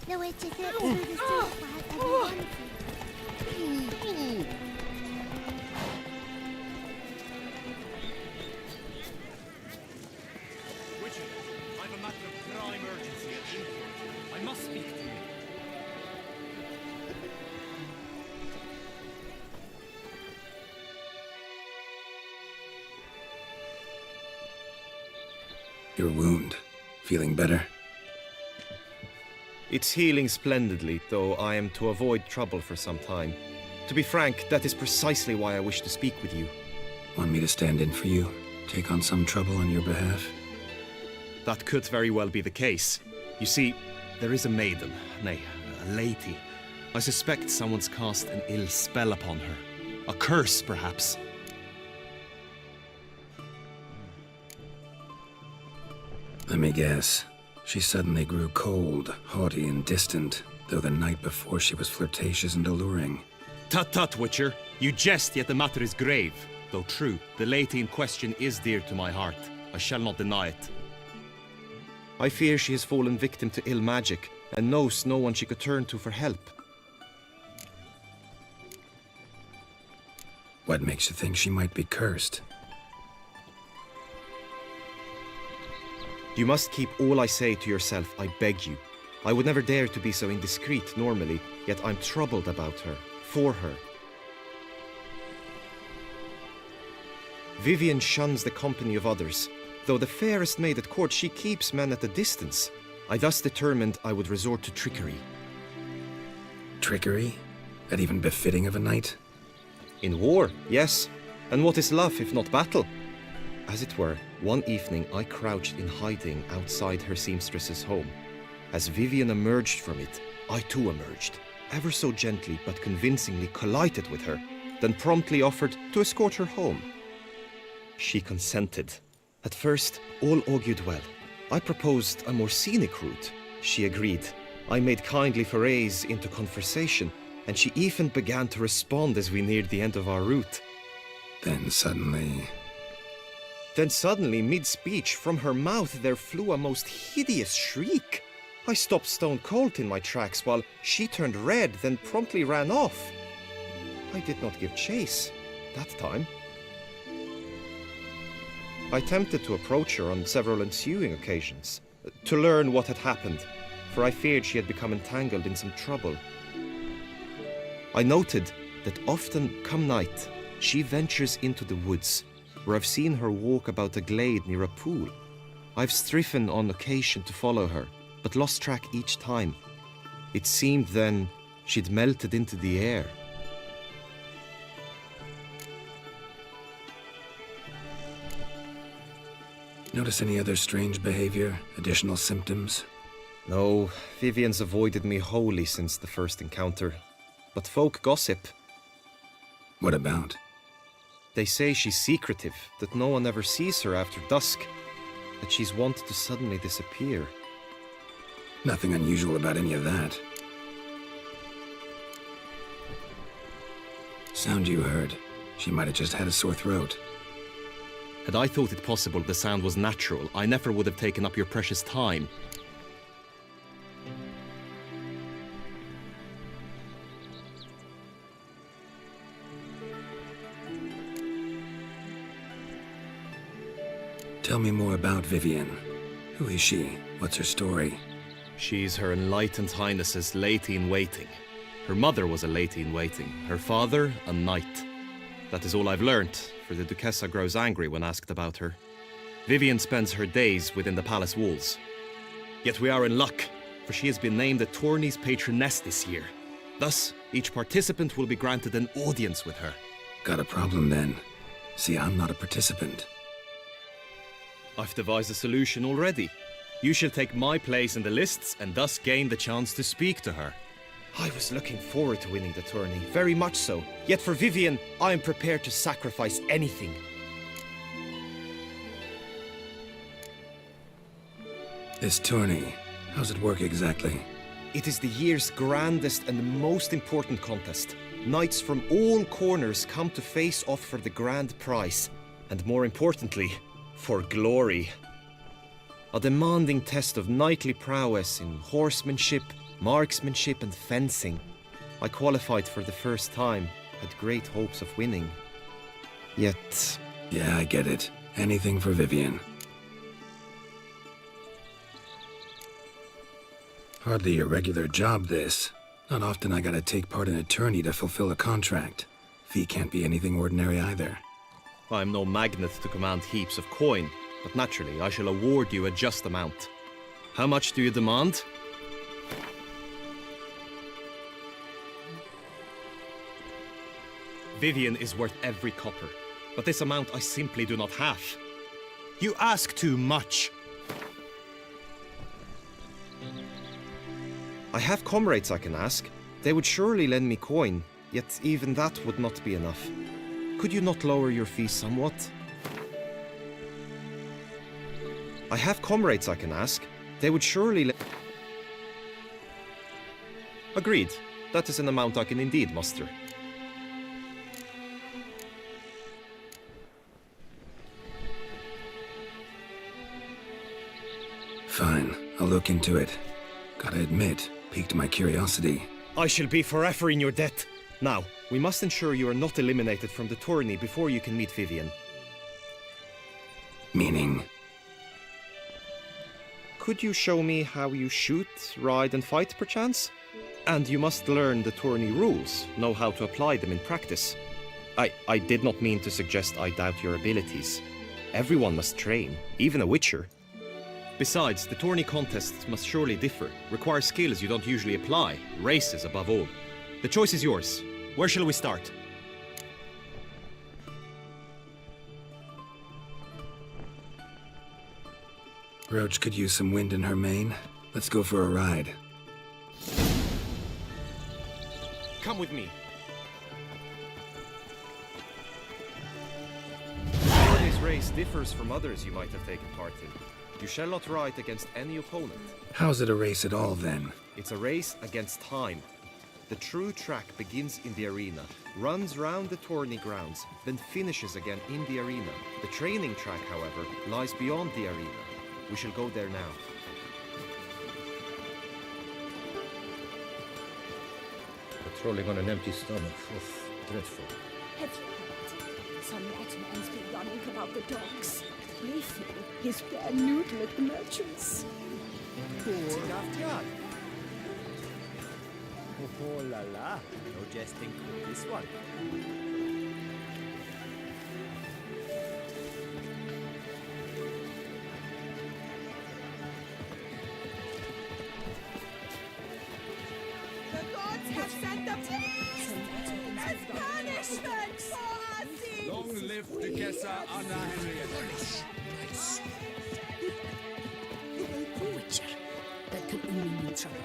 The witch is it through the street while everyone Witcher, I've a matter of prime urgency at import. I must speak to you. Your wound. Feeling better? It's healing splendidly, though I am to avoid trouble for some time. To be frank, that is precisely why I wish to speak with you. Want me to stand in for you? Take on some trouble on your behalf? That could very well be the case. You see, there is a maiden, nay, a lady. I suspect someone's cast an ill spell upon her. A curse, perhaps. Let me guess. She suddenly grew cold, haughty, and distant, though the night before she was flirtatious and alluring. Tut tut, Witcher. You jest, yet the matter is grave. Though true, the lady in question is dear to my heart. I shall not deny it. I fear she has fallen victim to ill magic, and knows no one she could turn to for help. What makes you think she might be cursed? You must keep all I say to yourself, I beg you. I would never dare to be so indiscreet normally, yet I'm troubled about her, for her. Vivian shuns the company of others. Though the fairest maid at court, she keeps men at a distance. I thus determined I would resort to trickery. Trickery? That even befitting of a knight? In war, yes. And what is love if not battle? As it were, one evening I crouched in hiding outside her seamstress's home. As Vivian emerged from it, I too emerged, ever so gently but convincingly collided with her, then promptly offered to escort her home. She consented. At first, all augured well. I proposed a more scenic route. She agreed. I made kindly forays into conversation, and she even began to respond as we neared the end of our route. Then suddenly, mid-speech, from her mouth there flew a most hideous shriek. I stopped stone cold in my tracks while she turned red, then promptly ran off. I did not give chase that time. I attempted to approach her on several ensuing occasions, to learn what had happened, for I feared she had become entangled in some trouble. I noted that often, come night, she ventures into the woods, where I've seen her walk about a glade near a pool. I've striven on occasion to follow her, but lost track each time. It seemed then she'd melted into the air. notice any other strange behavior, additional symptoms? No, Vivian's avoided me wholly since the first encounter. But folk gossip. What about? They say she's secretive, that no one ever sees her after dusk, that she's wont to suddenly disappear. Nothing unusual about any of that. Sound you heard. She might have just had a sore throat. Had I thought it possible the sound was natural, I never would have taken up your precious time. Tell me more about Vivian. Who is she? What's her story? She's Her Enlightened Highness's lady-in-waiting. Her mother was a lady-in-waiting, her father a knight. That is all I've learnt, for the Duchessa grows angry when asked about her. Vivian spends her days within the palace walls. Yet we are in luck, for she has been named the tourney's patroness this year. Thus, each participant will be granted an audience with her. Got a problem then. See, I'm not a participant. I've devised a solution already. You shall take my place in the lists and thus gain the chance to speak to her. I was looking forward to winning the tourney, very much so. Yet for Vivian, I am prepared to sacrifice anything. This tourney, how's it work exactly? It is the year's grandest and most important contest. Knights from all corners come to face off for the grand prize. And more importantly, for glory. A demanding test of knightly prowess in horsemanship, marksmanship and fencing. I qualified for the first time, had great hopes of winning. Yet... Yeah, I get it. Anything for Vivian. Hardly a regular job, this. Not often I gotta take part in a tourney to fulfill a contract. Fee can't be anything ordinary either. I'm no magnet to command heaps of coin, but naturally I shall award you a just amount. How much do you demand? Vivian is worth every copper, but this amount I simply do not have. You ask too much. I have comrades I can ask. They would surely lend me coin, yet even that would not be enough. Could you not lower your fee somewhat? I have comrades I can ask. They would surely Agreed. That is an amount I can indeed muster. Fine, I'll look into it. Gotta admit, piqued my curiosity. I shall be forever in your debt. Now, we must ensure you are not eliminated from the tourney before you can meet Vivian. Meaning? Could you show me how you shoot, ride and fight, perchance? And you must learn the tourney rules, know how to apply them in practice. I did not mean to suggest I doubt your abilities. Everyone must train, even a witcher. Besides, the tourney contests must surely differ, require skills you don't usually apply, races above all. The choice is yours. Where shall we start? Roach could use some wind in her mane. Let's go for a ride. Come with me. Today's race differs from others you might have taken part in. You shall not ride against any opponent. How's it a race at all, then? It's a race against time. The true track begins in the arena, runs round the tourney grounds, then finishes again in the arena. The training track, however, lies beyond the arena. We shall go there now. Patrolling on an empty stomach. Oof, dreadful. Have you heard? Some madman's been running about the docks. We feel his bare noodle at the merchants. Oh la la, no jesting with this one. The gods have sent them as punishment for our sins! Long live the Gesser Anna Henrietta. You will be witcher. That could only mean trouble.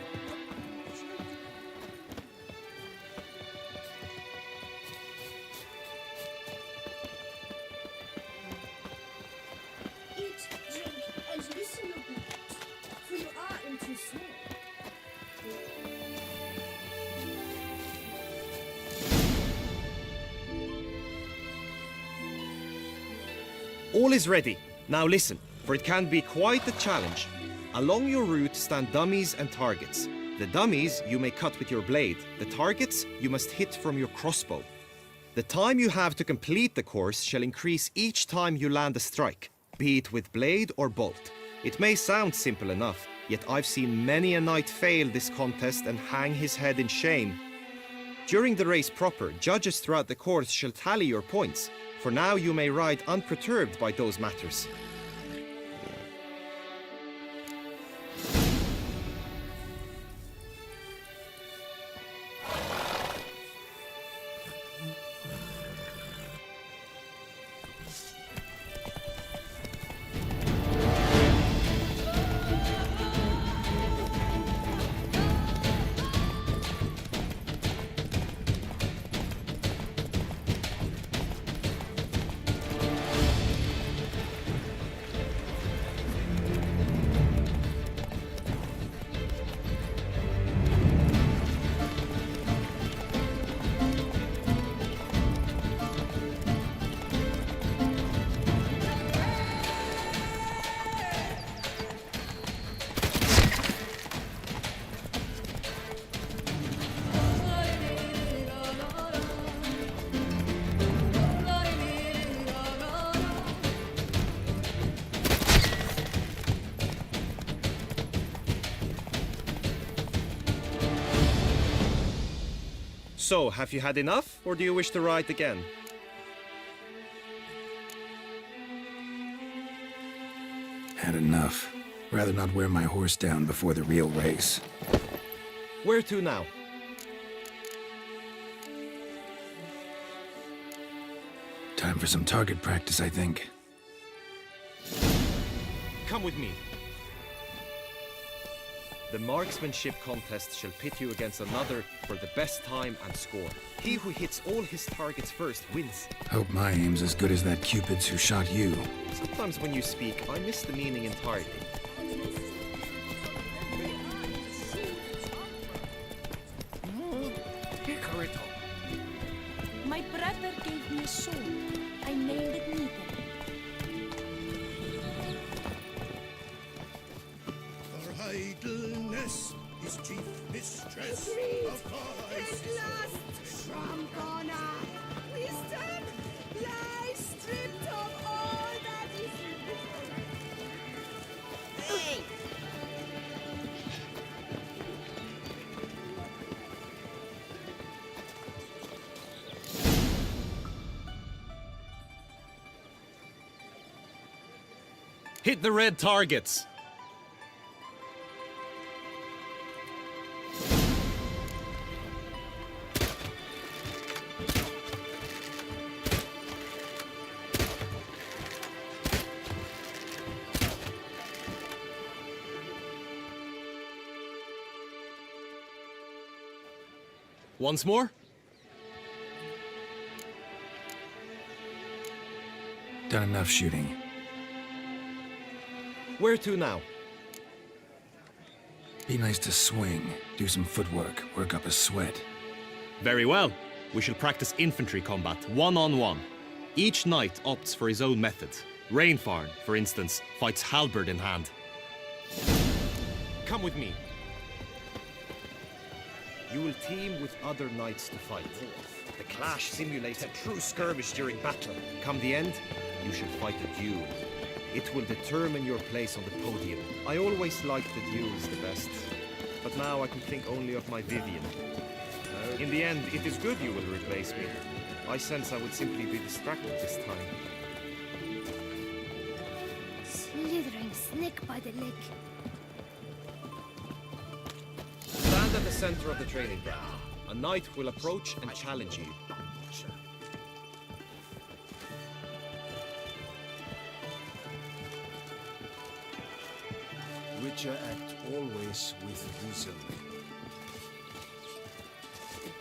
Eat, drink, and listen your good, for you are in too small. All is ready. Now listen, for it can be quite a challenge. Along your route stand dummies and targets. The dummies you may cut with your blade. The targets you must hit from your crossbow. The time you have to complete the course shall increase each time you land a strike, be it with blade or bolt. It may sound simple enough, yet I've seen many a knight fail this contest and hang his head in shame. During the race proper, judges throughout the course shall tally your points. For now you may ride unperturbed by those matters. So, have you had enough, or do you wish to ride again? Had enough. Rather not wear my horse down before the real race. Where to now? Time for some target practice, I think. Come with me. The marksmanship contest shall pit you against another for the best time and score. He who hits all his targets first wins. Hope my aim's as good as that Cupid's who shot you. Sometimes when you speak, I miss the meaning entirely. My brother gave me a sword. I named it neatly. For idleness is chief mistress of vice. At last, Ramgana, wisdom lies stripped of all that is Hey! Hit the red targets! Once more? Done enough shooting. Where to now? Be nice to swing, do some footwork, work up a sweat. Very well. We shall practice infantry combat, one-on-one. Each knight opts for his own method. Rainfarn, for instance, fights halberd in hand. Come with me. You will team with other knights to fight. The clash simulates a true skirmish during battle. Come the end, you shall fight a duel. It will determine your place on the podium. I always liked the duels the best, but now I can think only of my Vivian. In the end, it is good you will replace me. I sense I would simply be distracted this time. Slithering snake by the leg. Stand at the center of the training ground. A knight will approach and challenge you. Witcher act always with reason.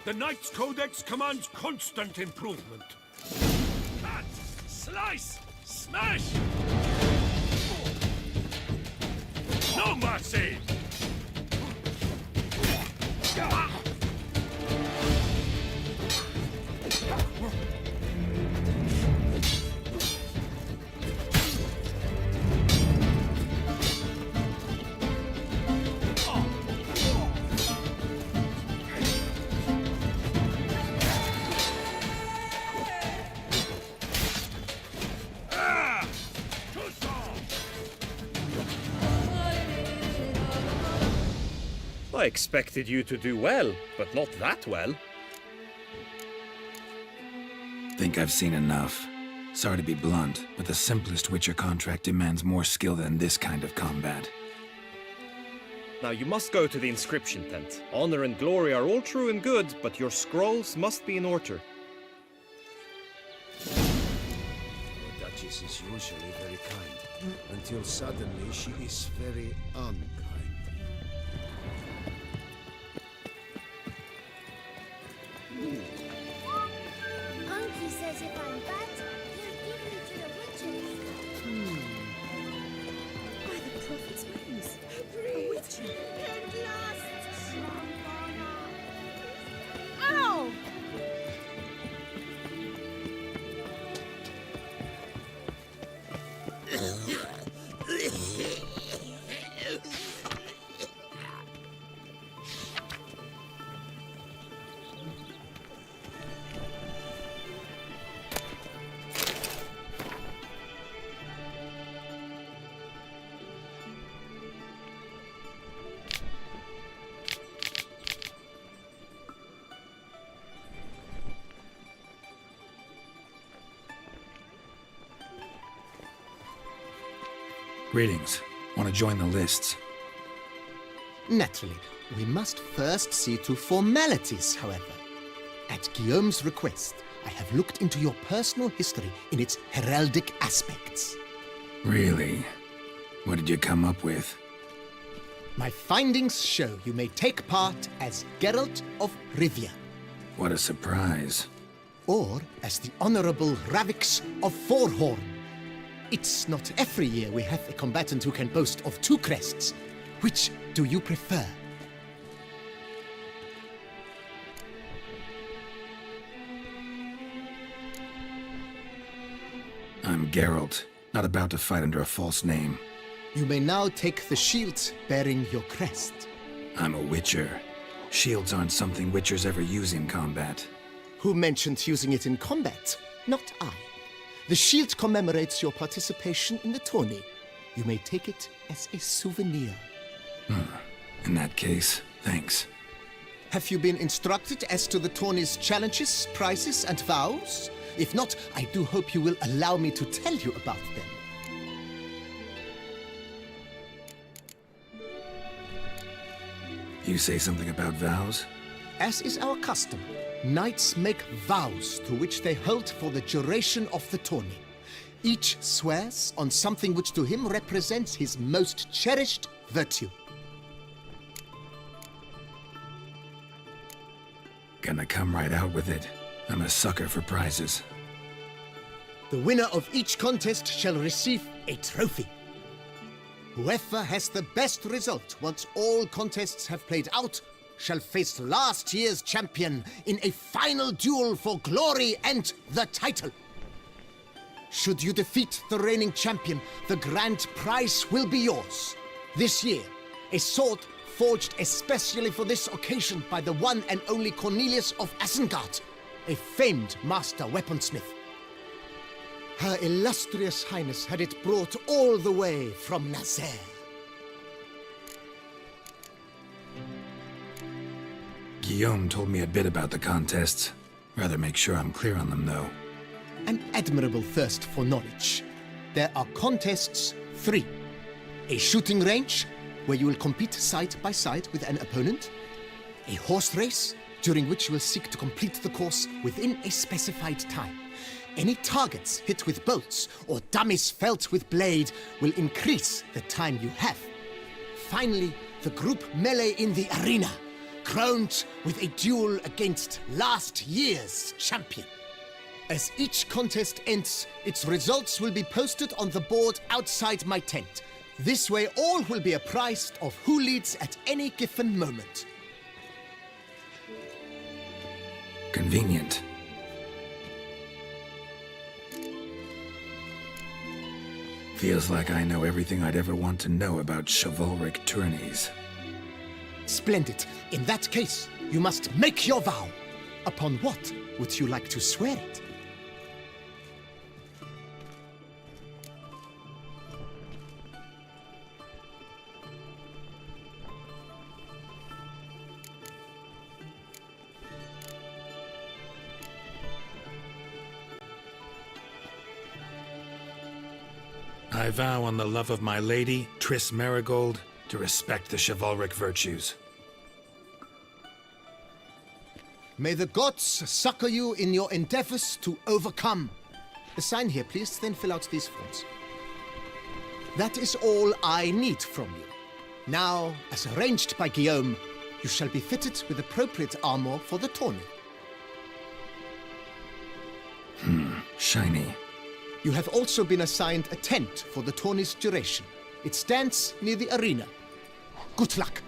The Knight's Codex commands constant improvement. Cut! Slice! Smash! No mercy! I expected you to do well, but not that well. Think I've seen enough. Sorry to be blunt, but the simplest Witcher contract demands more skill than this kind of combat. Now you must go to the inscription tent. Honor and glory are all true and good, but your scrolls must be in order. The Duchess is usually very kind, until suddenly she is very unkind. Unky says if I'm bad, he'll give me to the witches. By the prophet's wings. A witcher. At last, Ramgana. Ow! Greetings. Want to join the lists? Naturally, we must first see to formalities, however. At Guillaume's request, I have looked into your personal history in its heraldic aspects. Really? What did you come up with? My findings show you may take part as Geralt of Rivia, What a surprise. or as the Honorable Ravix of Forhorn. It's not every year we have a combatant who can boast of 2 crests. Which do you prefer? I'm Geralt, not about to fight under a false name. You may now take the shield bearing your crest. I'm a Witcher. Shields aren't something Witchers ever use in combat. Who mentioned using it in combat? Not I. The shield commemorates your participation in the tourney. You may take it as a souvenir. In that case, thanks. Have you been instructed as to the tourney's challenges, prizes, and vows? If not, I do hope you will allow me to tell you about them. You say something about vows? As is our custom, knights make vows to which they hold for the duration of the tourney. Each swears on something which to him represents his most cherished virtue. Gonna come right out with it. I'm a sucker for prizes. The winner of each contest shall receive a trophy. Whoever has the best result once all contests have played out shall face last year's champion in a final duel for glory and the title. Should you defeat the reigning champion, the grand prize will be yours. This year, a sword forged especially for this occasion by the one and only Cornelius of Isengard, a famed master weaponsmith. Her illustrious highness had it brought all the way from Nazaire. Guillaume told me a bit about the contests. Rather make sure I'm clear on them, though. An admirable thirst for knowledge. There are contests 3. A shooting range, where you will compete side by side with an opponent. A horse race, during which you will seek to complete the course within a specified time. Any targets hit with bolts or dummies felt with blade will increase the time you have. Finally, the group melee in the arena, crowned with a duel against last year's champion. As each contest ends, its results will be posted on the board outside my tent. This way all will be apprised of who leads at any given moment. Convenient. Feels like I know everything I'd ever want to know about chivalric tourneys. Splendid. In that case, you must make your vow. Upon what would you like to swear it? I vow on the love of my lady, Triss Marigold, to respect the chivalric virtues. May the gods succor you in your endeavors to overcome. Sign here, please, then fill out these forms. That is all I need from you. Now, as arranged by Guillaume, you shall be fitted with appropriate armor for the tourney. Shiny. You have also been assigned a tent for the tourney's duration. It stands near the arena. Good luck.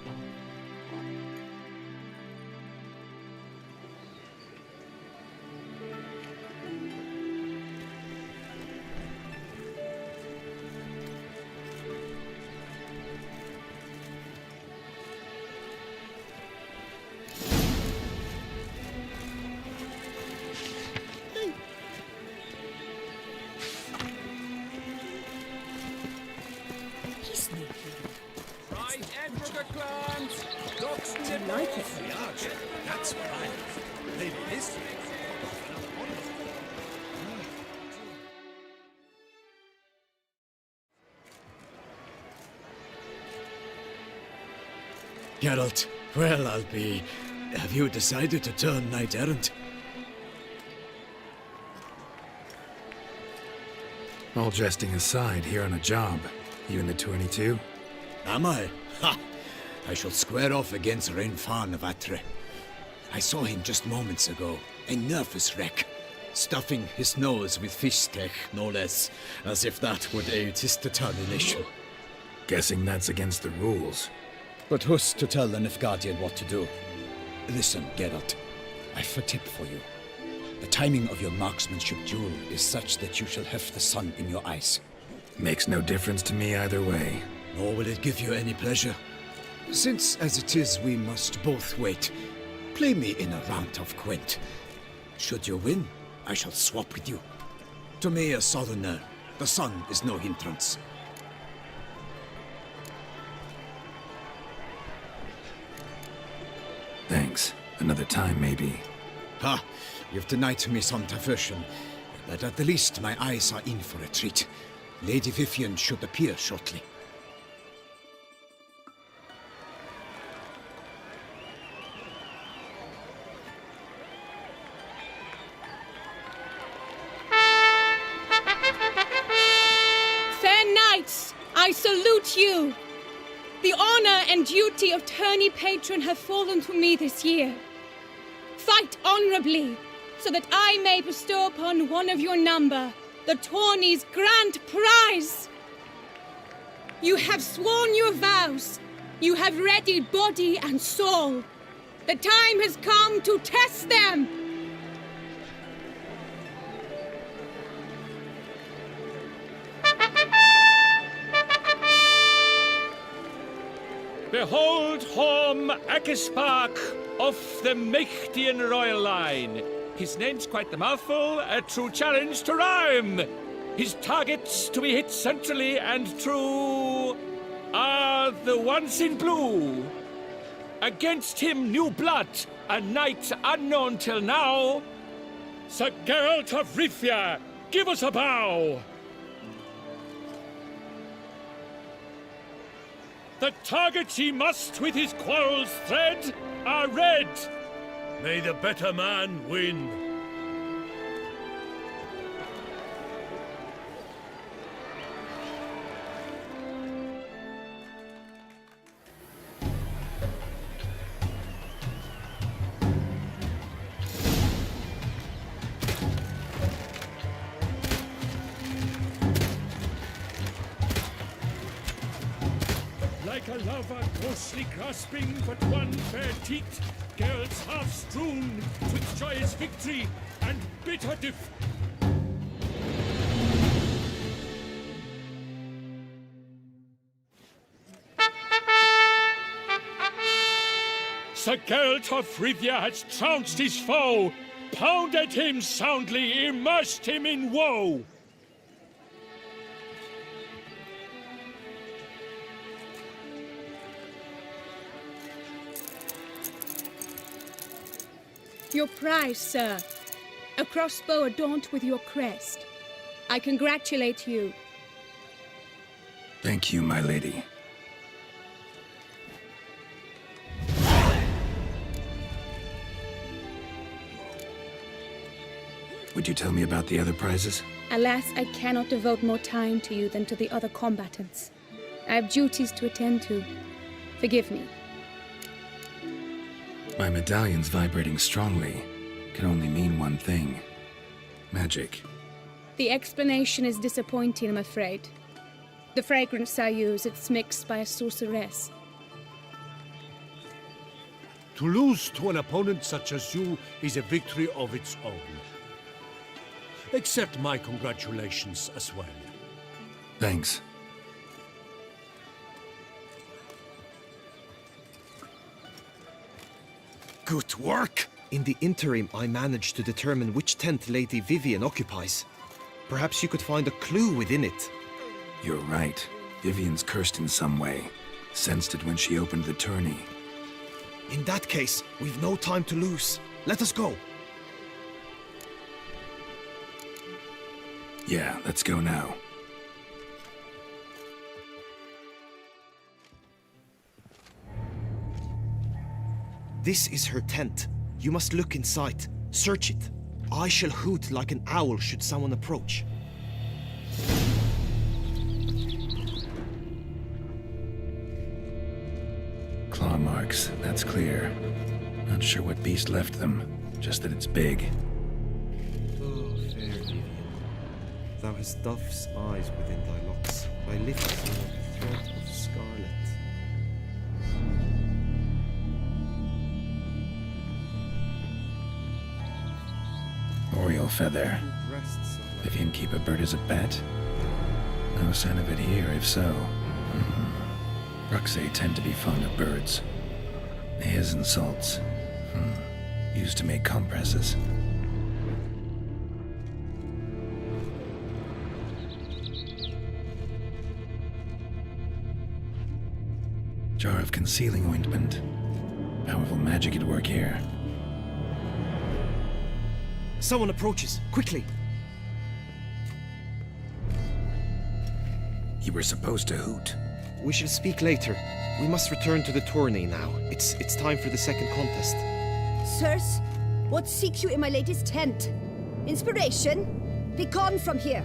Right, end for the clans! Ducks and like it. the archer. That's what I like. They've history. Geralt, well, I'll be... Have you decided to turn knight-errant? All jesting aside, here on a job. You in the tourney too? Am I? Ha! I shall square off against Renfan of Atre. I saw him just moments ago, a nervous wreck, stuffing his nose with fish steak, no less, as if that would aid his determination. Guessing that's against the rules. But who's to tell the Nilfgaardian what to do? Listen, Geralt, I've a tip for you. The timing of your marksmanship duel is such that you shall have the sun in your eyes. Makes no difference to me either way. Nor will it give you any pleasure. Since, as it is, we must both wait, play me in a round of Gwent. Should you win, I shall swap with you. To me, a southerner, the sun is no hindrance. Thanks. Another time, maybe. Ha! You've denied me some diversion, but at the least my eyes are in for a treat. Lady Vivian should appear shortly. Fair knights, I salute you! The honor and duty of tourney patron have fallen to me this year. Fight honorably, so that I may bestow upon one of your number the tourney's grand prize. You have sworn your vows. You have readied body and soul. The time has come to test them. Behold Horm Akispark of the Mechtian royal line. His name's quite the mouthful, a true challenge to rhyme. His targets to be hit centrally and true are the ones in blue. Against him new blood, a knight unknown till now. Sir Geralt of Rivia, give us a bow. The targets he must with his quarrels thread are red. May the better man win. Like a lover ghostly grasping but one fair teat, girls half strewn with joyous victory and bitter defeat. Sir Geralt of Rivia has trounced his foe, pounded him soundly, immersed him in woe. Your prize, sir. A crossbow adorned with your crest. I congratulate you. Thank you, my lady. Would you tell me about the other prizes? Alas, I cannot devote more time to you than to the other combatants. I have duties to attend to. Forgive me. My medallion's vibrating strongly. Can only mean one thing. Magic. The explanation is disappointing, I'm afraid. The fragrance I use, it's mixed by a sorceress. To lose to an opponent such as you is a victory of its own. Accept my congratulations as well. Thanks. Good work! In the interim, I managed to determine which tent Lady Vivian occupies. Perhaps you could find a clue within it. You're right. Vivian's cursed in some way. Sensed it when she opened the tourney. In that case, we've no time to lose. Let us go. Yeah, let's go now. This is her tent. You must look inside. Search it. I shall hoot like an owl should someone approach. Claw marks, that's clear. Not sure what beast left them, just that it's big. Oh, fair Vivian, thou hast dove's eyes within thy locks. Thy lips are like a thread of scarlet. Oriole feather. Two breasts are like Vivian keep a bird as a pet? No sign of it here, if so. Ruxay tend to be fond of birds. His and salts. Used to make compresses. Jar of concealing ointment. Powerful magic at work here. Someone approaches, quickly! You were supposed to hoot. We shall speak later. We must return to the tourney now. It's time for the second contest. Sirs, what seek you in my latest tent? Inspiration? Be gone from here.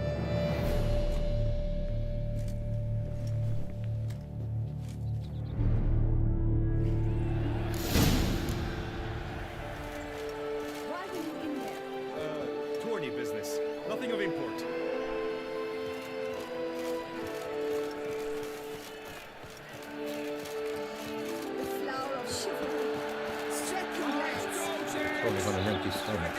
Why are you in there? Tourney business. Nothing of import. The flower of chivalry. Striking lads. Probably got an empty stomach.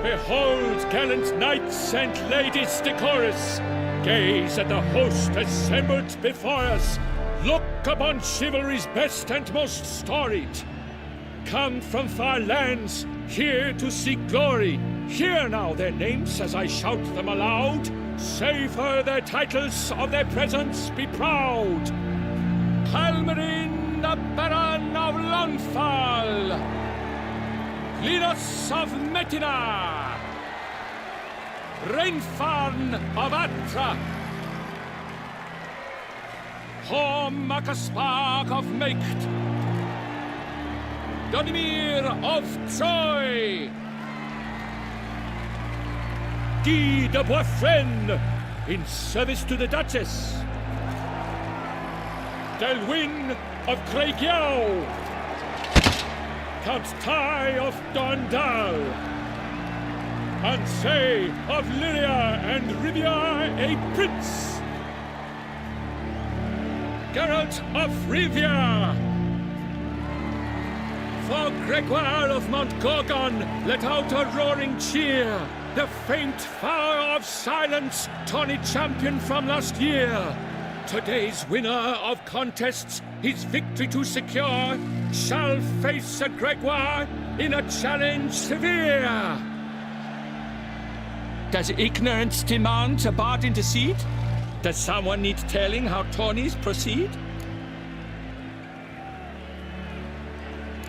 Behold, gallant knights and ladies decorous, gaze at the host assembled before us. Look upon chivalry's best and most storied. Come from far lands, here to seek glory. Hear now their names as I shout them aloud. Savor their titles, of their presence be proud. Halmarin, the Baron of Lonfal. Linus of Metina, Reinfarn of Atra, Horm Akaspark of Meikt, Donimir of Troy, Guy de Boisfren in service to the Duchess, Delwyn of Craigiau, Count Ty of Dondal, Ansay of Lyria and Rivia a prince, Geralt of Rivia, for Gregoire of Montgorgon let out a roaring cheer, the faint fire of silence, tawny champion from last year. Today's winner of contests, his victory to secure, shall face a Gregoire in a challenge severe. Does ignorance demand a bard intercede? Does someone need telling how tourneys proceed?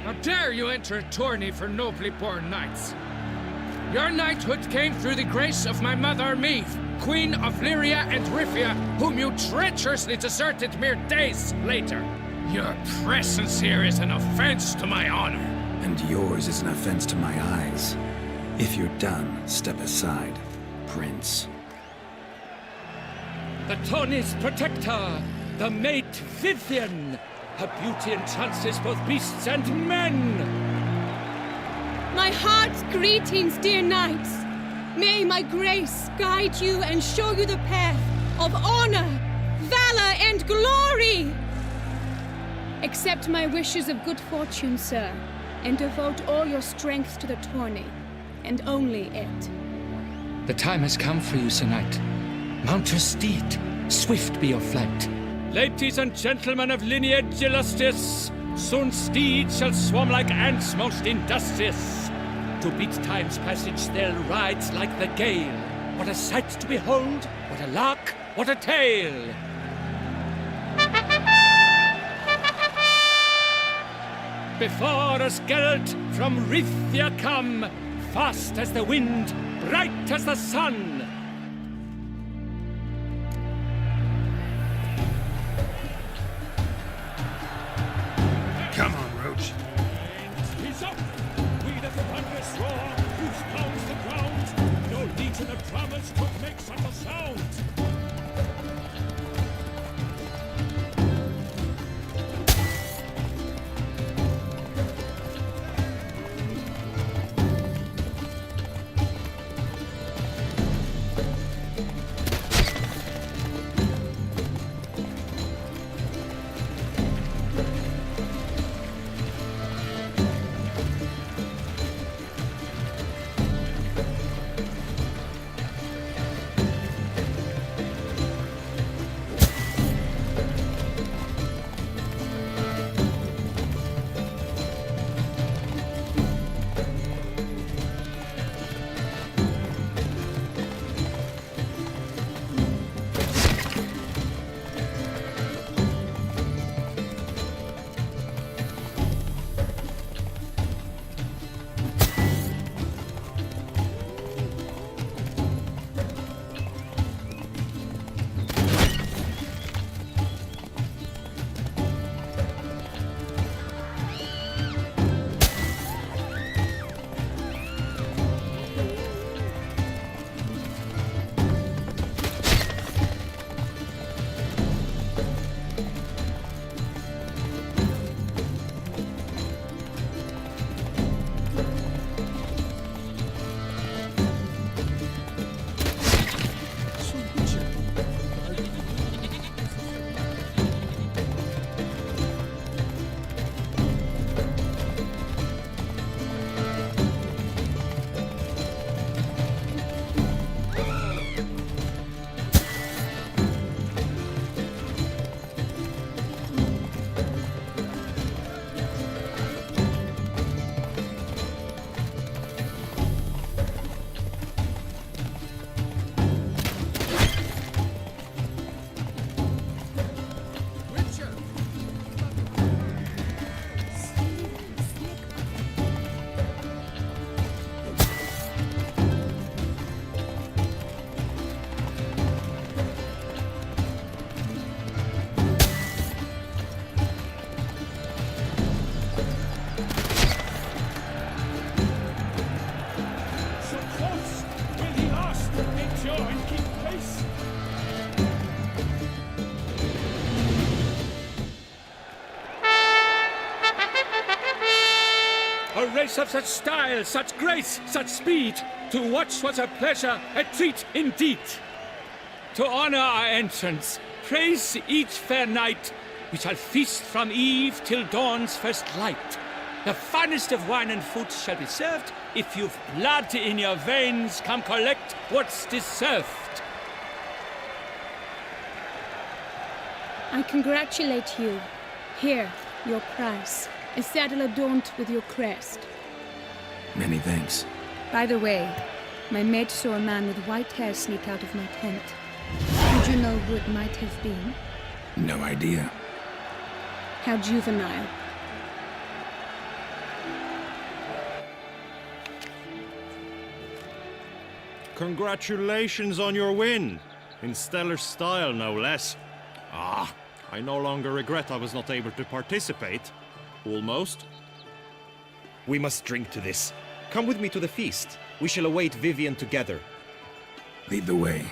How dare you enter a tourney for nobly born knights? Your knighthood came through the grace of my mother Meath, Queen of Lyria and Rivia, whom you treacherously deserted mere days later. Your presence here is an offense to my honor. And yours is an offense to my eyes. If you're done, step aside, Prince. The tourney's protector, the mate Vivian. Her beauty entrances both beasts and men. My heart's greetings, dear knights. May my grace guide you and show you the path of honor, valor, and glory. Accept my wishes of good fortune, sir, and devote all your strength to the tourney, and only it. The time has come for you, Sir Knight. Mount your steed. Swift be your flight. Ladies and gentlemen of lineage illustrious, soon steeds shall swarm like ants most industrious. To beat time's passage they'll ride like the gale. What a sight to behold, what a lark, what a tale! Before us Geralt from Rithia come, fast as the wind, bright as the sun. A race of such style, such grace, such speed. To watch was a pleasure, a treat indeed. To honor our entrance, praise each fair knight, we shall feast from eve till dawn's first light. The finest of wine and food shall be served. If you've blood in your veins, come collect what's deserved. I congratulate you. Here, your prize. A saddle adorned with your crest. Many thanks. By the way, my maid saw a man with white hair sneak out of my tent. Would you know who it might have been? No idea. How juvenile. Congratulations on your win. In stellar style, no less. Ah, I no longer regret I was not able to participate. Almost. We must drink to this. Come with me to the feast. We shall await Vivian together. Lead the way.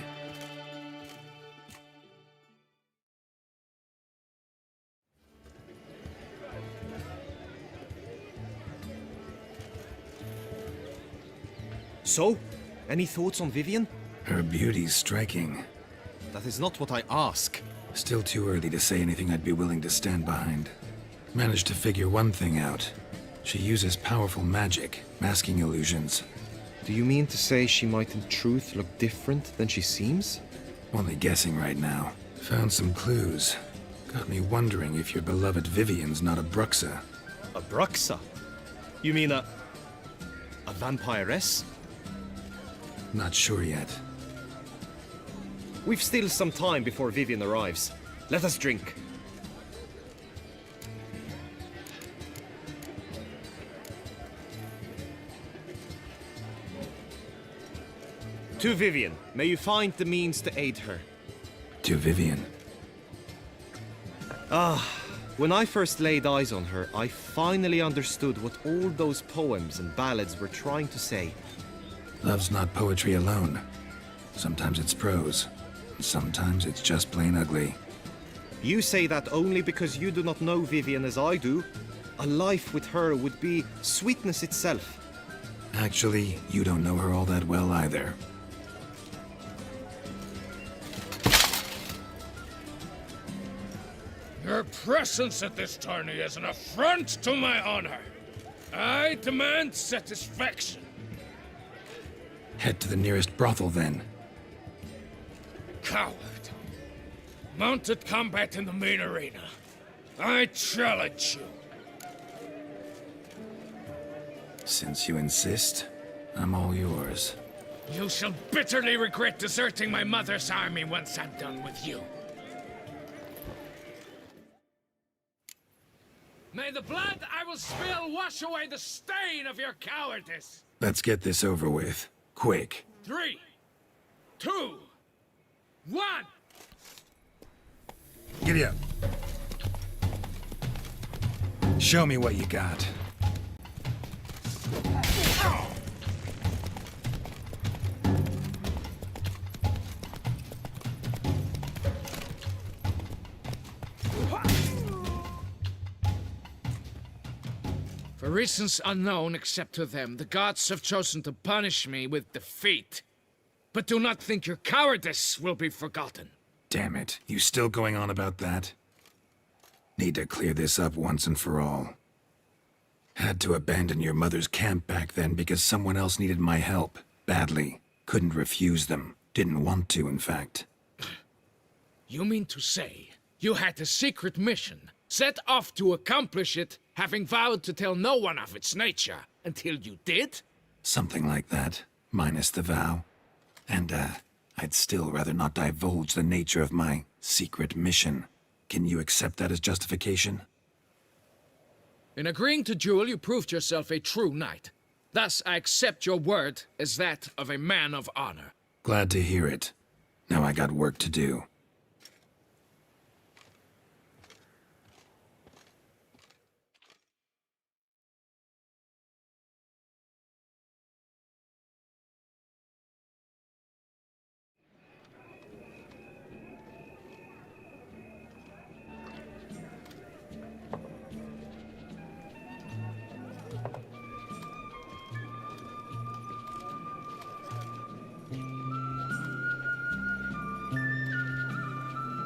So, any thoughts on Vivian? Her beauty's striking. That is not what I ask. Still too early to say anything I'd be willing to stand behind. Managed to figure one thing out. She uses powerful magic, masking illusions. Do you mean to say she might in truth look different than she seems? Only guessing right now. Found some clues. Got me wondering if your beloved Vivian's not a Bruxa. A Bruxa? You mean a vampiress? Not sure yet. We've still some time before Vivian arrives. Let us drink. To Vivian, may you find the means to aid her. To Vivian. When I first laid eyes on her, I finally understood what all those poems and ballads were trying to say. Love's not poetry alone. Sometimes it's prose. Sometimes it's just plain ugly. You say that only because you do not know Vivian as I do. A life with her would be sweetness itself. Actually, you don't know her all that well either. Your presence at this tourney is an affront to my honor. I demand satisfaction. Head to the nearest brothel, then. Coward. Mounted combat in the main arena. I challenge you. Since you insist, I'm all yours. You shall bitterly regret deserting my mother's army once I'm done with you. May the blood I will spill wash away the stain of your cowardice! Let's get this over with. Quick. 3, 2, 1! Giddy up. Show me what you got. For reasons unknown except to them, the gods have chosen to punish me with defeat. But do not think your cowardice will be forgotten. Damn it. You still going on about that? Need to clear this up once and for all. Had to abandon your mother's camp back then because someone else needed my help. Badly. Couldn't refuse them. Didn't want to, in fact. You mean to say you had a secret mission, set off to accomplish it, having vowed to tell no one of its nature, until you did? Something like that. Minus the vow. And, I'd still rather not divulge the nature of my secret mission. Can you accept that as justification? In agreeing to duel, you proved yourself a true knight. Thus, I accept your word as that of a man of honor. Glad to hear it. Now I got work to do.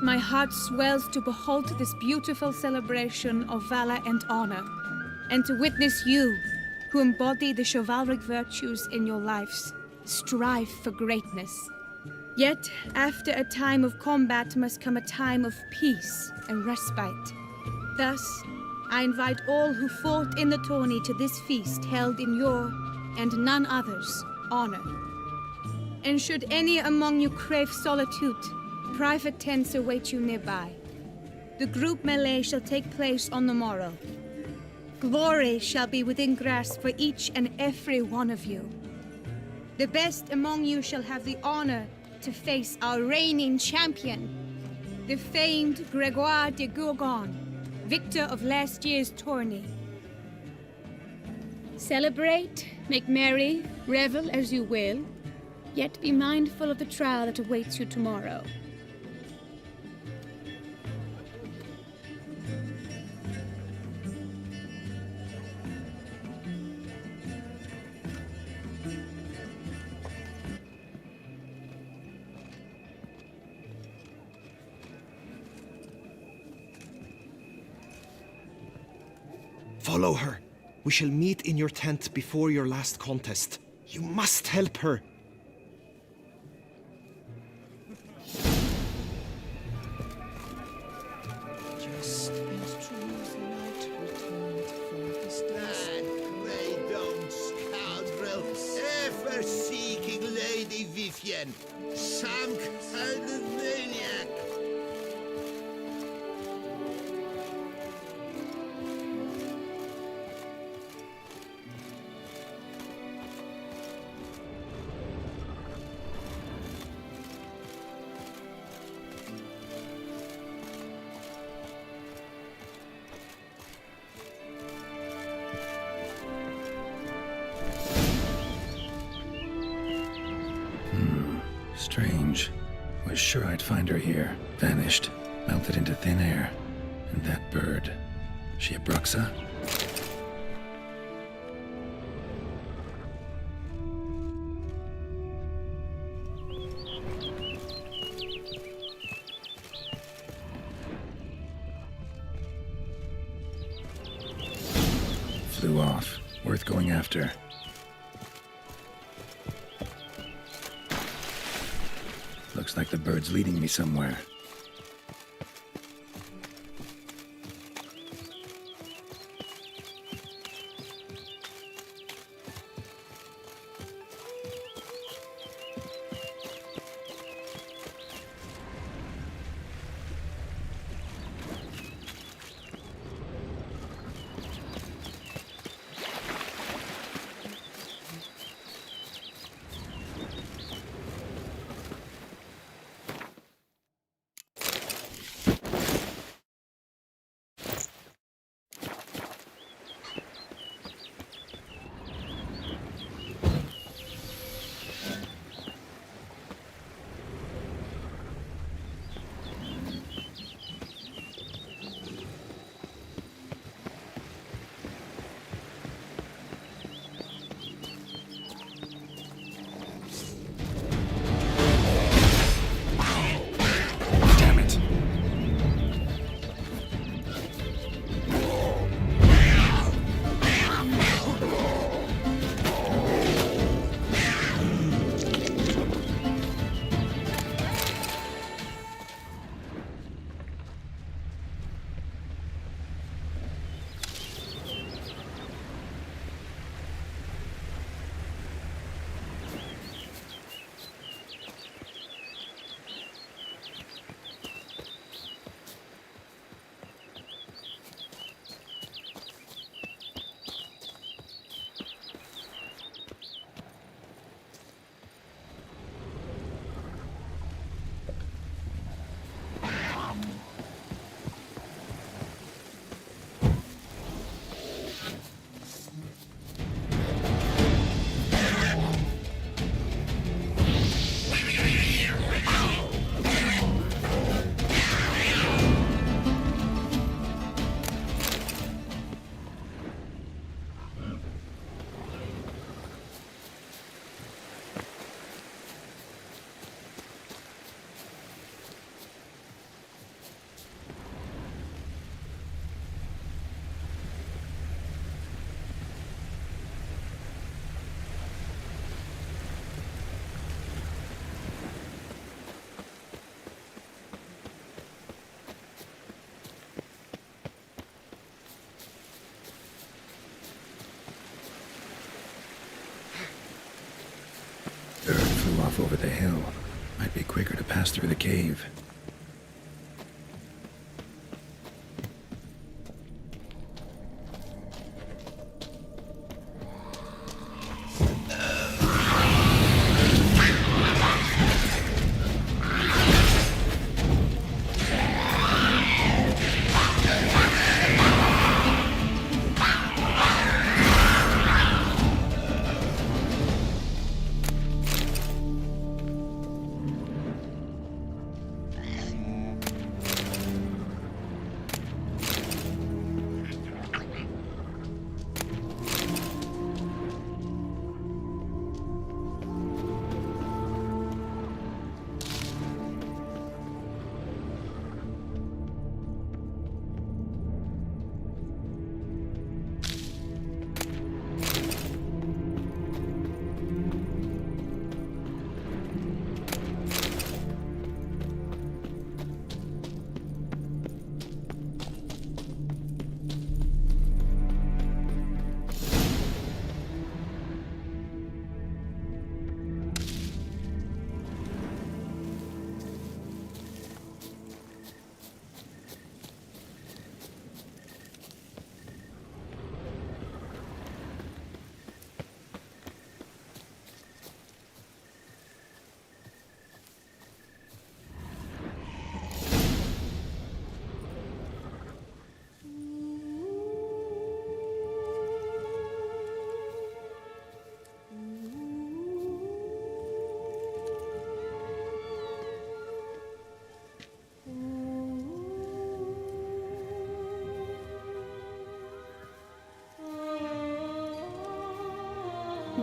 My heart swells to behold this beautiful celebration of valor and honor, and to witness you, who embody the chivalric virtues in your lives, strive for greatness. Yet, after a time of combat must come a time of peace and respite. Thus, I invite all who fought in the tourney to this feast held in your, and none other's, honor. And should any among you crave solitude, private tents await you nearby. The group melee shall take place on the morrow. Glory shall be within grasp for each and every one of you. The best among you shall have the honor to face our reigning champion, the famed Gregoire de Gourgon, victor of last year's tourney. Celebrate, make merry, revel as you will, yet be mindful of the trial that awaits you tomorrow. Follow her. We shall meet in your tent before your last contest. You must help her. Just as true's light returned from distance. That grey-domed scoundrel, ever-seeking Lady Vivienne, some kind of maniac. Strange. Was sure I'd find her here. Vanished. Melted into thin air. And that bird. She a Bruxa? flew off. Worth going after. Looks like the bird's leading me somewhere. Bird flew off over the hill. Might be quicker to pass through the cave.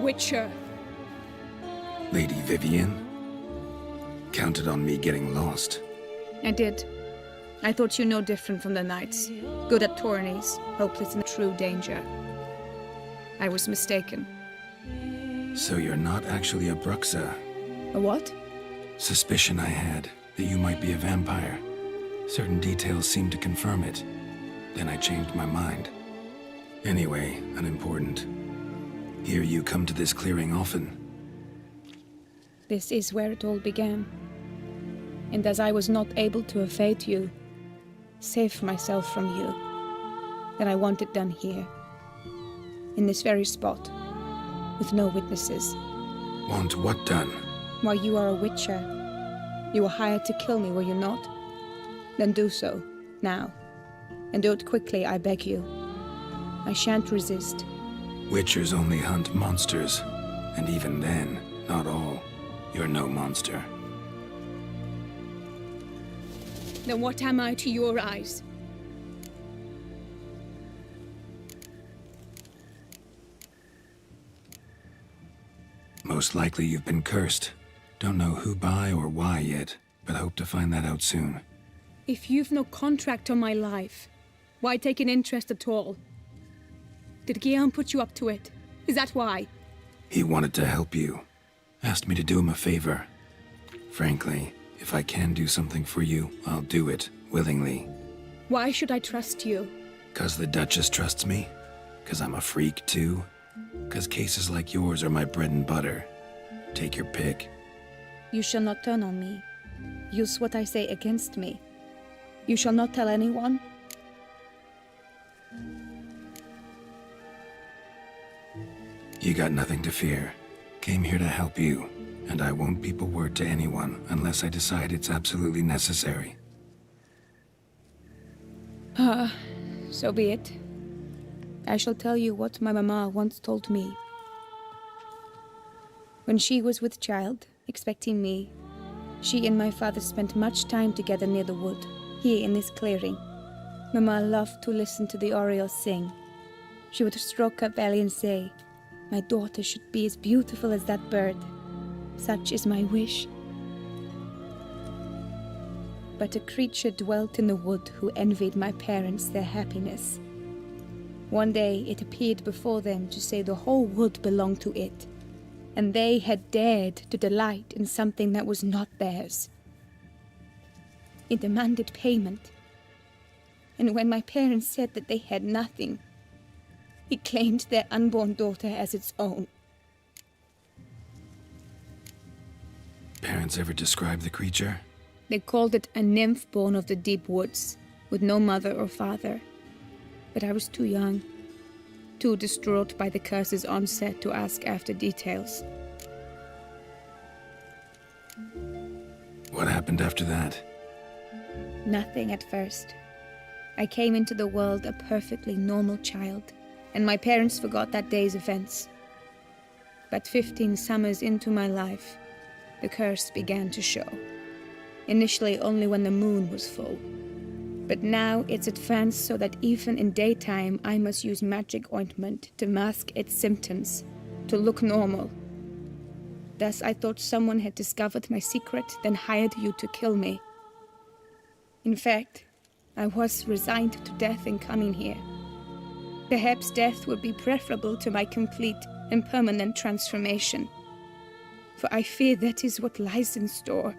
Witcher. Lady Vivienne? Counted on me getting lost. I did. I thought you no different from the knights. Good at tourneys, hopeless in true danger. I was mistaken. So you're not actually a Bruxa. A what? Suspicion I had that you might be a vampire. Certain details seemed to confirm it. Then I changed my mind. Anyway, unimportant. Here you come to this clearing often. This is where it all began. And as I was not able to evade you, save myself from you, then I want it done here. In this very spot, with no witnesses. Want what done? Why, you are a witcher. You were hired to kill me, were you not? Then do so, now. And do it quickly, I beg you. I shan't resist. Witchers only hunt monsters. And even then, not all. You're no monster. Then what am I to your eyes? Most likely you've been cursed. Don't know who by or why yet, but hope to find that out soon. If you've no contract on my life, why take an interest at all? Did Guillaume put you up to it? Is that why? He wanted to help you. Asked me to do him a favor. Frankly, if I can do something for you, I'll do it, willingly. Why should I trust you? 'Cause the Duchess trusts me? 'Cause I'm a freak, too? 'Cause cases like yours are my bread and butter. Take your pick. You shall not turn on me. Use what I say against me. You shall not tell anyone? You got nothing to fear. Came here to help you, and I won't peep a word to anyone unless I decide it's absolutely necessary. So be it. I shall tell you what my mama once told me. When she was with child, expecting me, she and my father spent much time together near the wood, here in this clearing. Mama loved to listen to the orioles sing. She would stroke her belly and say, "My daughter should be as beautiful as that bird. Such is my wish." But a creature dwelt in the wood who envied my parents their happiness. One day it appeared before them to say the whole wood belonged to it, and they had dared to delight in something that was not theirs. It demanded payment, and when my parents said that they had nothing, it claimed their unborn daughter as its own. Parents ever describe the creature? They called it a nymph born of the deep woods, with no mother or father. But I was too young, too distraught by the curse's onset to ask after details. What happened after that? Nothing at first. I came into the world a perfectly normal child, and my parents forgot that day's events. But 15 summers into my life, the curse began to show. Initially only when the moon was full. But now it's advanced so that even in daytime I must use magic ointment to mask its symptoms, to look normal. Thus I thought someone had discovered my secret, then hired you to kill me. In fact, I was resigned to death in coming here. Perhaps death would be preferable to my complete and permanent transformation. For I fear that is what lies in store.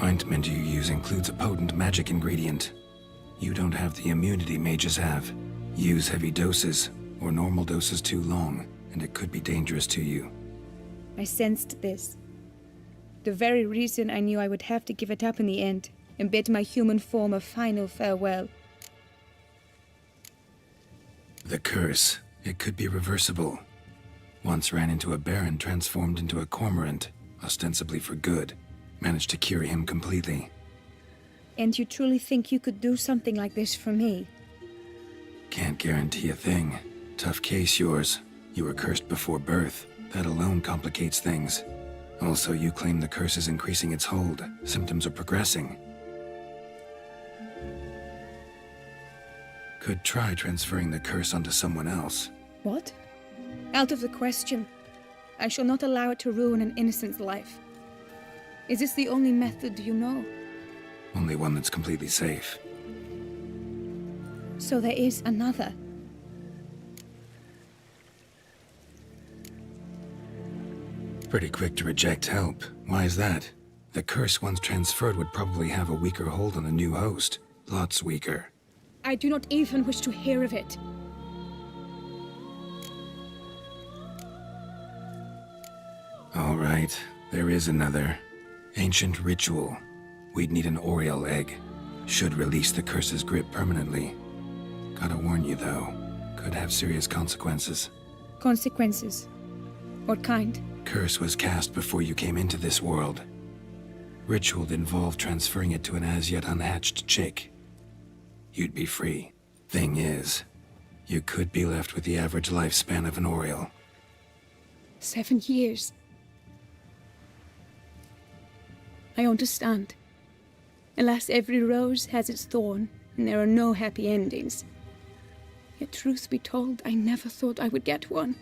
Ointment you use includes a potent magic ingredient. You don't have the immunity mages have. Use heavy doses, or normal doses too long, and it could be dangerous to you. I sensed this. The very reason I knew I would have to give it up in the end, and bid my human form a final farewell. The curse, it could be reversible. Once ran into a baron transformed into a cormorant, ostensibly for good. Managed to cure him completely. And you truly think you could do something like this for me? Can't guarantee a thing. Tough case, yours. You were cursed before birth. That alone complicates things. Also, you claim the curse is increasing its hold. Symptoms are progressing. Could try transferring the curse onto someone else. What? Out of the question. I shall not allow it to ruin an innocent's life. Is this the only method you know? Only one that's completely safe. So there is another. Pretty quick to reject help. Why is that? The curse once transferred would probably have a weaker hold on the new host. Lots weaker. I do not even wish to hear of it. All right, there is another. Ancient ritual. We'd need an Oriole egg. Should release the curse's grip permanently. Gotta warn you though, could have serious consequences. Consequences? What kind? Curse was cast before you came into this world. Ritual involved transferring it to an as-yet unhatched chick. You'd be free. Thing is, you could be left with the average lifespan of an Oriole. 7 years. I understand. Alas, every rose has its thorn, and there are no happy endings. Yet truth be told, I never thought I would get one.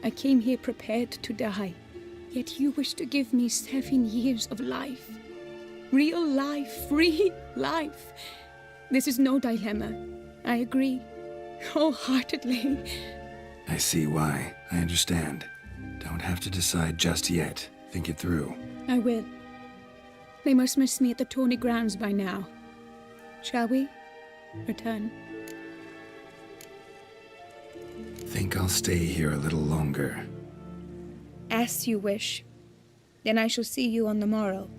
I came here prepared to die, yet you wish to give me 7 years of life. Real life, free life. This is no dilemma. I agree, wholeheartedly. I see why. I understand. Don't have to decide just yet. Think it through. I will. They must miss me at the tourney grounds by now. Shall we return? Think I'll stay here a little longer. As you wish. Then I shall see you on the morrow.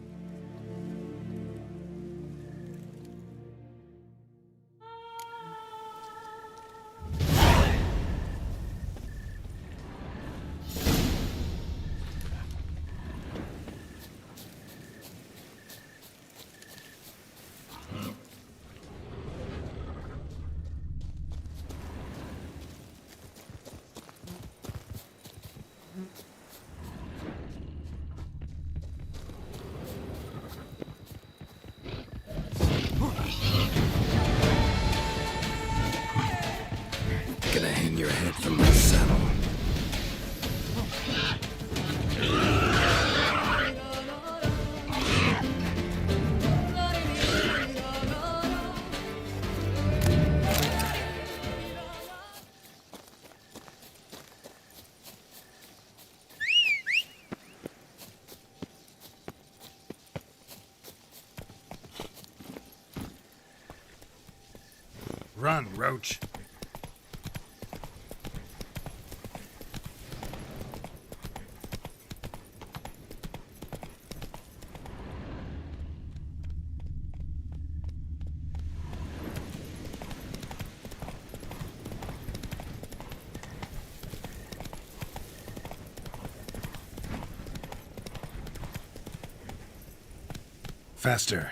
Gonna hang your head from my saddle. Run, Roach. Faster.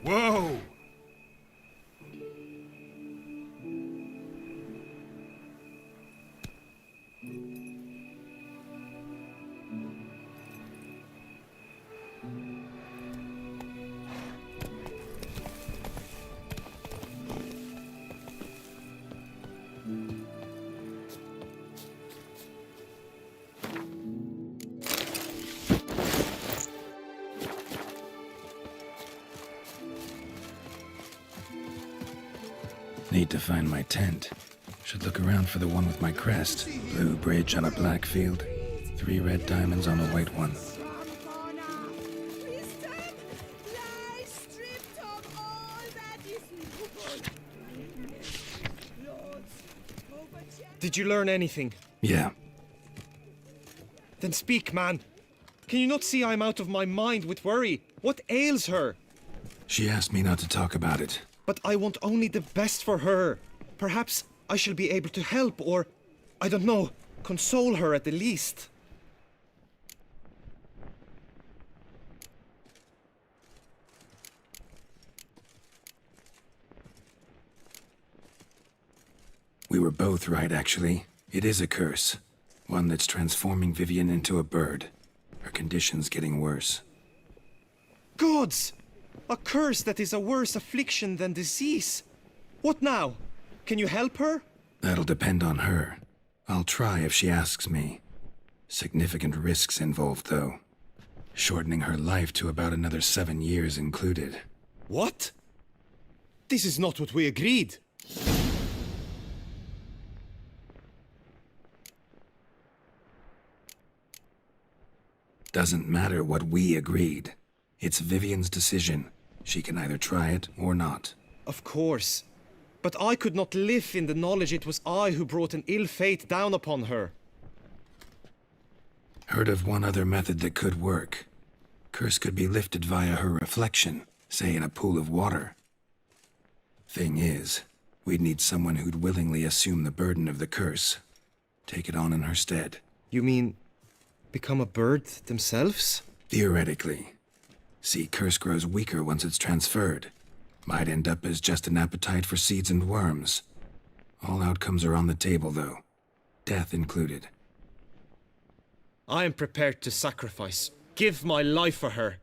Whoa! Need to find my tent. Should look around for the one with my crest. Blue bridge on a black field. 3 red diamonds on a white one. Did you learn anything? Yeah. Then speak, man. Can you not see I'm out of my mind with worry? What ails her? She asked me not to talk about it. But I want only the best for her. Perhaps I shall be able to help or, I don't know, console her at the least. We were both right, actually. It is a curse. One that's transforming Vivian into a bird. Her condition's getting worse. Gods! A curse that is a worse affliction than disease. What now? Can you help her? That'll depend on her. I'll try if she asks me. Significant risks involved, though. Shortening her life to about another 7 years included. What? This is not what we agreed. Doesn't matter what we agreed. It's Vivian's decision. She can either try it or not. Of course. But I could not live in the knowledge it was I who brought an ill fate down upon her. Heard of one other method that could work. Curse could be lifted via her reflection, say in a pool of water. Thing is, we'd need someone who'd willingly assume the burden of the curse. Take it on in her stead. You mean, become a bird themselves? Theoretically. See, curse grows weaker once it's transferred. Might end up as just an appetite for seeds and worms. All outcomes are on the table, though. Death included. I am prepared to sacrifice, give my life for her,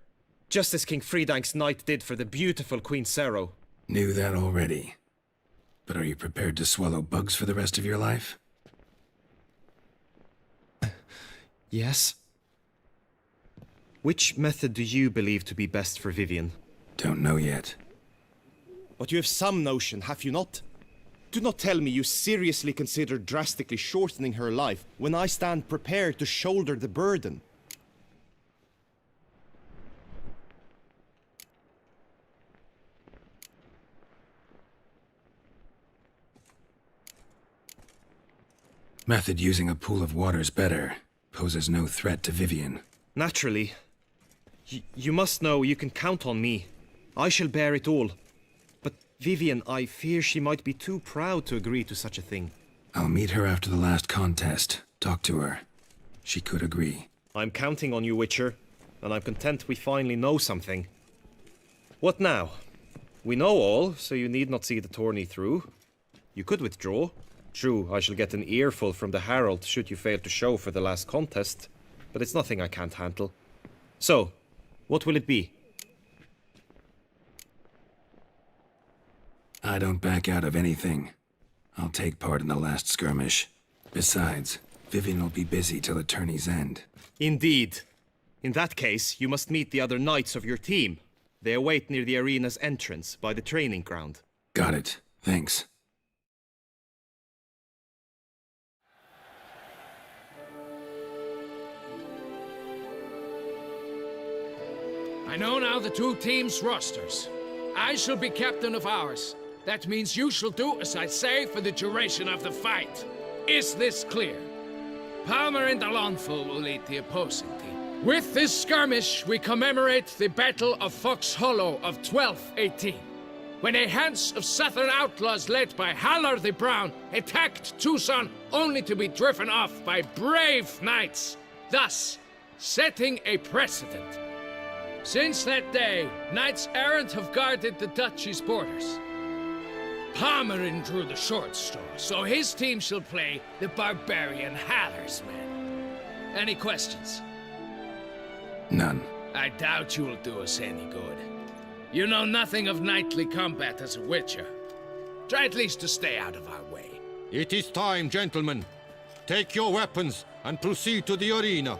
just as King Fridank's knight did for the beautiful Queen Sero. Knew that already. But are you prepared to swallow bugs for the rest of your life? Yes. Which method do you believe to be best for Vivian? Don't know yet. But you have some notion, have you not? Do not tell me you seriously consider drastically shortening her life when I stand prepared to shoulder the burden. Method using a pool of water's better. Poses no threat to Vivian. Naturally. You must know you can count on me. I shall bear it all. But Vivian, I fear she might be too proud to agree to such a thing. I'll meet her after the last contest. Talk to her. She could agree. I'm counting on you, Witcher. And I'm content we finally know something. What now? We know all, so you need not see the tourney through. You could withdraw. True, I shall get an earful from the Herald should you fail to show for the last contest. But it's nothing I can't handle. So, what will it be? I don't back out of anything. I'll take part in the last skirmish. Besides, Vivian will be busy till the tourney's end. Indeed. In that case, you must meet the other knights of your team. They await near the arena's entrance, by the training ground. Got it. Thanks. I know now the 2 teams' rosters. I shall be captain of ours. That means you shall do as I say for the duration of the fight. Is this clear? Palmer and Alonful will lead the opposing team. With this skirmish, we commemorate the Battle of Fox Hollow of 1218, when a Hans of Southern outlaws led by Halar the Brown attacked Tucson only to be driven off by brave knights, thus setting a precedent. Since that day, knights errant have guarded the duchy's borders. Palmerin drew the short straw, so his team shall play the barbarian Haller's men. Any questions? None. I doubt you will do us any good. You know nothing of knightly combat as a witcher. Try at least to stay out of our way. It is time, gentlemen. Take your weapons and proceed to the arena.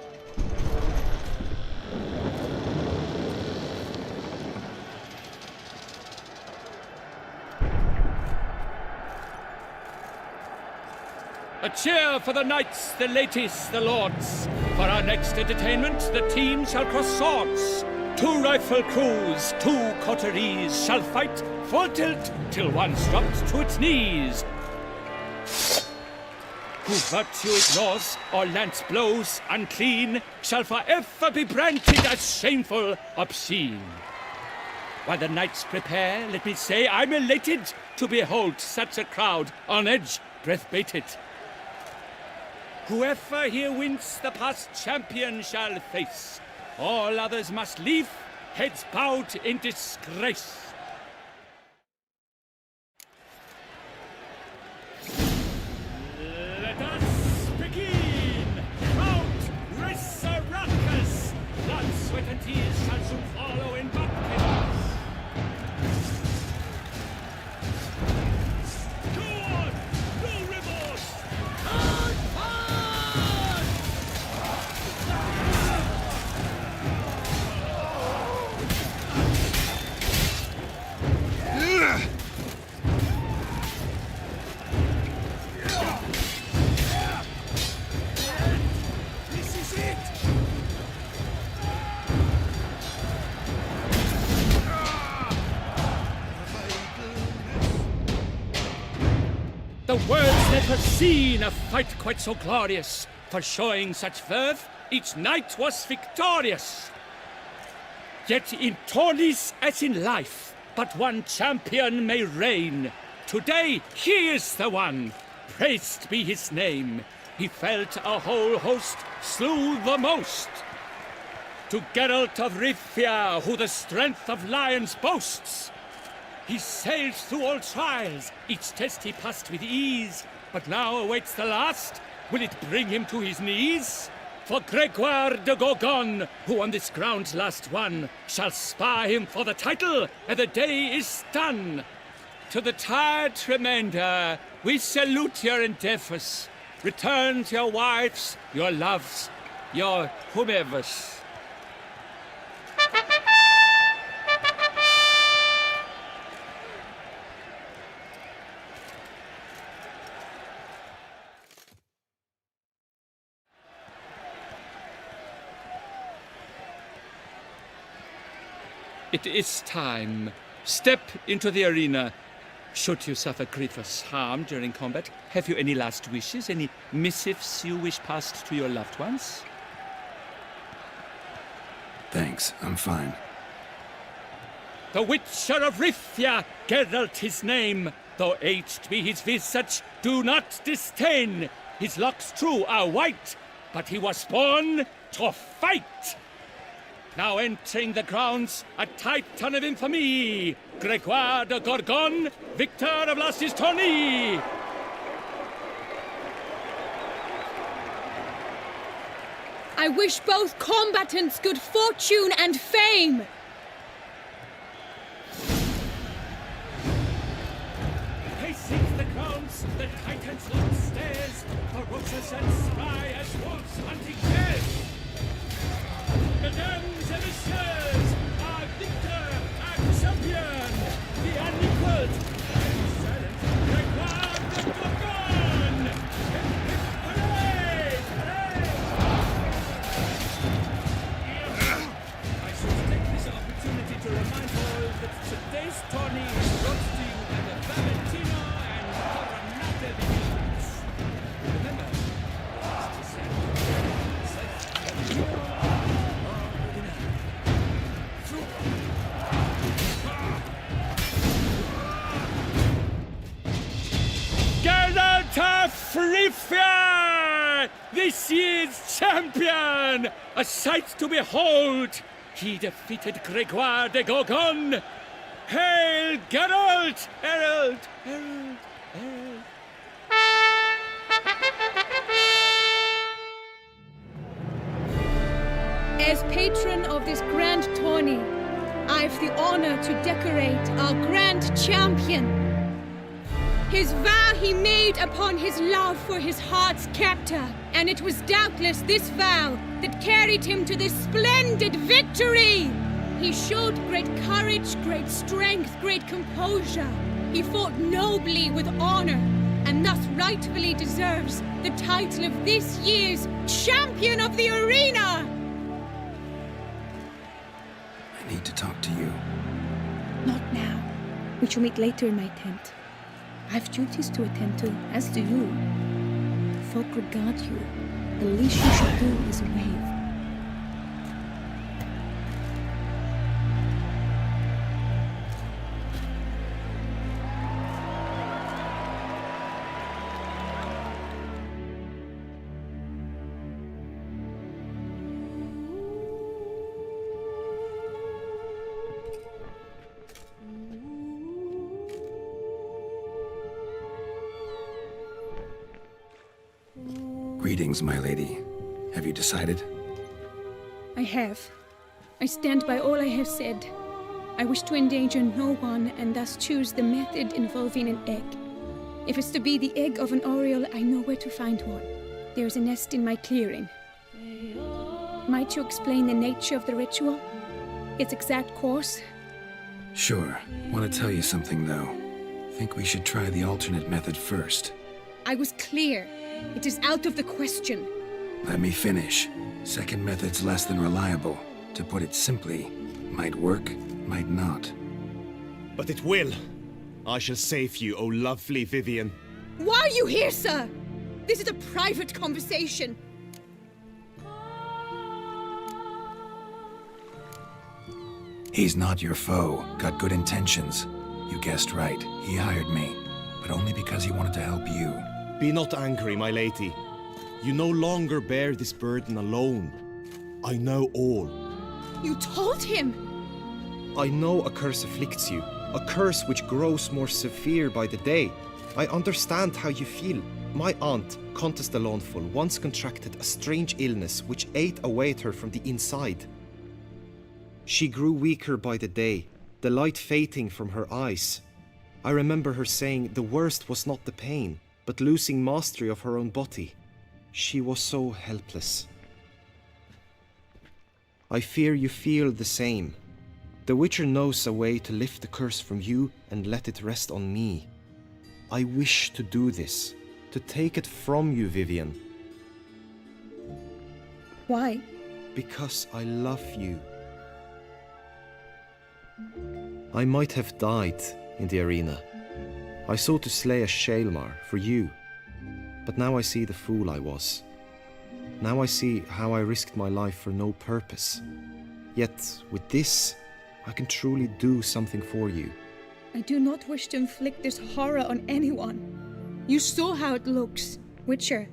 A cheer for the knights, the ladies, the lords. For our next entertainment, the team shall cross swords. 2 rifle crews, 2 coteries shall fight full tilt till one's dropped to its knees. Who virtue ignores or lance blows unclean shall forever be branded as shameful, obscene. While the knights prepare, let me say I'm elated to behold such a crowd on edge, breath baited. Whoever here wins the past champion shall face. All others must leave, heads bowed in disgrace. Let us begin! Mount Resurrectus! Blood, sweat, and tears shall soon follow in buckets. Go on! No remorse! Hard, hard! This is it! The world's never seen a fight quite so glorious. For showing such verve, each knight was victorious. Yet in tourneys as in life, but one champion may reign. Today he is the one, praised be his name. He felt a whole host, slew the most. To Geralt of Rivia, who the strength of lions boasts, he sailed through all trials, each test he passed with ease. But now awaits the last. Will it bring him to his knees? For Gregoire de Gorgon, who on this ground last won, shall spar him for the title, and the day is done. To the tired remainder, we salute your endeavors. Return to your wives, your loves, your whomevers. It is time. Step into the arena. Should you suffer grievous harm during combat, have you any last wishes, any missives you wish passed to your loved ones? Thanks, I'm fine. The Witcher of Rivia, Geralt his name. Though aged be his visage, do not disdain. His locks true are white, but he was born to fight. Now entering the grounds, a titan of infamy, Gregoire de Gorgon, victor of last his tourney. I wish both combatants good fortune and fame. Pacing the grounds, the titan's long stairs, ferocious and spry as wolves hunting bears. Mesdames and messieurs, our victor, our champion, the unequaled, and silent Gregoire de Gorgon! Hooray! Hooray! I should take this opportunity to remind all that today's tourney is brought to you by the Valentino and Coronata Vigilance. Remember, it's Geralt of Rivia, this year's champion, a sight to behold. he defeated Gregoire de Gorgon. Hail Geralt! Herald! Herald! Herald! As patron of this grand tourney, I've the honor to decorate our grand champion. His vow he made upon his love for his heart's captor, and it was doubtless this vow that carried him to this splendid victory. He showed great courage, great strength, great composure. He fought nobly with honor, and thus rightfully deserves the title of this year's Champion of the Arena! I need to talk to you. Not now. We shall meet later in my tent. I've duties to attend to, as do you. Folk regard you. The least you should do is wave. Greetings, my lady. Have you decided? I have. I stand by all I have said. I wish to endanger no one and thus choose the method involving an egg. If it's to be the egg of an oriole, I know where to find one. There is a nest in my clearing. Might you explain the nature of the ritual? Its exact course? Sure. Want to tell you something, though. Think we should try the alternate method first. I was clear. It is out of the question. Let me finish. Second method's less than reliable. To put it simply, might work, might not. But it will. I shall save you, O lovely Vivian. Why are you here, sir? This is a private conversation. He's not your foe. Got good intentions. You guessed right. He hired me. But only because he wanted to help you. Be not angry, my lady. You no longer bear this burden alone. I know all. You told him? I know a curse afflicts you. A curse which grows more severe by the day. I understand how you feel. My aunt, Countess de Lawnful, once contracted a strange illness which ate away at her from the inside. She grew weaker by the day, the light fading from her eyes. I remember her saying the worst was not the pain, but losing mastery of her own body. She was so helpless. I fear you feel the same. The Witcher knows a way to lift the curse from you and let it rest on me. I wish to do this, to take it from you, Vivian. Why? Because I love you. I might have died in the arena. I sought to slay a Shaelmar for you, but now I see the fool I was. Now I see how I risked my life for no purpose. Yet, with this, I can truly do something for you. I do not wish to inflict this horror on anyone. You saw how it looks, Witcher.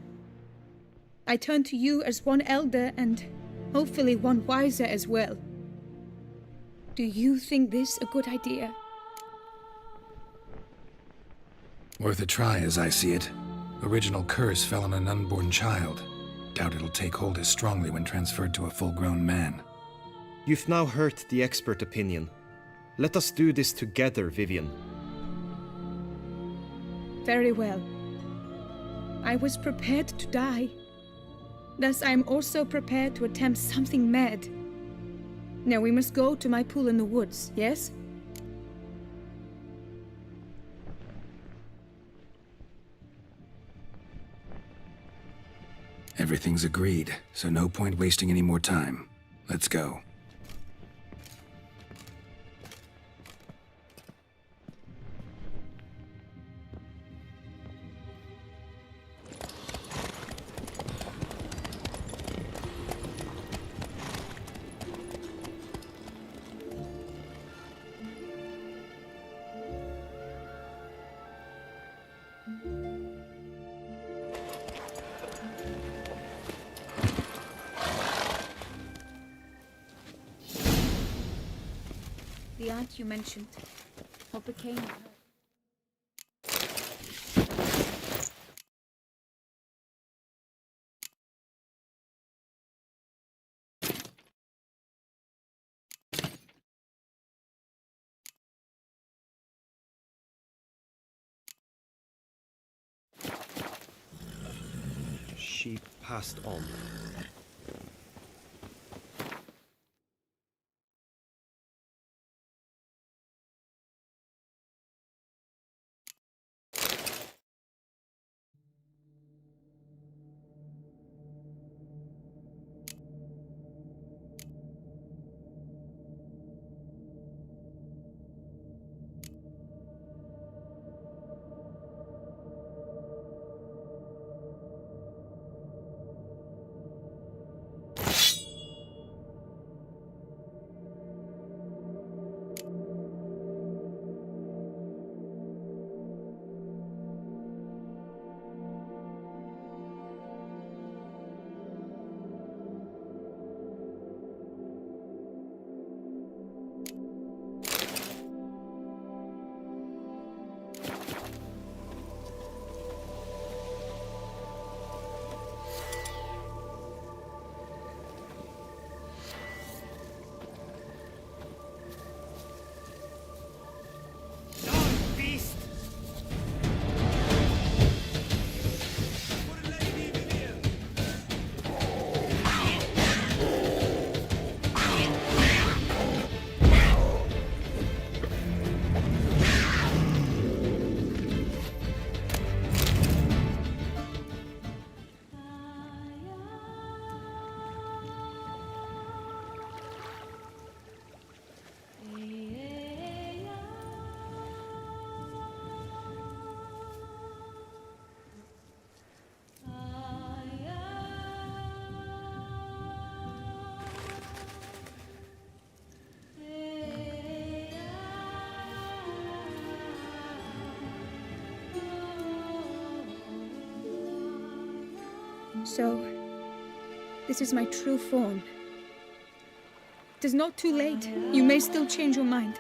I turn to you as one elder and hopefully one wiser as well. Do you think this a good idea? Worth a try, as I see it. Original curse fell on an unborn child. Doubt it'll take hold as strongly when transferred to a full-grown man. You've now heard the expert opinion. Let us do this together, Vivian. Very well. I was prepared to die. Thus I am also prepared to attempt something mad. Now we must go to my pool in the woods, yes? Everything's agreed, so no point wasting any more time. Let's go. The aunt you mentioned. What became of her? She passed on. So, this is my true form. It is not too late. You may still change your mind.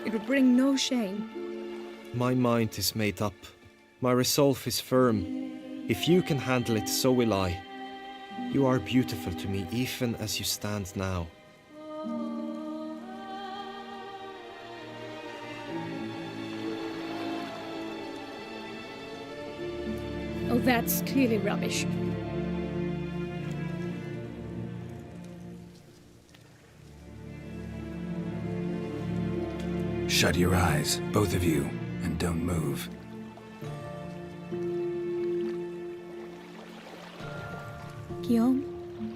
It would bring no shame. My mind is made up. My resolve is firm. If you can handle it, so will I. You are beautiful to me, even as you stand now. Oh, that's clearly rubbish. Shut your eyes, both of you, and don't move. Guillaume,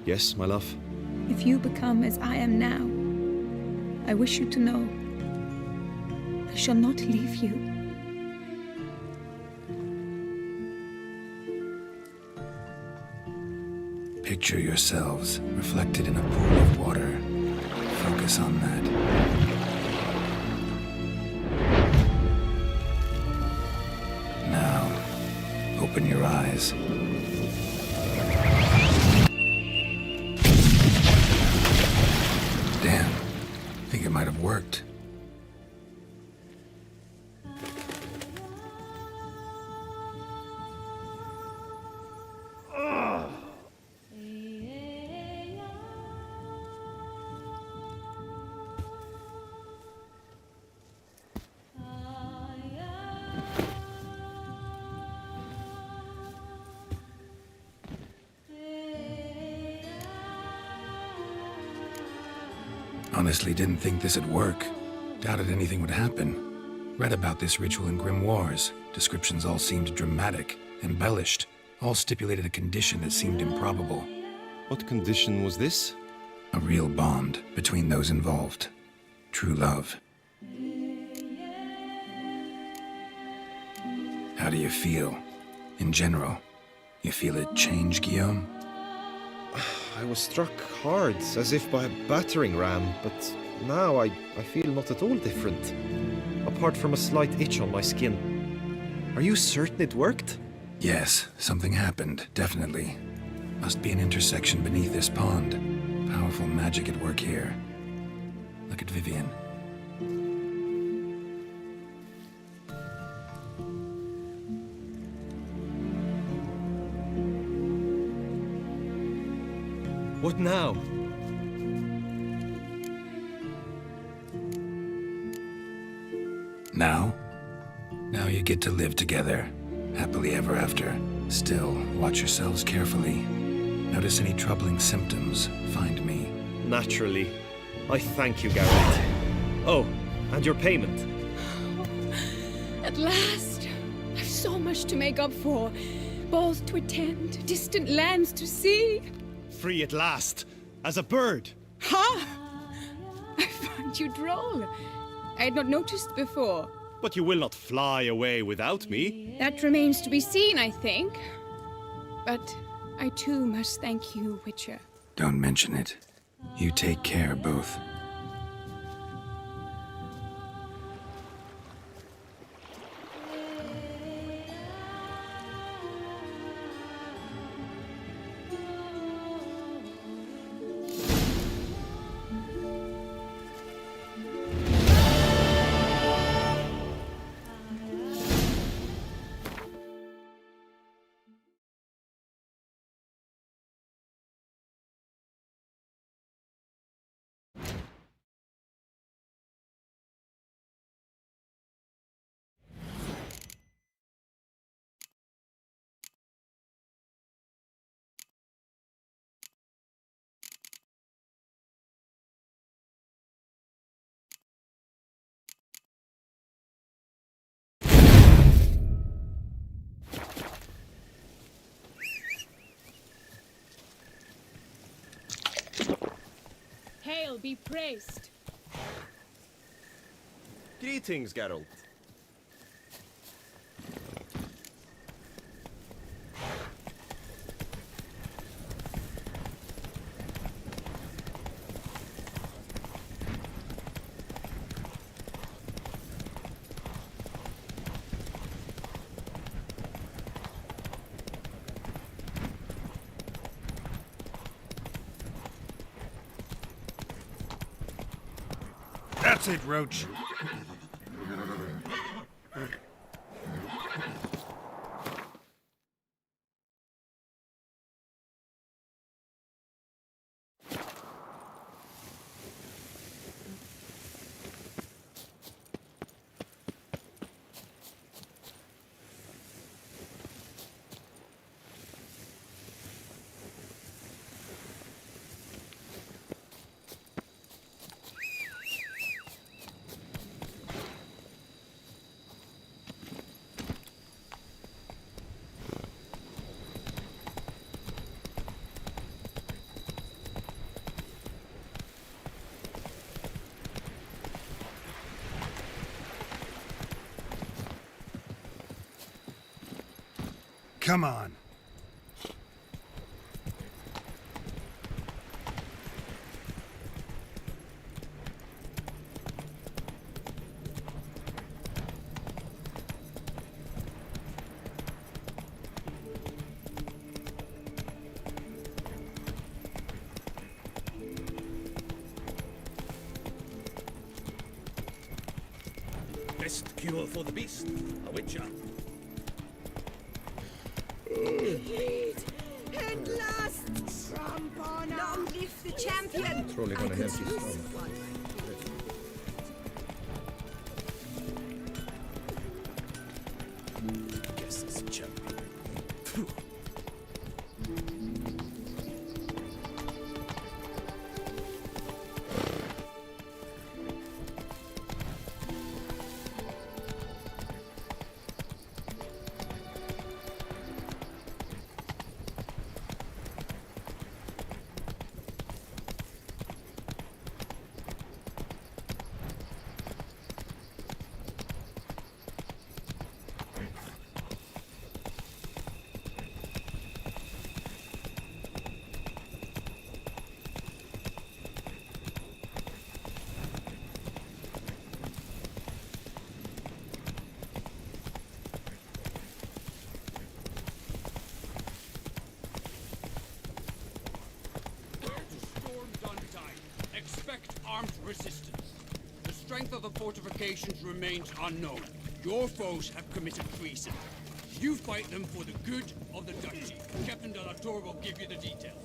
Yes, my love? if you become as I am now, I wish you to know I shall not leave you. Picture yourselves reflected in a pool of water. Focus on that. Open your eyes. Damn. Think it might have worked. Honestly, didn't think this'd work. Doubted anything would happen. Read about this ritual in grimoires. Descriptions all seemed dramatic, embellished. All stipulated a condition that seemed improbable. What condition was this? A real bond between those involved. True love. How do you feel? In general, you feel it change, Guillaume? I was struck hard, as if by a battering ram, but now I feel not at all different. Apart from a slight itch on my skin. Are you certain it worked? Yes, something happened, definitely. Must be an intersection beneath this pond. Powerful magic at work here. Look at Vivian. What now? Now? Now you get to live together, happily ever after. Still, watch yourselves carefully. Notice any troubling symptoms, find me. Naturally. I thank you, Geralt. Oh, and your payment. At last! I've so much to make up for. Balls to attend, distant lands to see. Free at last, as a bird. Ha! I find you droll. I had not noticed before. But you will not fly away without me. That remains to be seen, I think. But I too must thank you, Witcher. Don't mention it. You take care, both. Hail be praised. Greetings, Geralt. That's it, Roach. Come on. Best cure for the beast, a witcher. At last! Trampona! Long live the champion! Trolley gonna help you some. Guess it's champion. Expect armed resistance. The strength of the fortifications remains unknown. Your foes have committed treason. You fight them for the good of the duchy. Captain de la Tour will give you the details.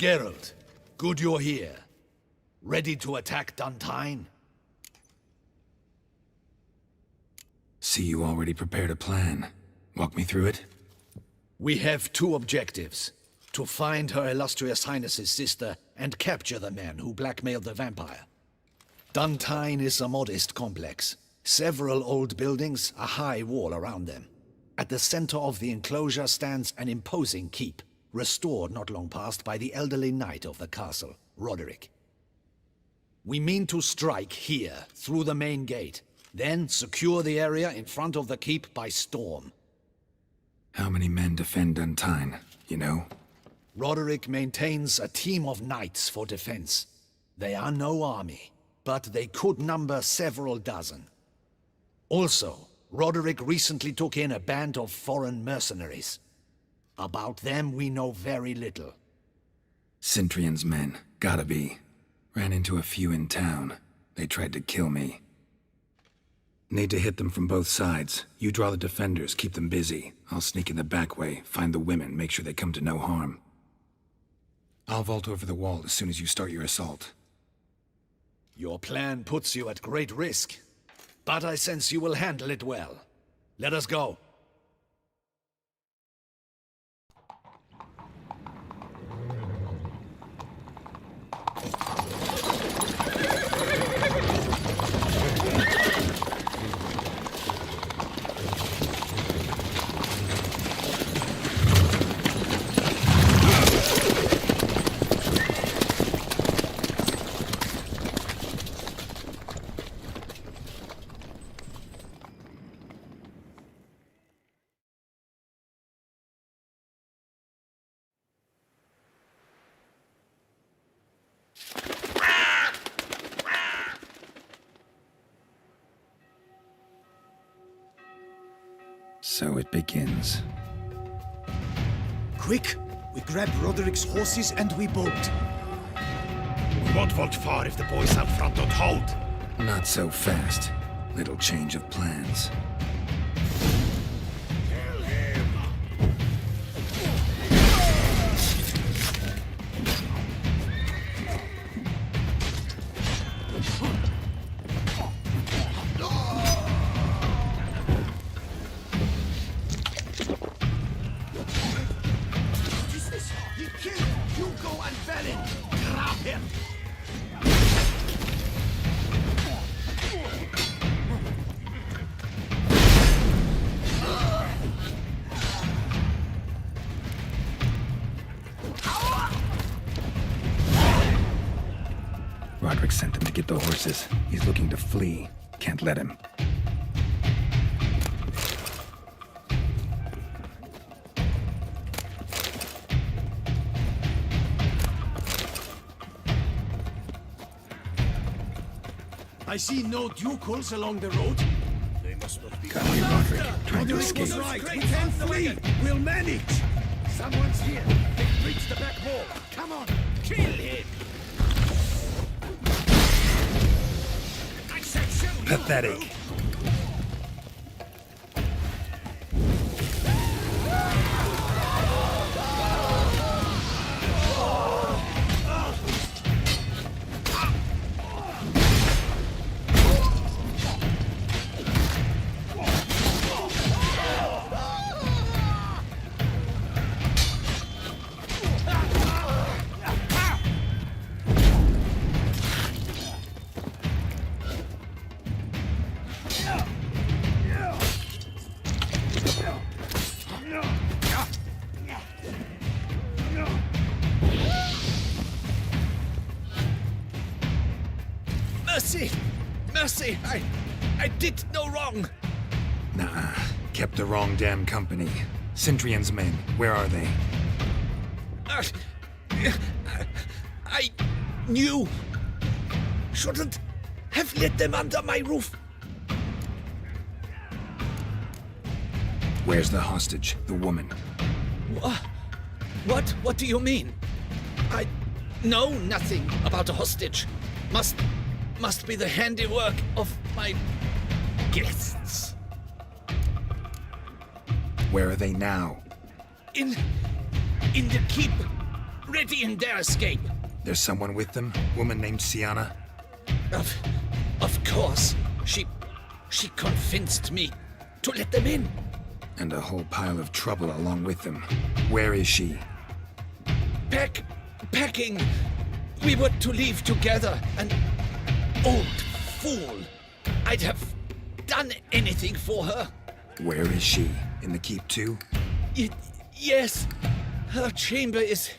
Geralt, good you're here. Ready to attack Duntine? See, you already prepared a plan. Walk me through it? We have two objectives. To find Her Illustrious Highness's sister and capture the man who blackmailed the vampire. Duntine is a modest complex. Several old buildings, a high wall around them. At the center of the enclosure stands an imposing keep, restored not long past by the elderly knight of the castle, Roderick. We mean to strike here, through the main gate, then secure the area in front of the keep by storm. How many men defend Duntine, you know? Roderick maintains a team of knights for defense. They are no army, but they could number several dozen. Also, Roderick recently took in a band of foreign mercenaries. About them we know very little. Cintrian's men, gotta be. Ran into a few in town. They tried to kill me. Need to hit them from both sides. You draw the defenders, keep them busy. I'll sneak in the back way, find the women, make sure they come to no harm. I'll vault over the wall as soon as you start your assault. Your plan puts you at great risk, but I sense you will handle it well. Let us go. So it begins. Quick! We grab Roderick's horses and we bolt. We won't vault far if the boys out front don't hold. Not so fast. Little change of plans. Kill him! He killed Hugo and Velin! Grab him! Roderick sent them to get the horses. He's looking to flee. Can't let him. I see no ducals along the road. They must not be. Gotta be Roderick, trying to Roderick escape. was right. We can flee. We'll manage. Someone's here. They've breached the back wall. Come on. Kill him. I said shoot. Pathetic. Mercy! Mercy! I did no wrong! Nah, kept the wrong damn company. Cintrian's men, where are they? I knew. Shouldn't have let them under my roof. Where's the hostage, the woman? What do you mean? I know nothing about a hostage. Must be the handiwork of my guests. Where are they now? In the keep. ready in their escape. There's someone with them? Woman named Sienna? Of course. She convinced me to let them in. And a whole pile of trouble along with them. Where is she? Packing. We were to leave together, and old fool. I'd have done anything for her. Where is she? In the keep too? Yes. Her chamber is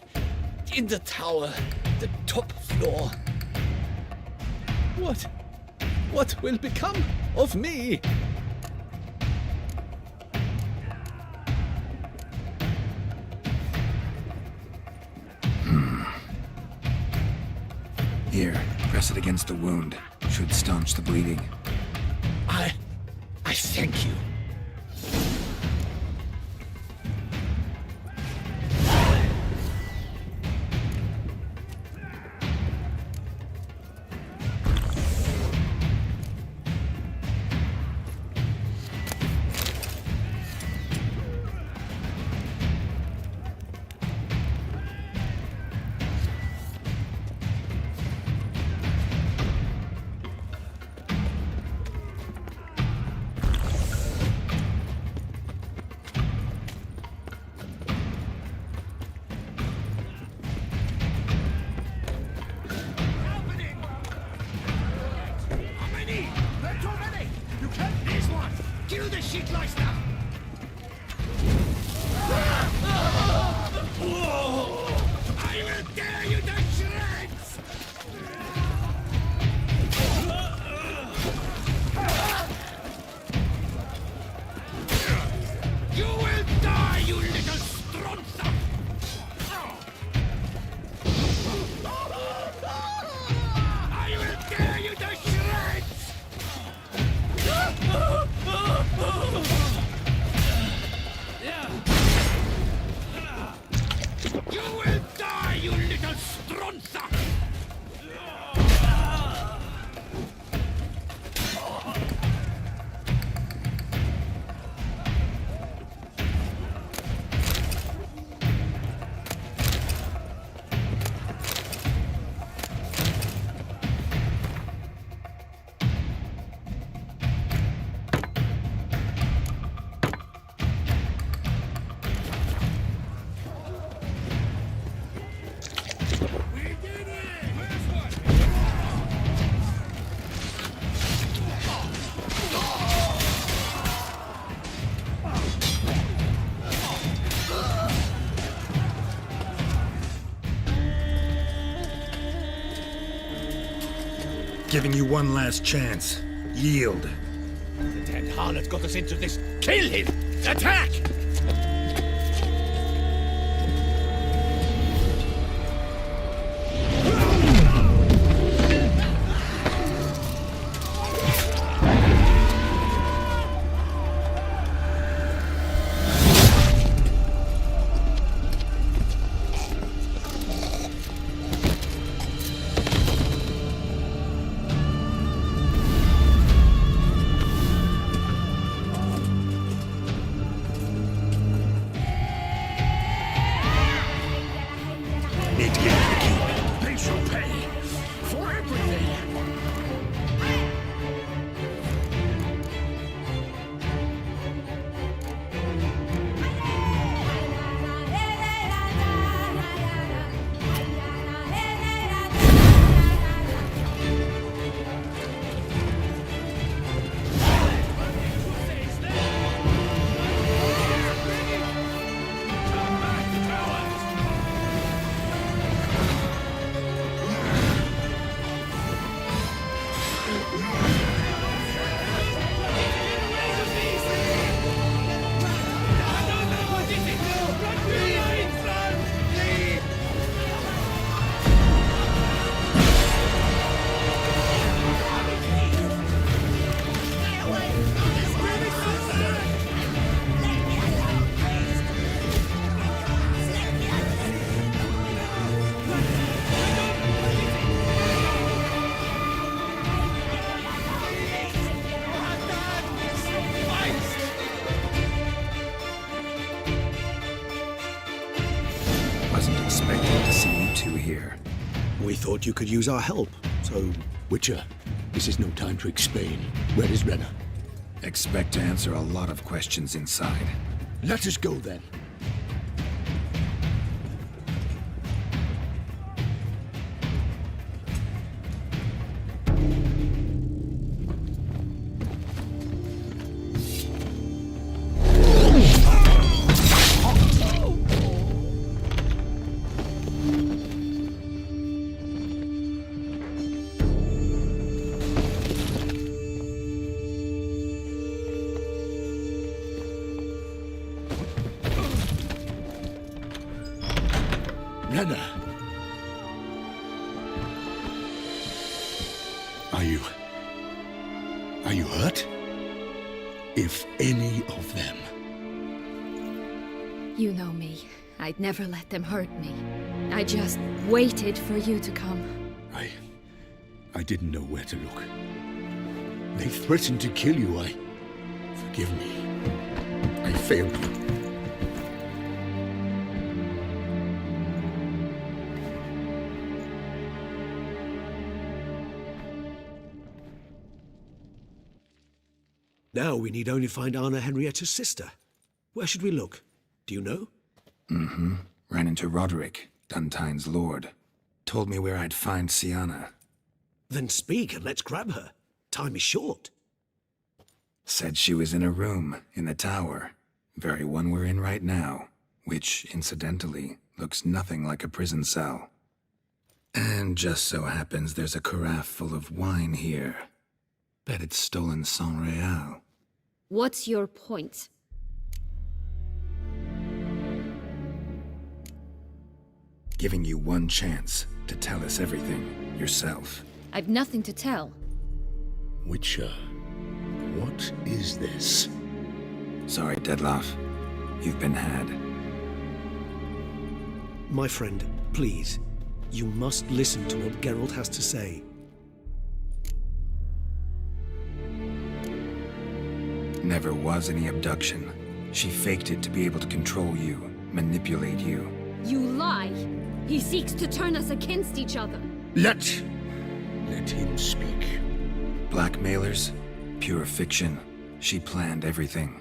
in the tower, the top floor. What will become of me? Here, press it against the wound. Should staunch the bleeding. I thank you. Giving you one last chance. Yield. The dead harlot got us into this. Kill him! Attack! thought you could use our help, so... Witcher, this is no time to explain. Where is Renna? Expect to answer a lot of questions inside. Let us go then. Renna! Are you hurt? If any of them. You know me. I'd never let them hurt me. I just waited for you to come. I didn't know where to look. They threatened to kill you. Forgive me. I failed you. Now we need only find Anna Henrietta's sister. Where should we look? Do you know? Mm-hmm. Ran into Roderick, Duntine's lord. Told me where I'd find Sienna. Then speak and let's grab her. Time is short. Said she was in a room in the tower. Very one we're in right now. Which, incidentally, looks nothing like a prison cell. And just so happens there's a carafe full of wine here. Bet it's stolen San Real. What's your point? Giving you one chance to tell us everything yourself. I've nothing to tell. Witcher, what is this? Sorry, Dettlaff. You've been had. My friend, please. You must listen to what Geralt has to say. Never was any abduction. She faked it to be able to control you, manipulate you. You lie! He seeks to turn us against each other. Let him speak. Blackmailers? Pure fiction. She planned everything.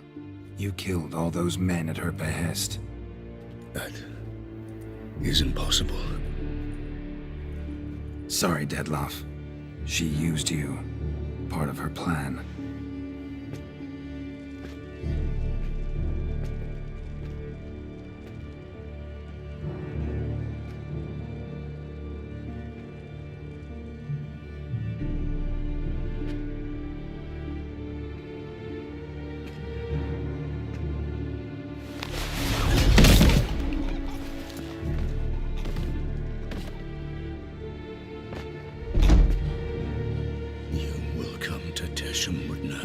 You killed all those men at her behest. That isn't possible. Sorry, Dettlaff. She used you. Part of her plan.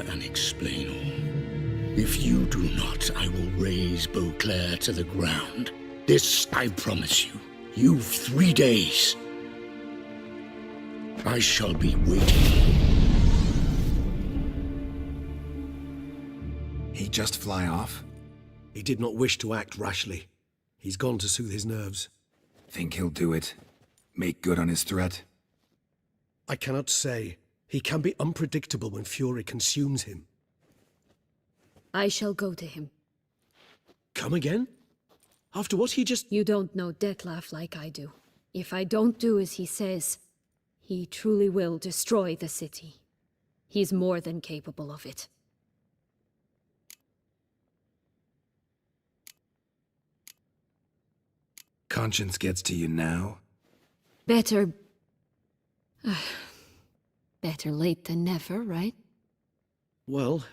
And explain all. If you do not, I will raise Beauclair to the ground. This I promise you. You've 3 days. I shall be waiting. He just fly off? He did not wish to act rashly. He's gone to soothe his nerves. Think he'll do it? Make good on his threat? I cannot say. He can be unpredictable when fury consumes him. I shall go to him. Come again? After what he just... You don't know Dettlaff like I do. If I don't do as he says, he truly will destroy the city. He's more than capable of it. Conscience gets to you now? Better... better late than never, right? Well,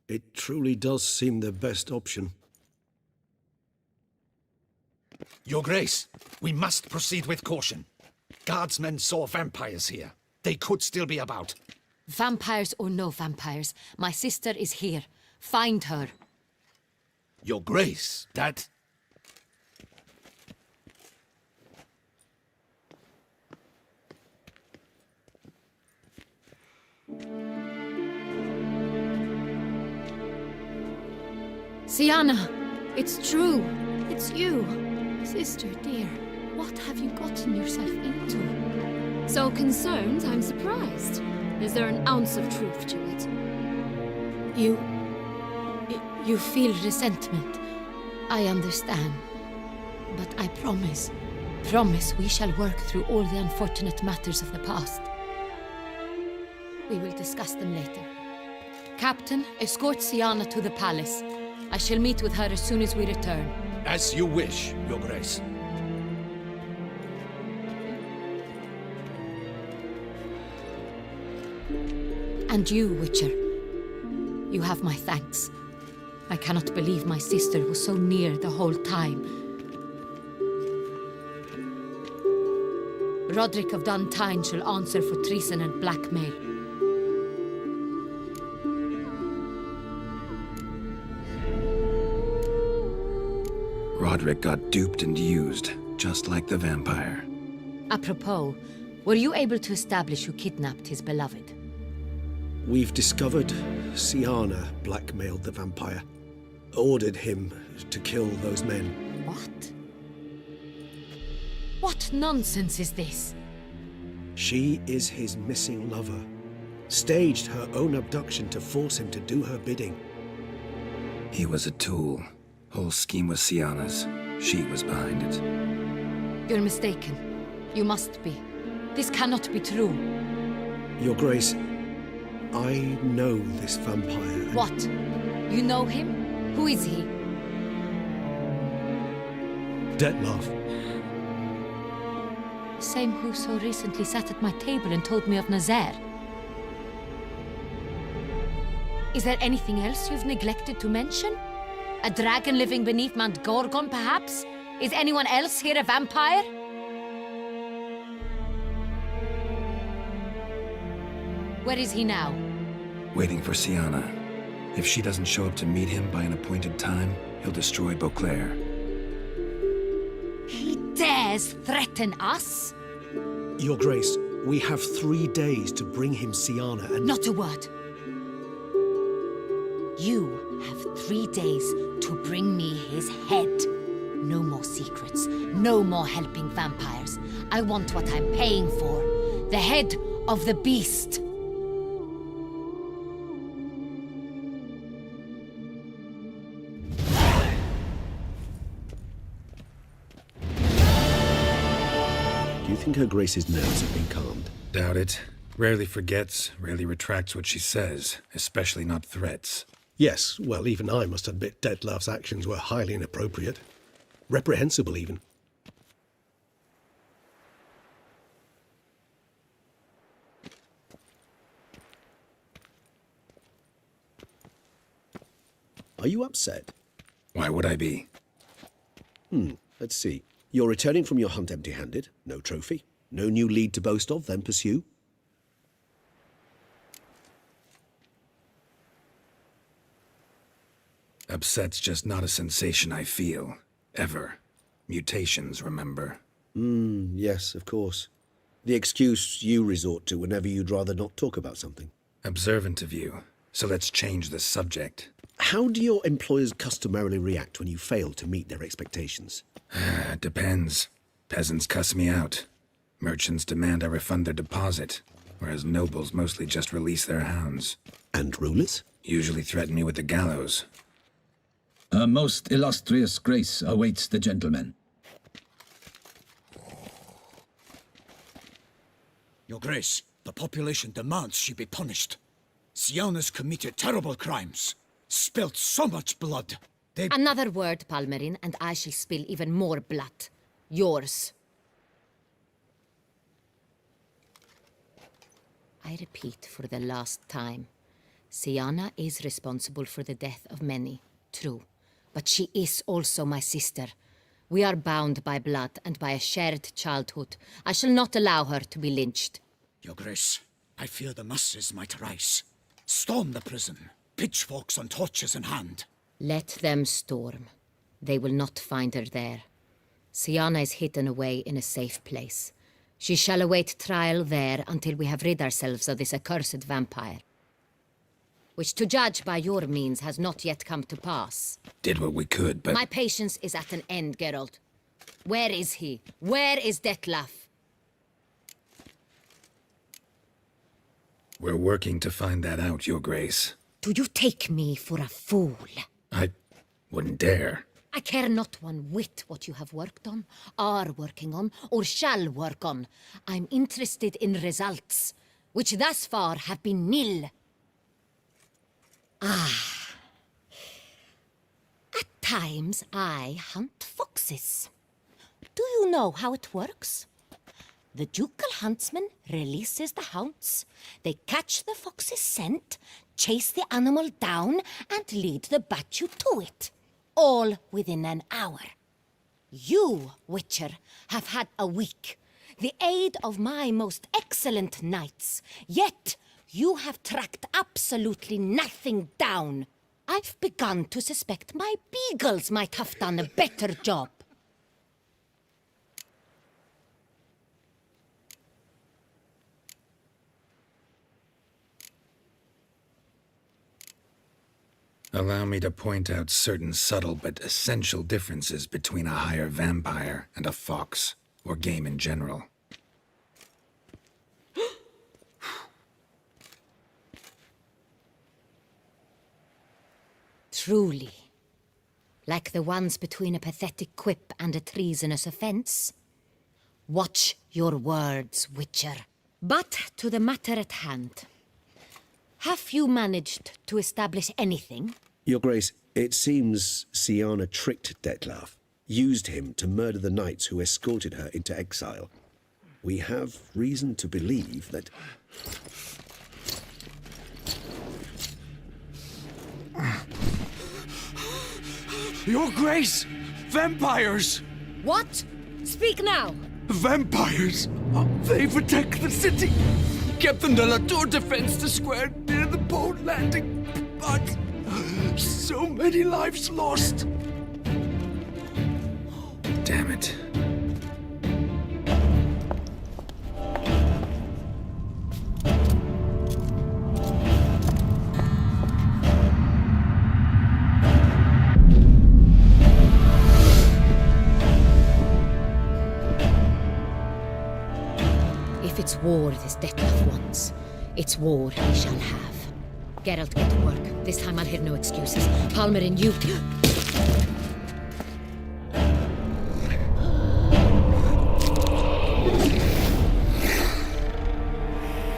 it truly does seem the best option. Your Grace, we must proceed with caution. Guardsmen saw vampires here. They could still be about. Vampires or no vampires, my sister is here. Find her. Your Grace, that... Sienna, it's true. It's you. Sister dear, what have you gotten yourself into? So concerned, I'm surprised. Is there an ounce of truth to it? You feel resentment. I understand. But I promise we shall work through all the unfortunate matters of the past. We will discuss them later. Captain, escort Siana to the palace. I shall meet with her as soon as we return. As you wish, Your Grace. And you, Witcher. You have my thanks. I cannot believe my sister was so near the whole time. Roderick of Duntine shall answer for treason and blackmail. Roderick got duped and used, just like the vampire. Apropos, were you able to establish who kidnapped his beloved? We've discovered Siana blackmailed the vampire. Ordered him to kill those men. What? What nonsense is this? She is his missing lover. Staged her own abduction to force him to do her bidding. He was a tool. Whole scheme was Siana's. She was behind it. You're mistaken. You must be. This cannot be true. Your Grace, I know this vampire. And what? You know him? Who is he? Dettlaff. Same who so recently sat at my table and told me of Nazaire. Is there anything else you've neglected to mention? A dragon living beneath Mount Gorgon, perhaps? Is anyone else here a vampire? Where is he now? Waiting for Siana. If she doesn't show up to meet him by an appointed time, he'll destroy Beauclair. He dares threaten us? Your Grace, we have 3 days to bring him Siana and... Not a word. You have 3 days to bring me his head. No more secrets. No more helping vampires. I want what I'm paying for. The head of the beast. Do you think Her Grace's nerves have been calmed? Doubt it. Rarely forgets, rarely retracts what she says, especially not threats. Yes, well, even I must admit Dettlaff's actions were highly inappropriate. Reprehensible, even. Are you upset? Why would I be? Let's see. You're returning from your hunt empty-handed. No trophy. No new lead to boast of, then pursue. Upset's just not a sensation I feel. Ever. Mutations, remember? Yes, of course. The excuse you resort to whenever you'd rather not talk about something. Observant of you. So let's change the subject. How do your employers customarily react when you fail to meet their expectations? Depends. Peasants cuss me out. Merchants demand I refund their deposit, whereas nobles mostly just release their hounds. And rulers? Usually threaten me with the gallows. Her most illustrious grace awaits the gentleman. Your Grace, the population demands she be punished. Siana's committed terrible crimes. Spilt so much blood. Another word, Palmerin, and I shall spill even more blood. Yours. I repeat for the last time. Siana is responsible for the death of many, true. But she is also my sister. We are bound by blood and by a shared childhood. I shall not allow her to be lynched. Your Grace, I fear the masses might rise. Storm the prison, pitchforks and torches in hand. Let them storm. They will not find her there. Siana is hidden away in a safe place. She shall await trial there until we have rid ourselves of this accursed vampire. Which, to judge by your means, has not yet come to pass. Did what we could, but... My patience is at an end, Geralt. Where is he? Where is Dettlaff? We're working to find that out, Your Grace. Do you take me for a fool? I wouldn't dare. I care not one whit what you have worked on, are working on, or shall work on. I'm interested in results, which thus far have been nil. At times I hunt foxes. Do you know how it works? The ducal huntsman releases the hounds. They catch the fox's scent, chase the animal down, and lead the battue to it. All within an hour. You, Witcher, have had a week, the aid of my most excellent knights. Yet you have tracked absolutely nothing down. I've begun to suspect my beagles might have done a better job. Allow me to point out certain subtle but essential differences between a higher vampire and a fox, or game in general. Truly. Like the ones between a pathetic quip and a treasonous offense. Watch your words, Witcher. But to the matter at hand. Have you managed to establish anything? Your Grace, it seems Siana tricked Detlaf, used him to murder the knights who escorted her into exile. We have reason to believe that... Your Grace! Vampires! What? Speak now! Vampires! They protect the city! Captain de la Tour defends the square near the boat landing, but so many lives lost. Damn it. If it's war this Detlaf wants, it's war he shall have. Geralt, get to work. This time I'll hear no excuses. Palmer and you...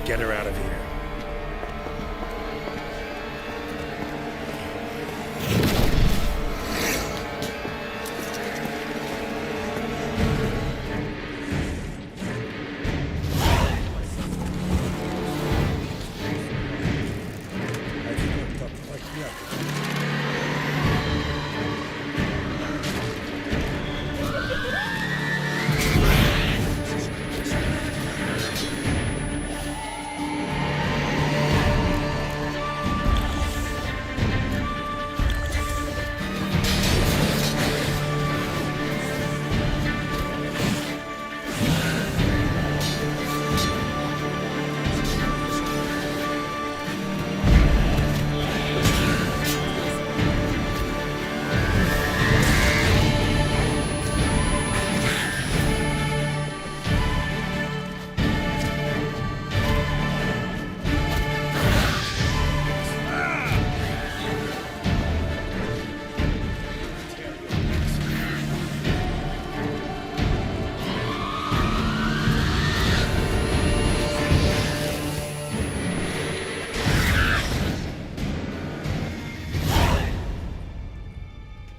Get her out of here.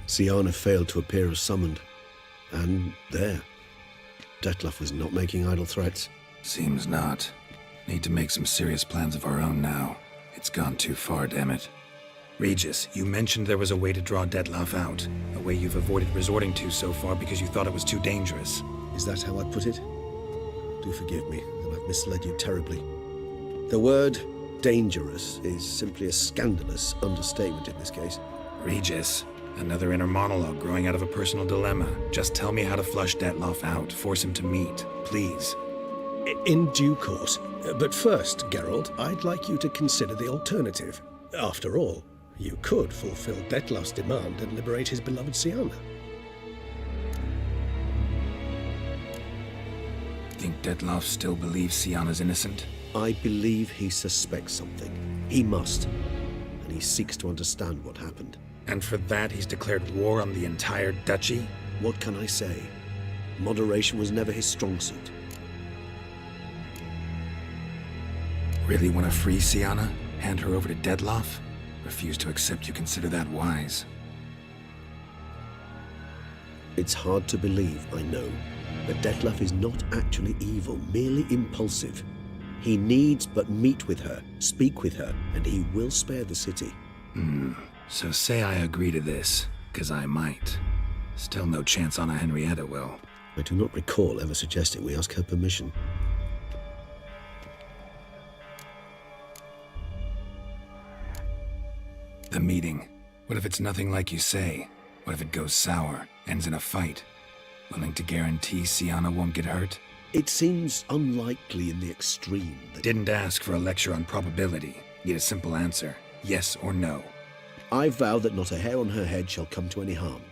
Siana failed to appear as summoned. And there. Detlaf was not making idle threats. Seems not. Need to make some serious plans of our own now. It's gone too far, damn it. Regis, you mentioned there was a way to draw Detlaf out. A way you've avoided resorting to so far because you thought it was too dangerous. Is that how I put it? Do forgive me that I've misled you terribly. The word dangerous is simply a scandalous understatement in this case. Regis, another inner monologue growing out of a personal dilemma. Just tell me how to flush Detlaf out, force him to meet, please. In due course. But first, Geralt, I'd like you to consider the alternative. After all, you could fulfill Detlaf's demand and liberate his beloved Siana. Think Detlaf still believes Siana's innocent? I believe he suspects something. He must. And he seeks to understand what happened. And for that, he's declared war on the entire duchy? What can I say? Moderation was never his strong suit. Really want to free Sienna? Hand her over to Detloff? Refuse to accept you consider that wise. It's hard to believe, I know. But Detloff is not actually evil, merely impulsive. He needs but meet with her, speak with her, and he will spare the city. So say I agree to this, 'cause I might. Still no chance Anna Henrietta will. I do not recall ever suggesting we ask her permission. The meeting. What if it's nothing like you say? What if it goes sour, ends in a fight? Willing to guarantee Sienna won't get hurt? It seems unlikely in the extreme that... Didn't ask for a lecture on probability. Need a simple answer. Yes or no. I vow that not a hair on her head shall come to any harm.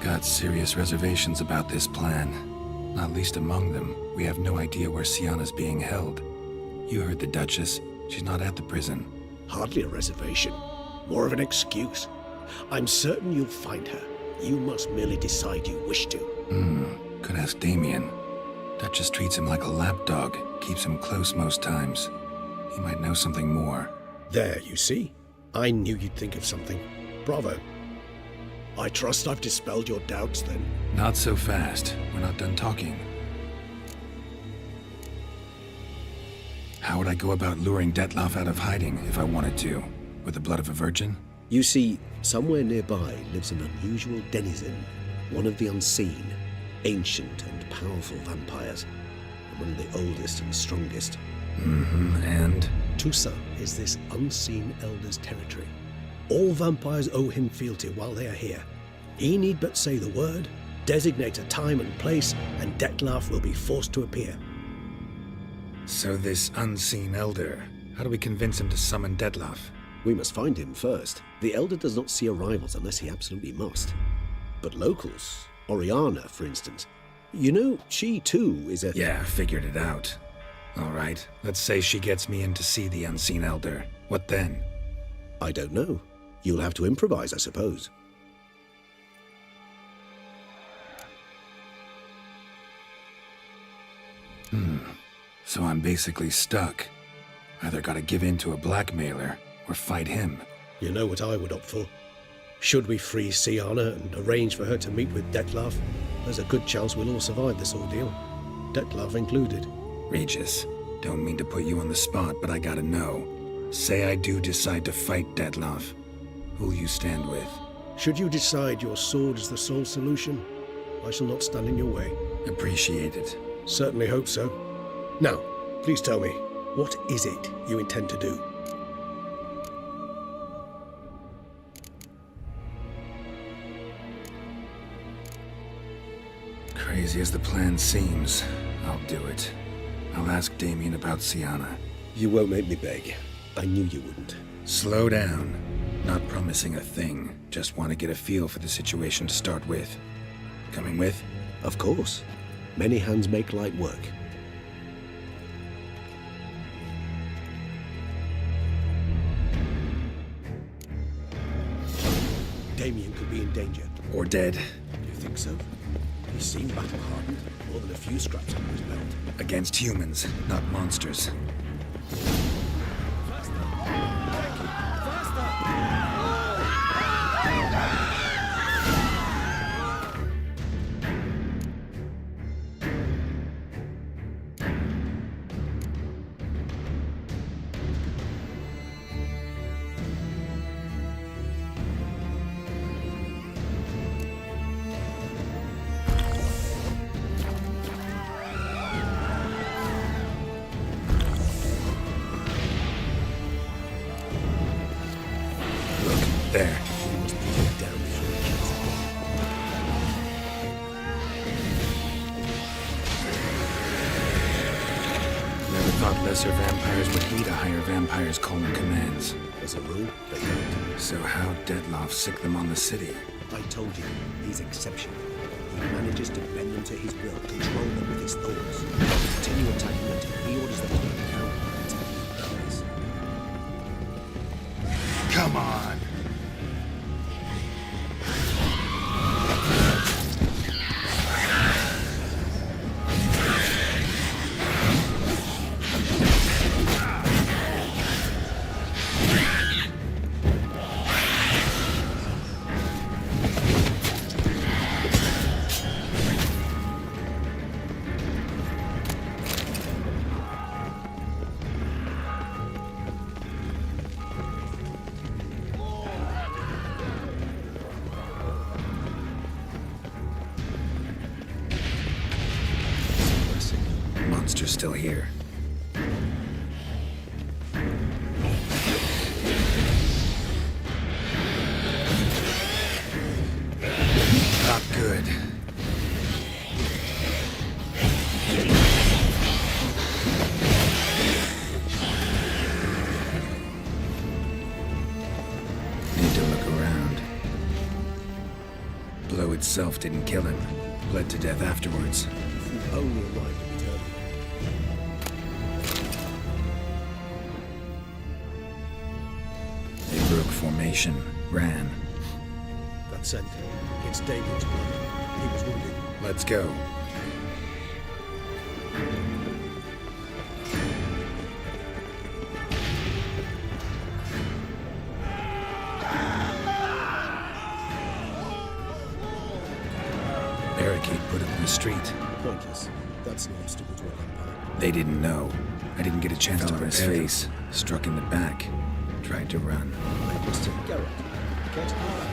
Got serious reservations about this plan. Not least among them, we have no idea where Sienna's being held. You heard the Duchess. She's not at the prison. Hardly a reservation. More of an excuse. I'm certain you'll find her. You must merely decide you wish to. Could ask Damien. Duchess treats him like a lapdog. Keeps him close most times. He might know something more. There, you see? I knew you'd think of something. Bravo. I trust I've dispelled your doubts, then. Not so fast. We're not done talking. How would I go about luring Detloff out of hiding if I wanted to? With the blood of a virgin? You see, somewhere nearby lives an unusual denizen, one of the unseen, ancient and powerful vampires, among the oldest and strongest. And? Tusa is this unseen elder's territory. All vampires owe him fealty while they are here. He need but say the word, designate a time and place, and Detloff will be forced to appear. So this unseen elder, how do we convince him to summon Detloff? We must find him first. The elder does not see arrivals unless he absolutely must. But locals, Oriana, for instance, you know, she too is a... Yeah, figured it out. All right, let's say she gets me in to see the unseen elder. What then? I don't know. You'll have to improvise, I suppose. So I'm basically stuck. Either gotta give in to a blackmailer, or fight him. You know what I would opt for? Should we free Sienna and arrange for her to meet with Detloff, there's a good chance we'll all survive this ordeal. Detloff included. Regis, don't mean to put you on the spot, but I gotta know. Say I do decide to fight Detloff. Who'll you stand with? Should you decide your sword is the sole solution, I shall not stand in your way. Appreciate it. Certainly hope so. Now, please tell me, what is it you intend to do? Crazy as the plan seems, I'll do it. I'll ask Damien about Sienna. You won't make me beg. I knew you wouldn't. Slow down. Not promising a thing. Just want to get a feel for the situation to start with. Coming with? Of course. Many hands make light work. Damien could be in danger. Or dead. Do you think so? He seemed battle-hardened. More than a few scraps under his belt. Against humans, not monsters. There. We must put him down before he kills him. Never thought lesser vampires would heed a higher vampire's calling commands. As a rule, they don't. So how'd Detloff sick them on the city? I told you, he's exceptional. He he manages to bend them to his will, control them with his thoughts, continue attacking until he orders them to be down until he dies. Come on! Monster's still here. Not good. Need to look around. Blow itself didn't kill him. Bled to death afterwards. If you only arrived a bit earlier. They broke formation, ran. That sent him. It's Damien's brother. He was wounded. Let's go. Barricade put up in the street. Pointless. That's no obstacle to a vampire. They didn't know. I didn't get a chance to his face. Struck in the back. Tried to run. Hey, Mr. Garrett. Care to come back?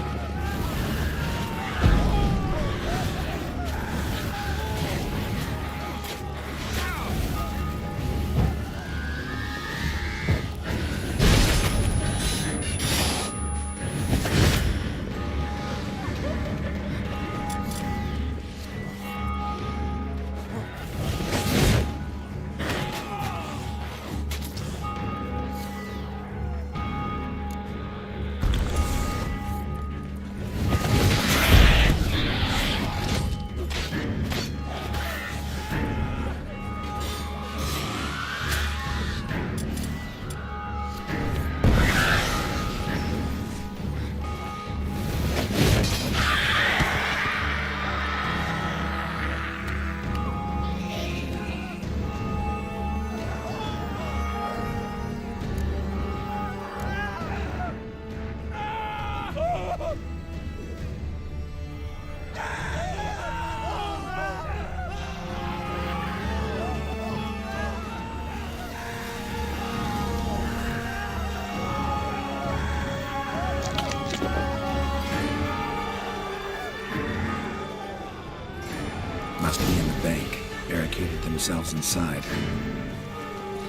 Must be in the bank. Barricaded themselves inside.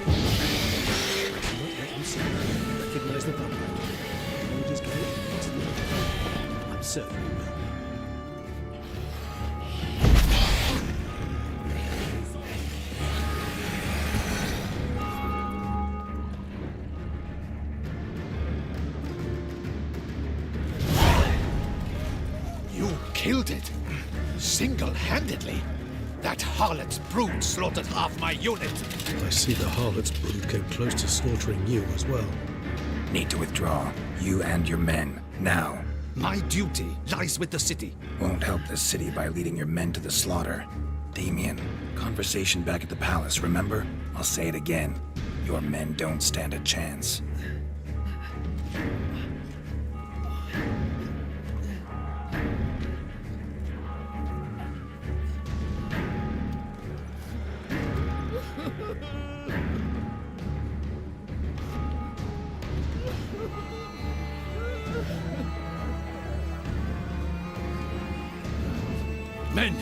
Not let him see. Recognize the vampire. Can you just get it? Past the edge? I'm certain you will. You killed it! Single-handedly! That harlot's brood slaughtered half my unit! I see the harlot's brood came close to slaughtering you as well. Need to withdraw. You and your men. Now. My duty lies with the city. Won't help the city by leading your men to the slaughter. Damien, conversation back at the palace, remember? I'll say it again. Your men don't stand a chance. Men,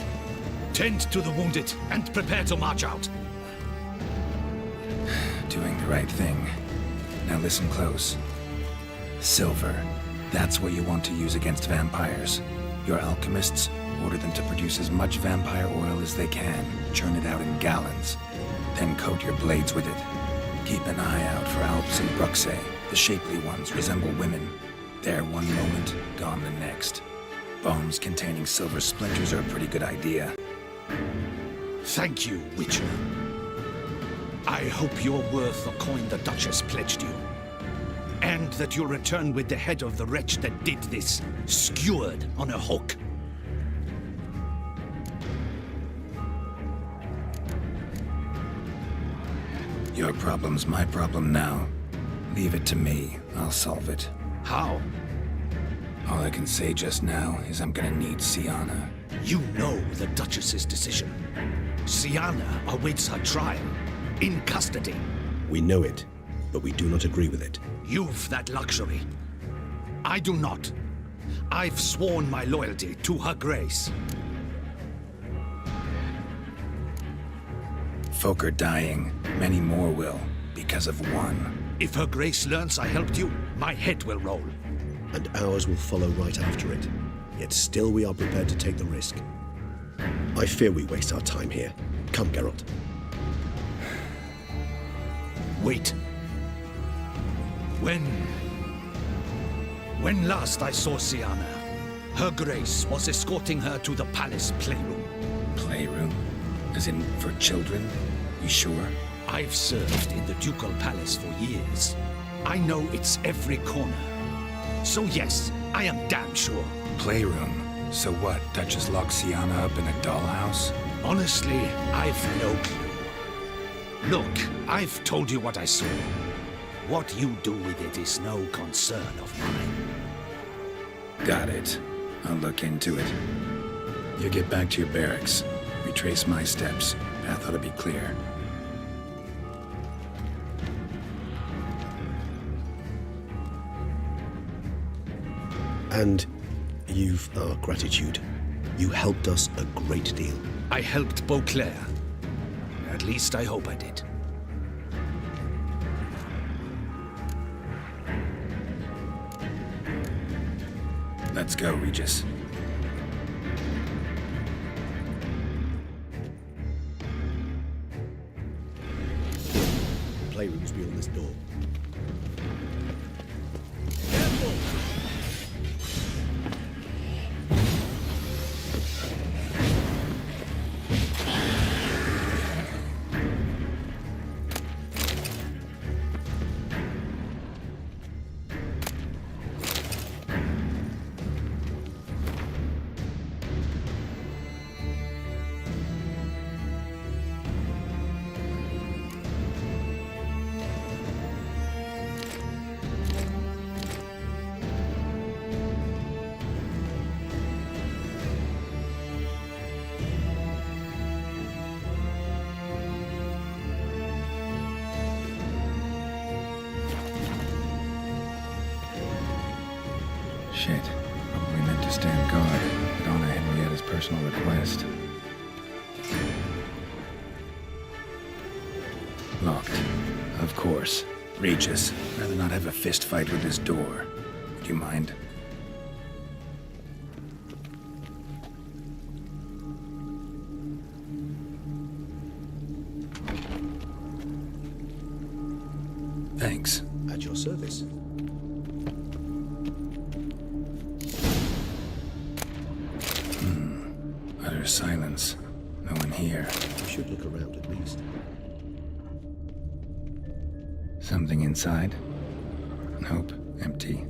tend to the wounded and prepare to march out. Doing the right thing. Now listen close. Silver. That's what you want to use against vampires. Your alchemists, order them to produce as much vampire oil as they can. Churn it out in gallons. Then coat your blades with it. Keep an eye out for Alps and Bruxae. The shapely ones resemble women. There one moment, gone the next. Bombs containing silver splinters are a pretty good idea. Thank you, Witcher. I hope you're worth the coin the Duchess pledged you. And that you'll return with the head of the wretch that did this, skewered on a hook. Your problem's my problem now. Leave it to me. I'll solve it. How? All I can say just now is I'm gonna need Sienna. You know the Duchess's decision. Sienna awaits her trial, in custody. We know it, but we do not agree with it. You've that luxury. I do not. I've sworn my loyalty to her grace. Folk are dying. Many more will, because of one. If her grace learns I helped you, my head will roll. And ours will follow right after it. Yet still we are prepared to take the risk. I fear we waste our time here. Come, Geralt. Wait. When last I saw Sienna, her grace was escorting her to the palace playroom. Playroom? As in for children? You sure? I've served in the ducal palace for years. I know its every corner. So yes, I am damn sure. Playroom? So what, Duchess locked Sienna up in a dollhouse? Honestly, I've no clue. Look, I've told you what I saw. What you do with it is no concern of mine. Got it. I'll look into it. You get back to your barracks. Retrace my steps. Path ought to be clear. And you've our gratitude. You helped us a great deal. I helped Beauclair. At least I hope I did. Let's go, Regis. The playroom's beyond this door. Shit. Probably meant to stand guard, but honor Henrietta's personal request. Locked. Of course. Regis, rather not have a fist fight with this door. Would you mind? Thanks. At your service. Utter silence. No one here. You should look around at least. Something inside? Nope. Empty.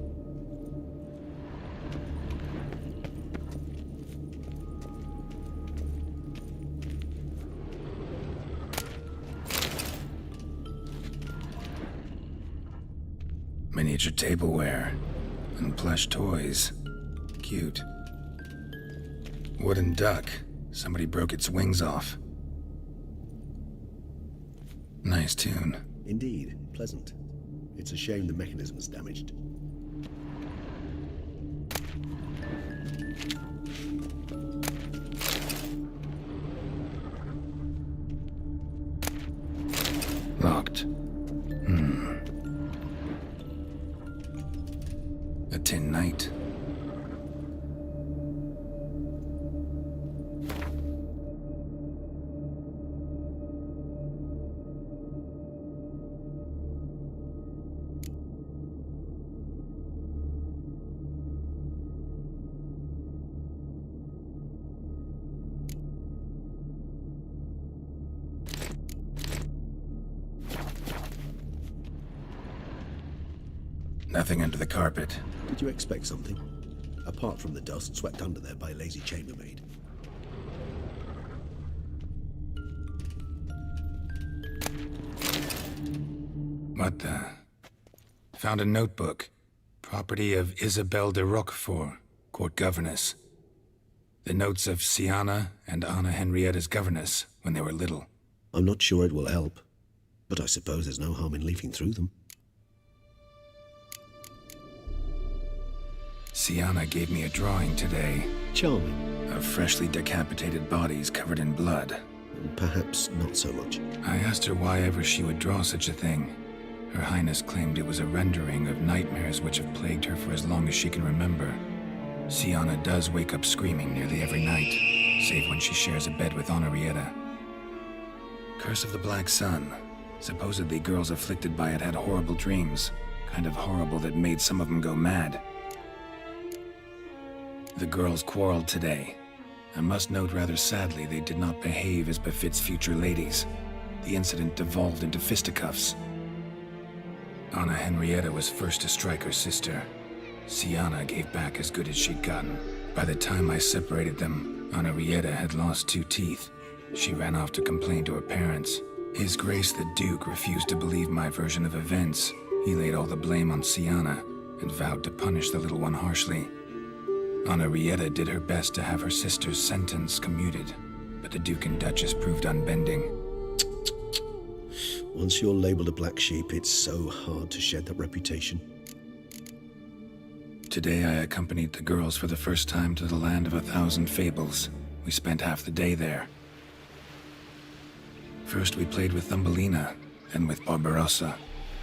Miniature tableware. And plush toys. Cute. Wooden duck. Somebody broke its wings off. Nice tune. Indeed, pleasant. It's a shame the mechanism's damaged. Locked. A tin knight. Nothing under the carpet. Did you expect something? Apart from the dust swept under there by a lazy chambermaid. What the? Found a notebook. Property of Isabelle de Roquefort, court governess. The notes of Siana and Anna Henrietta's governess when they were little. I'm not sure it will help, but I suppose there's no harm in leafing through them. Siana gave me a drawing today. Charming. Of freshly decapitated bodies covered in blood. Perhaps not so much. I asked her why ever she would draw such a thing. Her Highness claimed it was a rendering of nightmares which have plagued her for as long as she can remember. Siana does wake up screaming nearly every night, save when she shares a bed with Henrietta. Curse of the Black Sun. Supposedly girls afflicted by it had horrible dreams. Kind of horrible that made some of them go mad. The girls quarreled today. I must note rather sadly they did not behave as befits future ladies. The incident devolved into fisticuffs. Anna Henrietta was first to strike her sister. Siana gave back as good as she'd gotten. By the time I separated them, Henrietta had lost 2 teeth. She ran off to complain to her parents. His Grace the Duke refused to believe my version of events. He laid all the blame on Siana and vowed to punish the little one harshly. Henrietta did her best to have her sister's sentence commuted, but the Duke and Duchess proved unbending. Once you're labeled a black sheep, it's so hard to shed that reputation. Today I accompanied the girls for the first time to the land of 1,000 fables. We spent half the day there. First we played with Thumbelina, then with Barbarossa,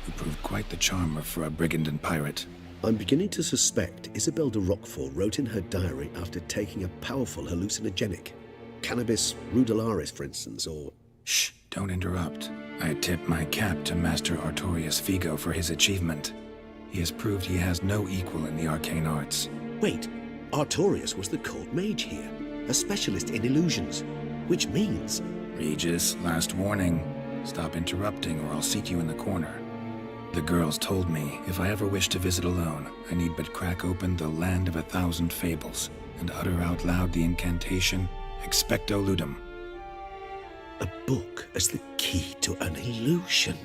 who proved quite the charmer for a brigand and pirate. I'm beginning to suspect Isabelle de Roquefort wrote in her diary after taking a powerful hallucinogenic. Cannabis rudelaris, for instance, or... Shh, don't interrupt. I tip my cap to Master Artorius Figo for his achievement. He has proved he has no equal in the arcane arts. Wait, Artorius was the court mage here, a specialist in illusions, which means... Regis, last warning. Stop interrupting or I'll seat you in the corner. The girls told me if I ever wish to visit alone, I need but crack open the land of 1,000 fables and utter out loud the incantation Expecto Ludum. A book as the key to an illusion.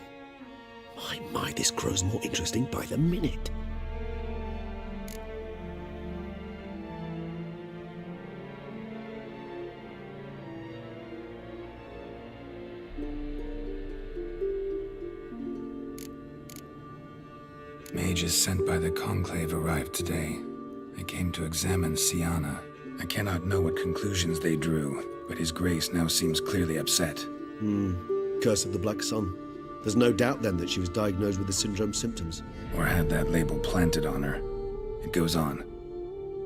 My, this grows more interesting by the minute. Mages sent by the Conclave arrived today. I came to examine Siana. I cannot know what conclusions they drew, but His Grace now seems clearly upset. Curse of the Black Sun. There's no doubt then that she was diagnosed with the syndrome symptoms. Or had that label planted on her. It goes on.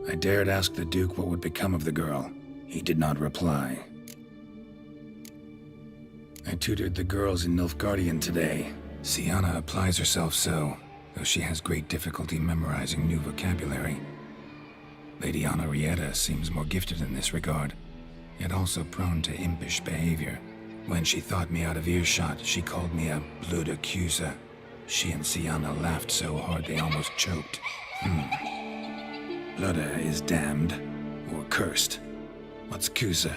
I dared ask the Duke what would become of the girl. He did not reply. I tutored the girls in Nilfgaardian today. Siana applies herself so, though she has great difficulty memorizing new vocabulary. Lady Henrietta seems more gifted in this regard, yet also prone to impish behavior. When she thought me out of earshot, she called me a blood accuser. She and Siana laughed so hard they almost choked. Blooda is damned, or cursed. What's Cusa?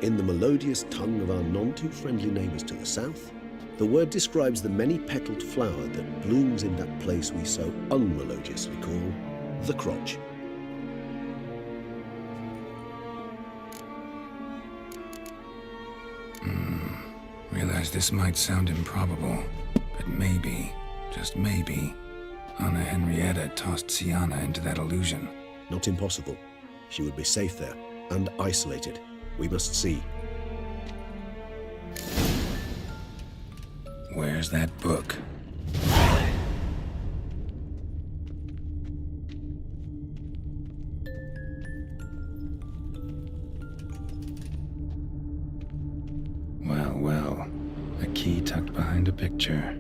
In the melodious tongue of our none-too-friendly neighbors to the south, the word describes the many-petaled flower that blooms in that place we so unmelodiously call the crotch. Realize this might sound improbable, but maybe, just maybe, Anna Henrietta tossed Siana into that illusion. Not impossible. She would be safe there, and isolated. We must see. Where's that book? Well, a key tucked behind a picture.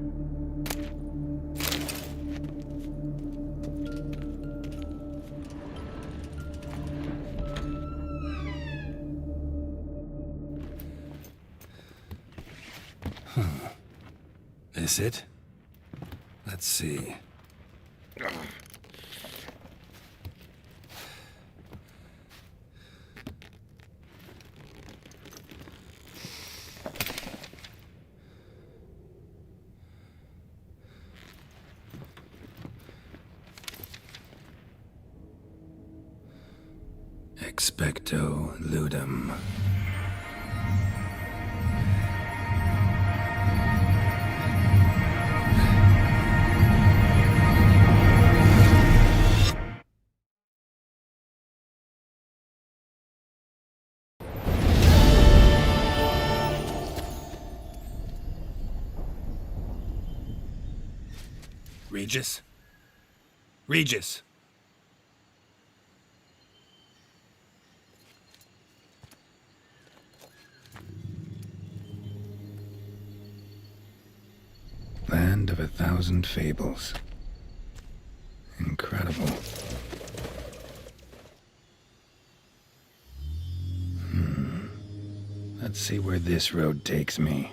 This it? Let's see. Expecto ludum. Regis? Regis! Land of 1,000 fables. Incredible. Let's see where this road takes me.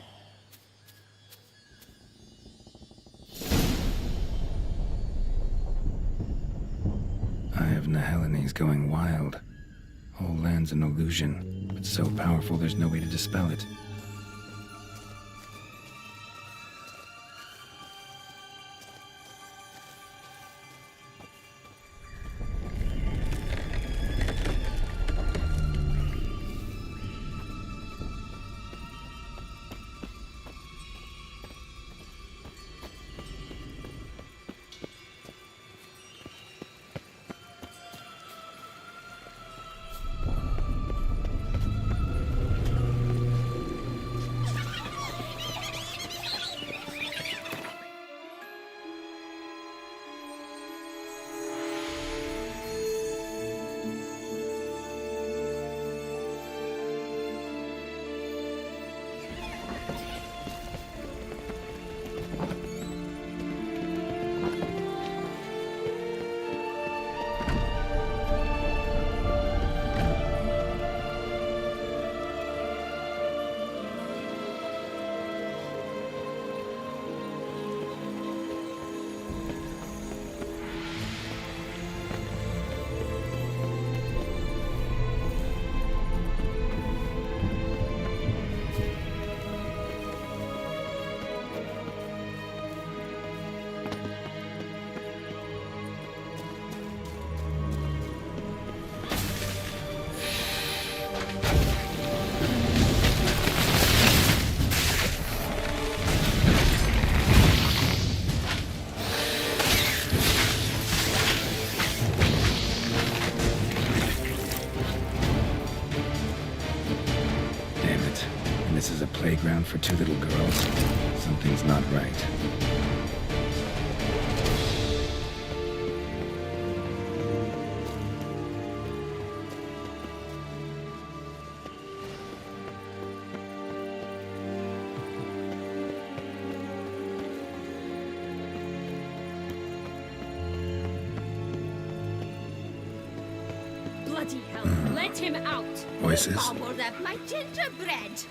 Eye of Nahelenes going wild. Whole land's an illusion, but so powerful there's no way to dispel it. This is a playground for two little girls. Something's not right. Bloody hell, let him out! Voices? Gobbled up my gingerbread!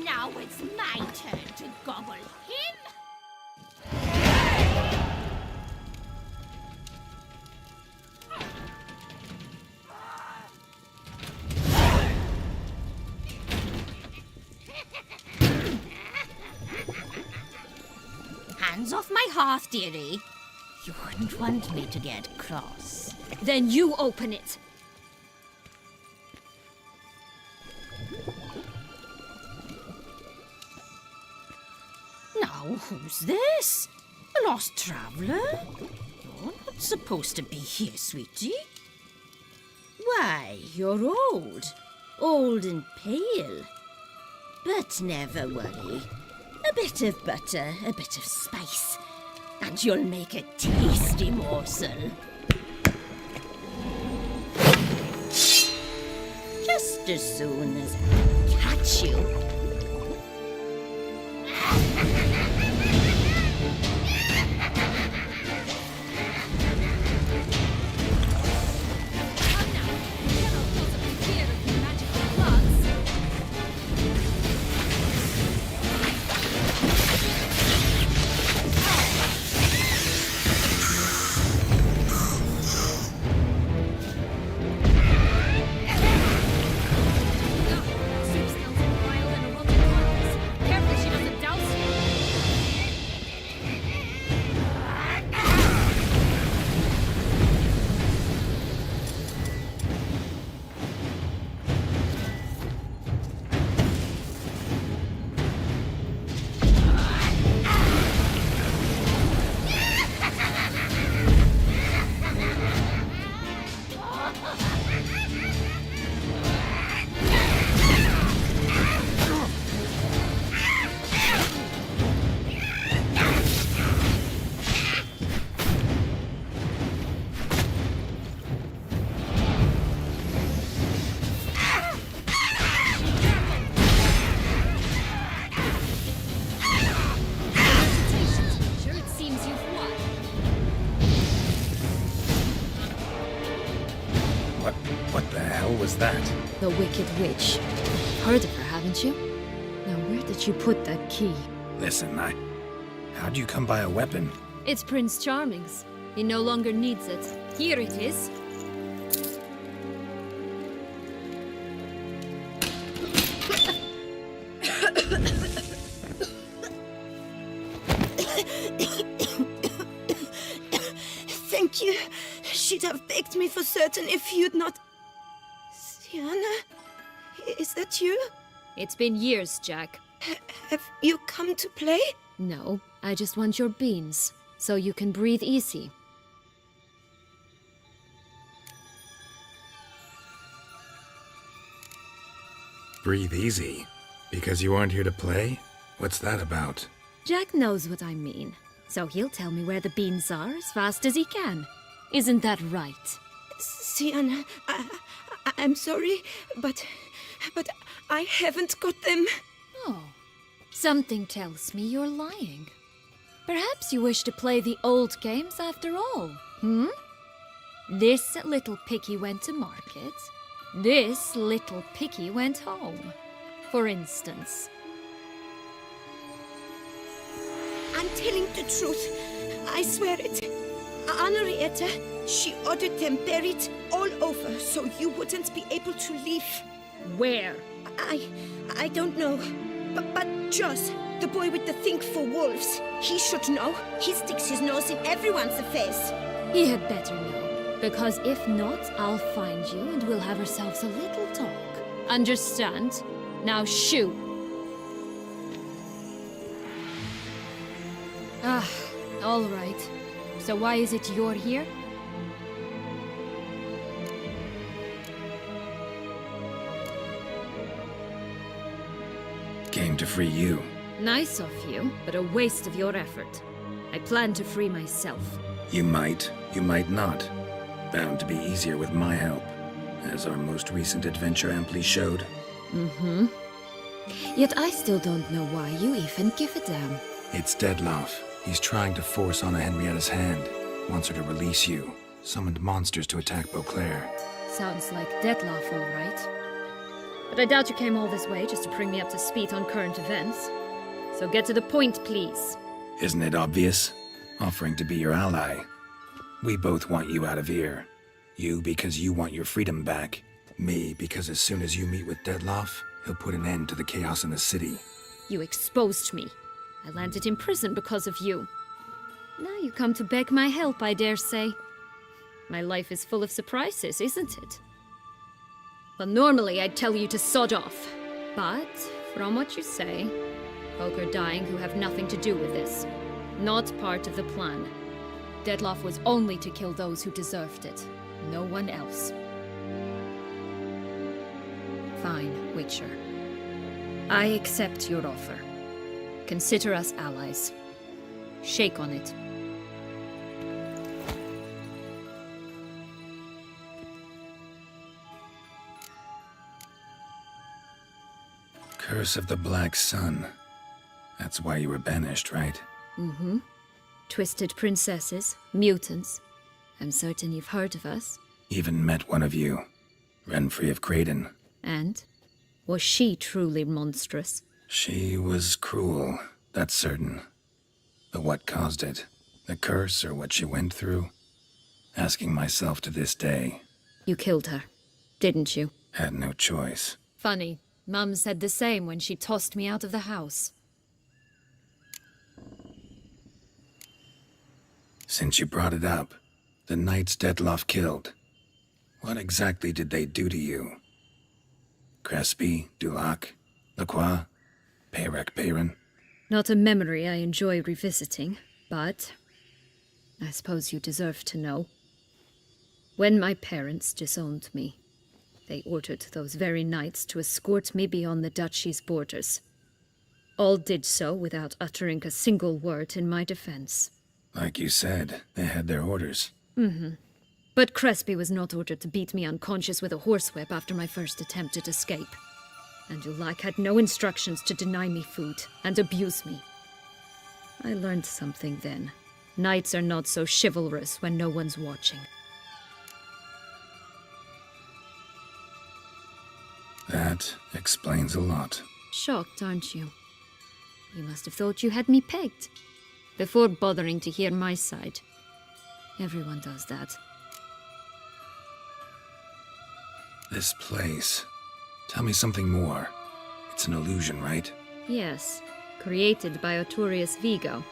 Now it's my turn to gobble him! Hands off my hearth, dearie. You wouldn't want me to get cross. Then you open it. Now, who's this? A lost traveler? You're not supposed to be here, sweetie. Why, you're old. Old and pale. But never worry. A bit of butter, a bit of spice, and you'll make a tasty morsel. Just as soon as I catch you. was that? The Wicked Witch. Heard of her, haven't you? Now, where did you put that key? Listen, how'd you come by a weapon? It's Prince Charming's. He no longer needs it. Here it is. Thank you. She'd have begged me for certain if you'd not... Sienna? Is that you? It's been years, Jack. Have you come to play? No, I just want your beans, so you can breathe easy. Breathe easy? Because you aren't here to play? What's that about? Jack knows what I mean, so he'll tell me where the beans are as fast as he can. Isn't that right? Sienna, I'm sorry, but I haven't got them. Oh, something tells me you're lying. Perhaps you wish to play the old games after all, This little piggy went to market. This little piggy went home, for instance. I'm telling the truth. I swear it. Henrietta, she ordered them buried all over so you wouldn't be able to leave. Where? I don't know. But Joss, the boy with the thing for wolves, he should know. He sticks his nose in everyone's affairs. He had better know, because if not, I'll find you and we'll have ourselves a little talk. Understand? Now shoo! All right. So why is it you're here? Came to free you. Nice of you, but a waste of your effort. I plan to free myself. You might not. Bound to be easier with my help, as our most recent adventure amply showed. Yet I still don't know why you even give a damn. It's Dettlaff. He's trying to force Anna Henrietta's hand. Wants her to release you. Summoned monsters to attack Beauclair. Sounds like Dettlaff, all right. But I doubt you came all this way just to bring me up to speed on current events. So get to the point, please. Isn't it obvious? Offering to be your ally. We both want you out of here. You because you want your freedom back. Me because as soon as you meet with Dettlaff, he'll put an end to the chaos in the city. You exposed me. I landed in prison because of you. Now you come to beg my help, I dare say. My life is full of surprises, isn't it? Well, normally I'd tell you to sod off. But, from what you say, folk are dying who have nothing to do with this. Not part of the plan. Dettlaff was only to kill those who deserved it. No one else. Fine, Witcher. I accept your offer. Consider us allies. Shake on it. Curse of the Black Sun. That's why you were banished, right? Twisted princesses, mutants. I'm certain you've heard of us. Even met one of you. Renfrey of Craden. And? Was she truly monstrous? She was cruel, that's certain. But what caused it? The curse or what she went through? Asking myself to this day. You killed her, didn't you? Had no choice. Funny. Mum said the same when she tossed me out of the house. Since you brought it up, the knights Dettlaff killed. What exactly did they do to you? Crespi, Dulac, Lacroix, Peyrac Peyran? Not a memory I enjoy revisiting, but I suppose you deserve to know. When my parents disowned me, they ordered those very knights to escort me beyond the duchy's borders. All did so without uttering a single word in my defense. Like you said, they had their orders. But Crespi was not ordered to beat me unconscious with a horsewhip after my first attempted escape. And Dulac had no instructions to deny me food and abuse me. I learned something then. Knights are not so chivalrous when no one's watching. That explains a lot. Shocked, aren't you? You must have thought you had me pegged. Before bothering to hear my side. Everyone does that. This place. Tell me something more. It's an illusion, right? Yes, created by Arturius Vigo.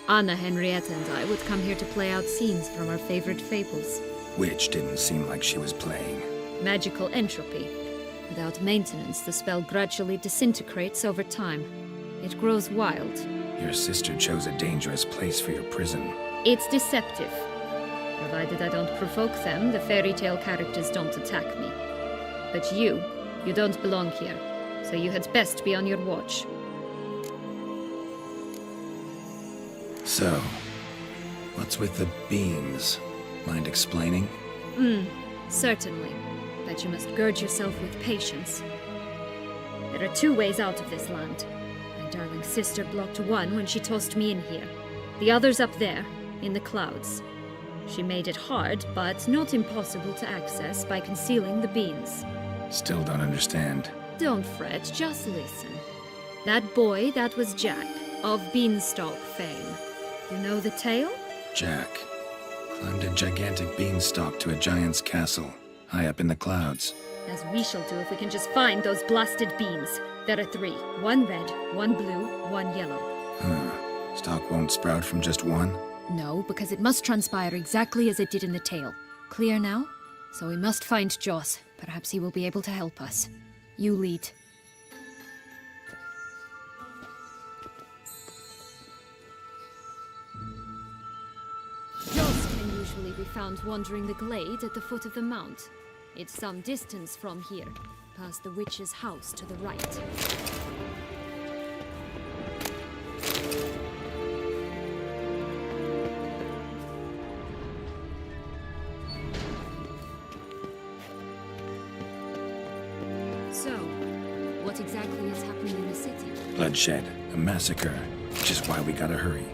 Anna, Henrietta, and I would come here to play out scenes from our favorite fables. Which didn't seem like she was playing. Magical entropy. Without maintenance, the spell gradually disintegrates over time. It grows wild. Your sister chose a dangerous place for your prison. It's deceptive. Provided I don't provoke them, the fairy tale characters don't attack me. But you don't belong here, so you had best be on your watch. So, what's with the beans? Mind explaining? Certainly. But you must gird yourself with patience. There are 2 ways out of this land. My darling sister blocked one when she tossed me in here. The other's up there, in the clouds. She made it hard, but not impossible to access by concealing the beans. Still don't understand. Don't fret, just listen. That boy, that was Jack, of Beanstalk fame. You know the tale? Jack climbed a gigantic beanstalk to a giant's castle, high up in the clouds. As we shall do if we can just find those blasted beans. There are 3. 1 red, 1 blue, 1 yellow. Stalk won't sprout from just one? No, because it must transpire exactly as it did in the tale. Clear now? So we must find Joss. Perhaps he will be able to help us. You lead. Joss can usually be found wandering the glade at the foot of the mount. It's some distance from here, past the witch's house to the right. So, what exactly is happening in the city? Bloodshed, a massacre, which is why we gotta hurry.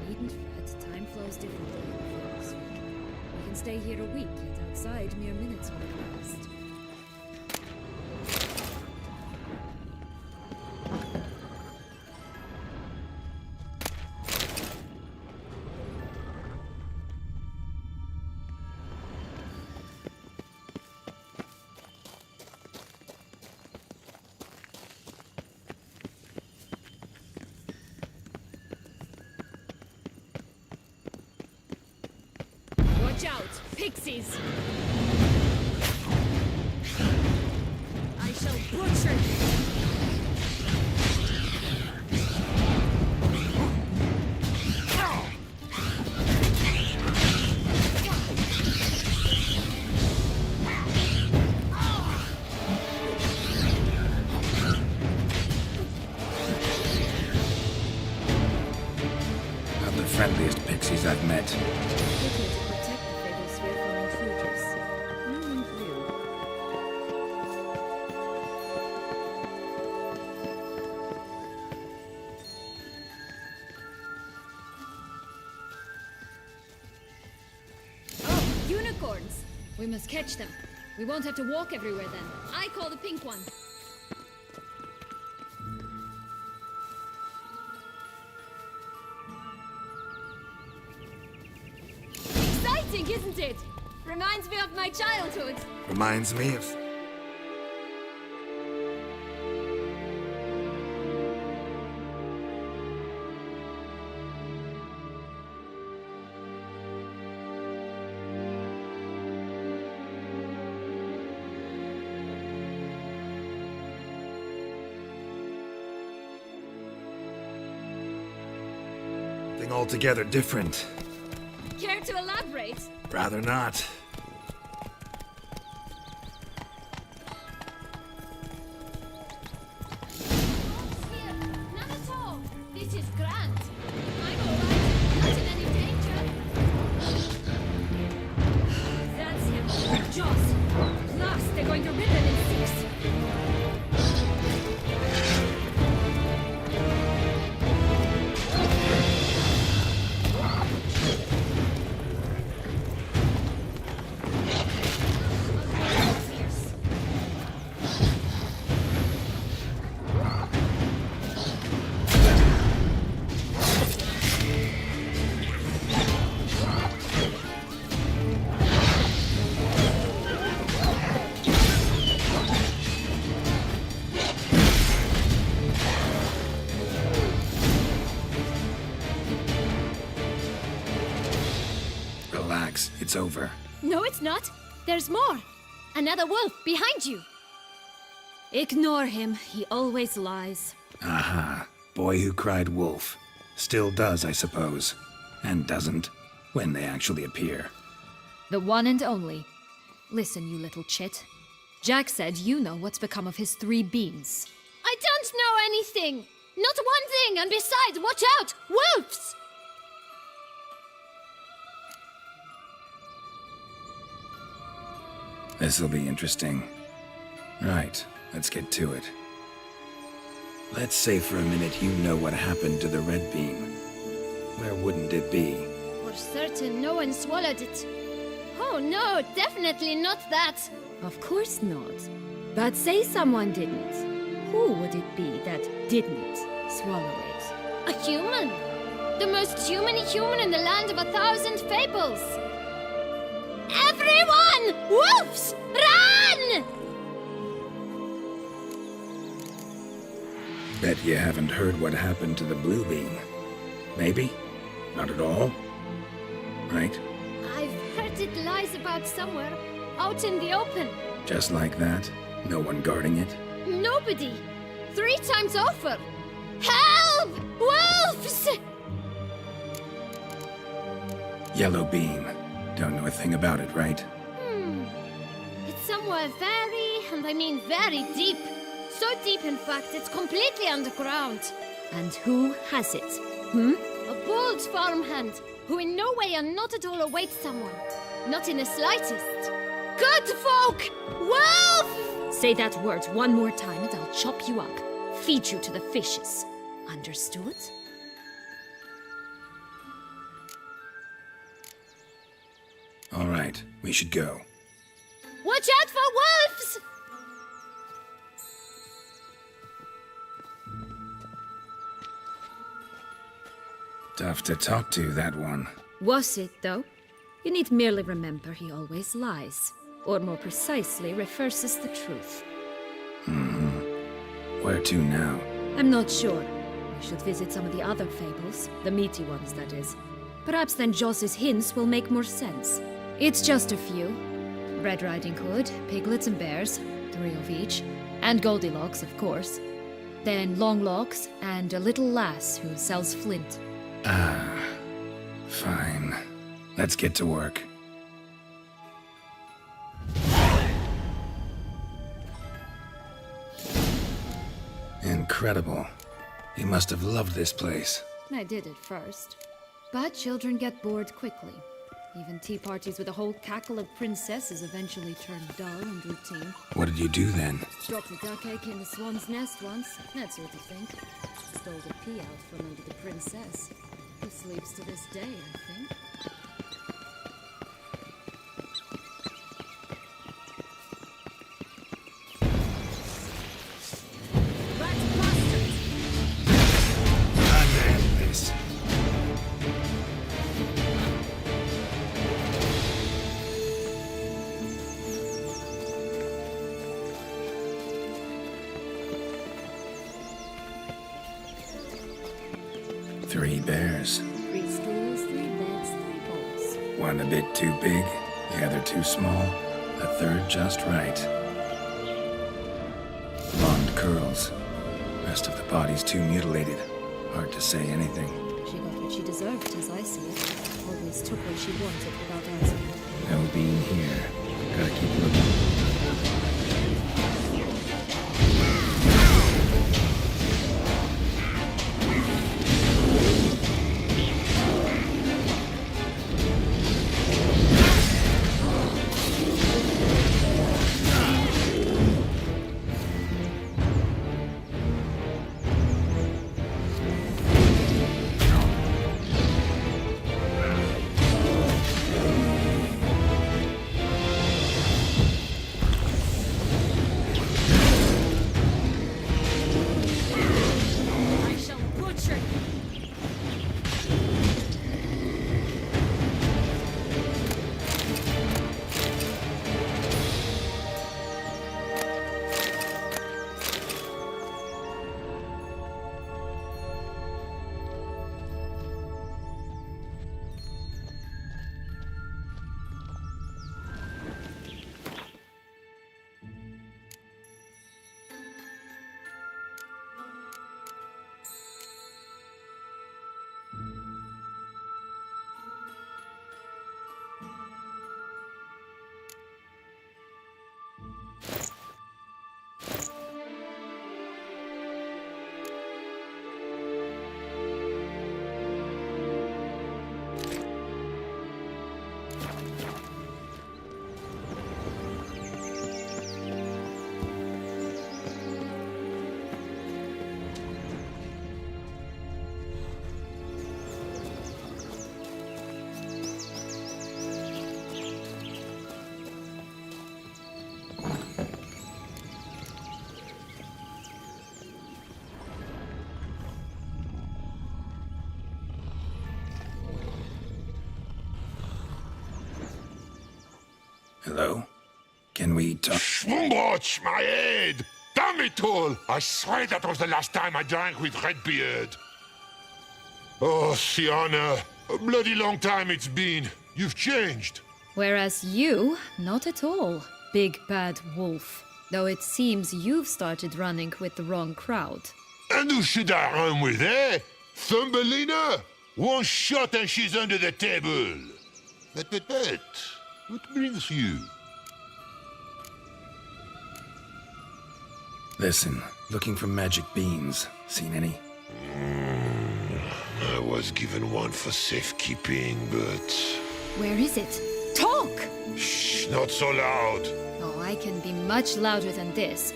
We needn't fret. Time flows differently in the forest. We can stay here a week, yet outside mere minutes will pass. Watch out! Pixies! I shall butcher you! Not the friendliest pixies I've met. Unicorns! We must catch them. We won't have to walk everywhere then. I call the pink one. Exciting, isn't it? Reminds me of my childhood. Reminds me of... something altogether different. Care to elaborate? Rather not. Not at all. This is grand. I'm all right. Not in any danger. That's him. Jaws. At last, they're going to rip him in 6. relax. It's over. No, it's not. There's more. Another wolf behind you. Ignore him. He always lies. Aha. Boy who cried wolf. Still does, I suppose. And doesn't, when they actually appear. The one and only. Listen, you little chit. Jack said you know what's become of his 3 beans. I don't know anything. Not one thing, and besides, watch out! Wolves! This'll be interesting. Right, let's get to it. Let's say for a minute you know what happened to the red bean. Where wouldn't it be? For certain, no one swallowed it. Oh no, definitely not that. Of course not. But say someone didn't. Who would it be that didn't swallow it? A human. The most human-y human in the land of 1,000 fables. Everyone! Wolves! Run! Bet you haven't heard what happened to the blue bean. Maybe? Not at all? Right? I've heard it lies about somewhere, out in the open. Just like that? No one guarding it? Nobody. 3 times over. Help! Wolves! Yellow bean. Don't know a thing about it, right? It's somewhere very, and I mean very deep. So deep, in fact, it's completely underground. And who has it? A bold farmhand, who in no way and not at all awaits someone. Not in the slightest. Good folk! Wolf! Say that word one more time and I'll chop you up. Feed you to the fishes. Understood? All right, we should go. Watch out for wolves! Tough to talk to, that one. Was it, though? You need merely remember he always lies. Or more precisely, reverses the truth. Where to now? I'm not sure. We should visit some of the other fables. The meaty ones, that is. Perhaps then Joss's hints will make more sense. It's just a few. Red Riding Hood, piglets and bears, 3 of each. And Goldilocks, of course. Then Longlocks, and a little lass who sells flint. Ah, fine. Let's get to work. Incredible. You must have loved this place. I did at first. But children get bored quickly. Even tea parties with a whole cackle of princesses eventually turn dull and routine. What did you do then? Dropped a duck egg in the swan's nest once, that sort of thing. Stole the pea out from under the princess. Who sleeps to this day, I think. This. 3 bears. 3 stools, 3 beds, 3 bowls. One a bit too big, the other too small, the third just right. Blonde curls. Rest of the body's too mutilated. Hard to say anything. She got what she deserved, as I see it. Always took what she wanted without asking. No being here. Gotta keep looking. Hello? Can we talk? Schwumbotch, my head! Damn it all! I swear that was the last time I drank with Redbeard. Oh, Sienna, a bloody long time it's been. You've changed. Whereas you, not at all, big bad wolf. Though it seems you've started running with the wrong crowd. And who should I run with, eh? Thumbelina? One shot and she's under the table. But, what brings you? Listen, looking for magic beans. Seen any? I was given one for safekeeping, but... Where is it? Talk! Shh, not so loud. Oh, I can be much louder than this.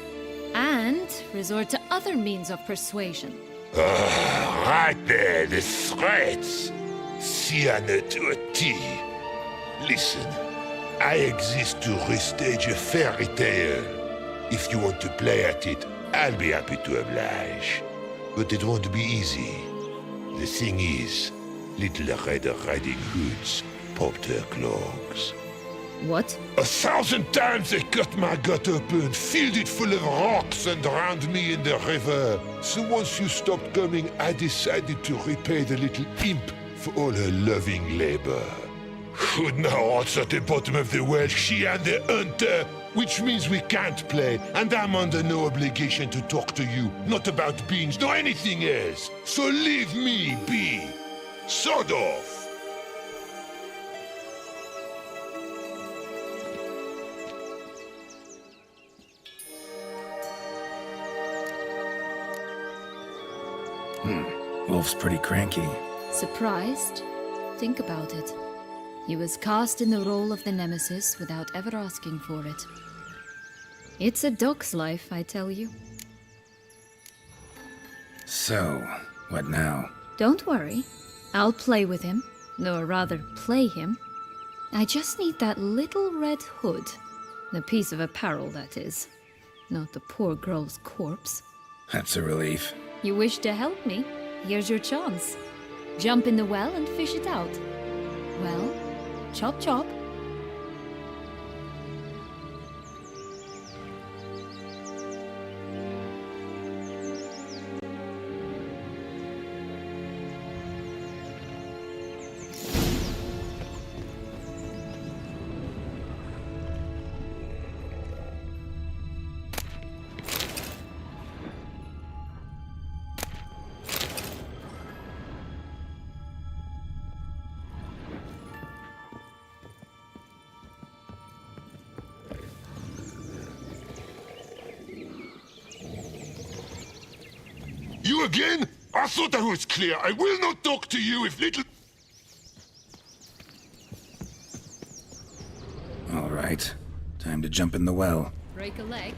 And resort to other means of persuasion. Right there, the threats. Sienna to a T. Listen, I exist to restage a fairy tale. If you want to play at it, I'll be happy to oblige. But it won't be easy. The thing is, Little Red Riding Hoods popped her clogs. What? 1,000 times they cut my gut open, filled it full of rocks and drowned me in the river. So once you stopped coming, I decided to repay the little imp for all her loving labor. Who now rots at the bottom of the well, she and the hunter, which means we can't play, and I'm under no obligation to talk to you, not about beans, nor anything else. So leave me be. Sod off. Wolf's pretty cranky. Surprised? Think about it. He was cast in the role of the Nemesis without ever asking for it. It's a dog's life, I tell you. So, what now? Don't worry. I'll play with him. Or rather, play him. I just need that little red hood. The piece of apparel, that is. Not the poor girl's corpse. That's a relief. You wish to help me? Here's your chance. Jump in the well and fish it out. Well, chop chop. You again? I thought I was clear. I will not talk to you if little... All right. Time to jump in the well. Break a leg.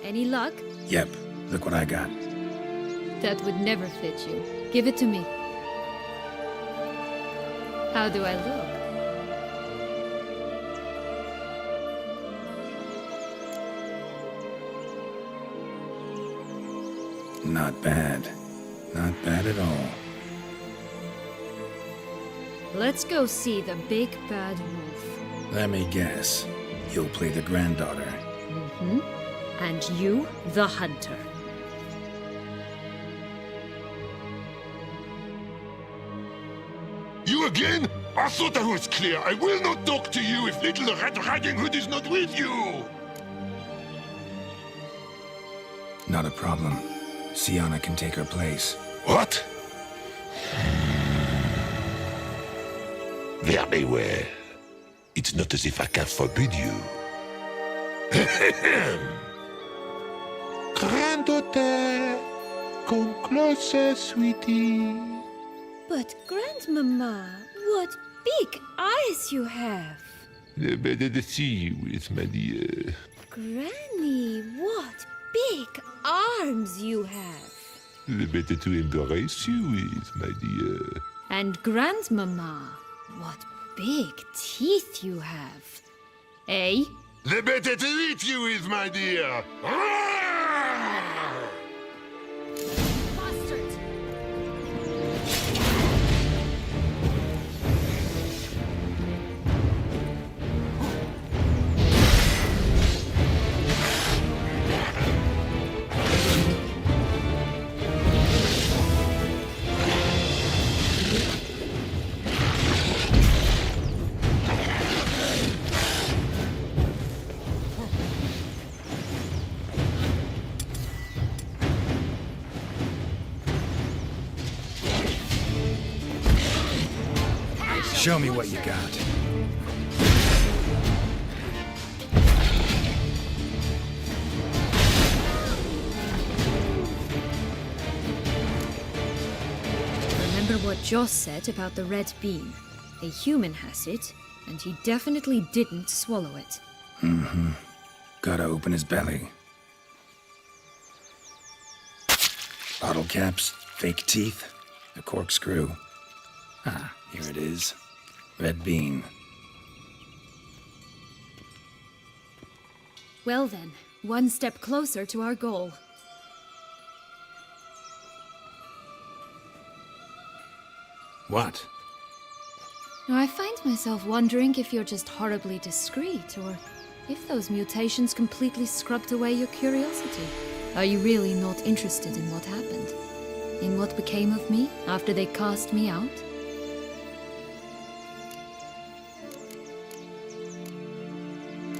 Any luck? Yep. Look what I got. That would never fit you. Give it to me. How do I look? Not bad. Not bad at all. Let's go see the big bad wolf. Let me guess. You'll play the granddaughter. Mm-hmm. And you, the hunter. You again? I thought I was clear. I will not talk to you if little Red Riding Hood is not with you! Not a problem. Sienna can take her place. What? Very well. It's not as if I can forbid you. Granddaughter, come closer, sweetie. But, Grandmama, what big eyes you have! Better to see you with, my dear. Granny, what big arms you have! The better to embrace you with, my dear. And Grandmama, what big teeth you have. Eh? The better to eat you with, my dear. Show me what you got. Remember what Joss said about the red bean? A human has it, and he definitely didn't swallow it. Mm-hmm. Gotta open his belly. Bottle caps, fake teeth, a corkscrew. Ah, here it is. Red bean. Well then, one step closer to our goal. What? I find myself wondering if you're just horribly discreet, or if those mutations completely scrubbed away your curiosity. Are you really not interested in what happened? In what became of me after they cast me out?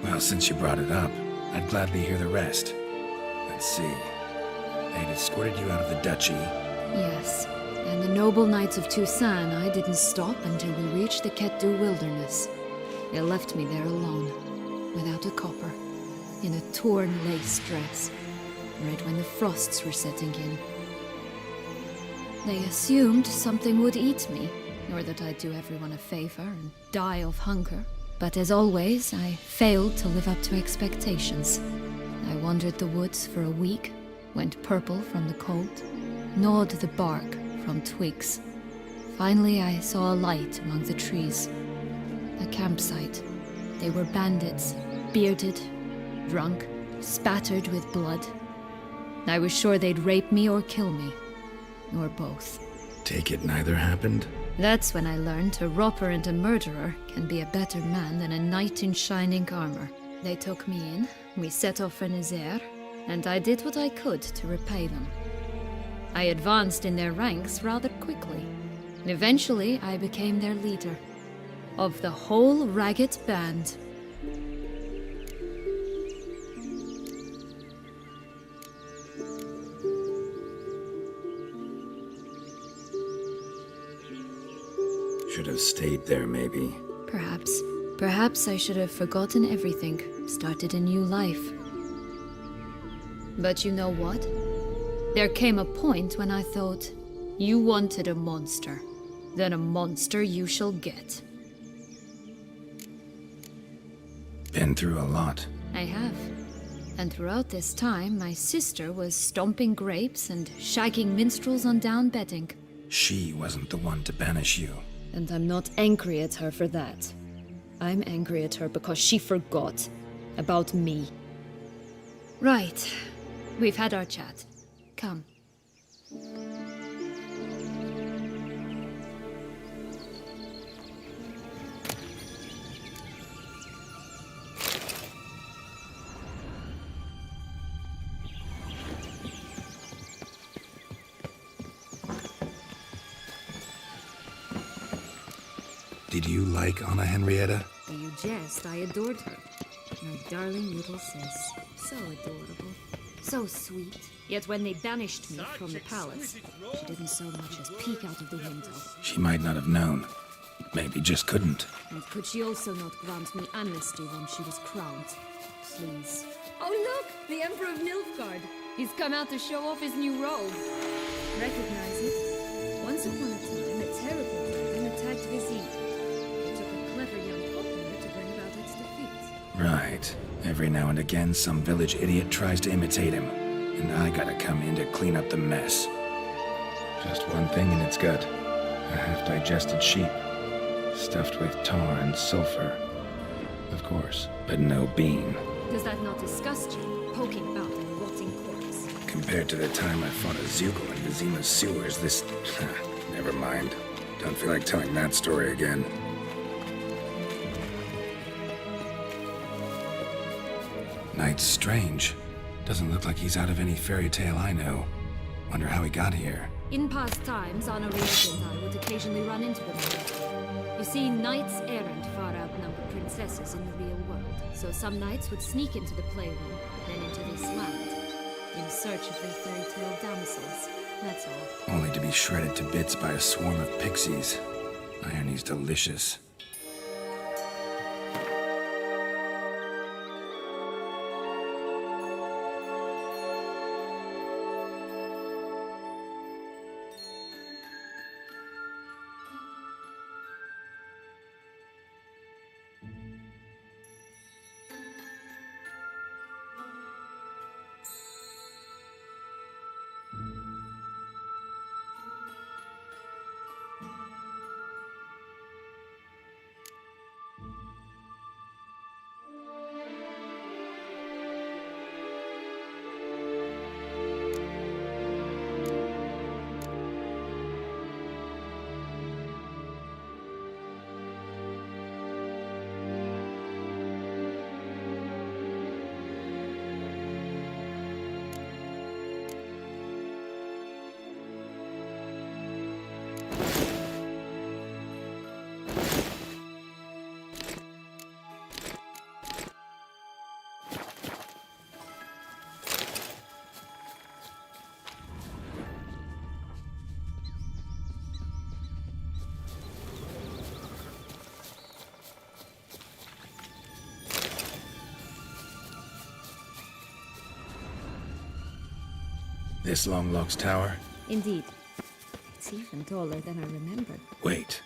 Well, since you brought it up, I'd gladly hear the rest. Let's see. They'd escorted you out of the duchy. Yes, and the noble knights of Toussaint, I didn't stop until we reached the Ketdu wilderness. They left me there alone, without a copper, in a torn lace dress, right when the frosts were setting in. They assumed something would eat me, or that I'd do everyone a favor and die of hunger. But as always, I failed to live up to expectations. I wandered the woods for a week, went purple from the cold, gnawed the bark from twigs. Finally, I saw a light among the trees. A campsite. They were bandits, bearded, drunk, spattered with blood. I was sure they'd rape me or kill me, or both. Take it neither happened? That's when I learned a robber and a murderer can be a better man than a knight in shining armor. They took me in, we set off for Nazaire, and I did what I could to repay them. I advanced in their ranks rather quickly. Eventually, I became their leader. Of the whole ragged band. Should have stayed there, maybe. Perhaps. Perhaps I should have forgotten everything, started a new life. But you know what? There came a point when I thought, you wanted a monster. Then a monster you shall get. Been through a lot. I have. And throughout this time, my sister was stomping grapes and shagging minstrels on down bedding. She wasn't the one to banish you. And I'm not angry at her for that. I'm angry at her because she forgot about me. Right. We've had our chat. Come. Did you like Anna Henrietta? Do you jest? I adored her. My darling little sis. So adorable. So sweet. Yet when they banished me from the palace, she didn't so much as peek out of the window. She might not have known. Maybe just couldn't. And could she also not grant me amnesty when she was crowned? Please. Oh look! The Emperor of Nilfgaard! He's come out to show off his new robe. Recognize it? Once upon a time, a terrible dragon attacked Vizir. It took a clever young popular to bring about its defeat. Right. Every now and again, some village idiot tries to imitate him. And I gotta come in to clean up the mess. Just one thing in its gut. A half-digested sheep. Stuffed with tar and sulfur. Of course, but no bean. Does that not disgust you, poking about in a rotting corpse? Compared to the time I fought a Zeugl in Vizima's sewers, this... never mind. Don't feel like telling that story again. Knight's strange. Doesn't look like he's out of any fairy tale I know. Wonder how he got here. In past times, Honoria and I would occasionally run into them. You see, knights errant far outnumber princesses in the real world. So some knights would sneak into the playroom, then into this land, in search of their fairy tale damsels. That's all. Only to be shredded to bits by a swarm of pixies. Irony's delicious. This Longlock's tower? Indeed. It's even taller than I remember. Wait.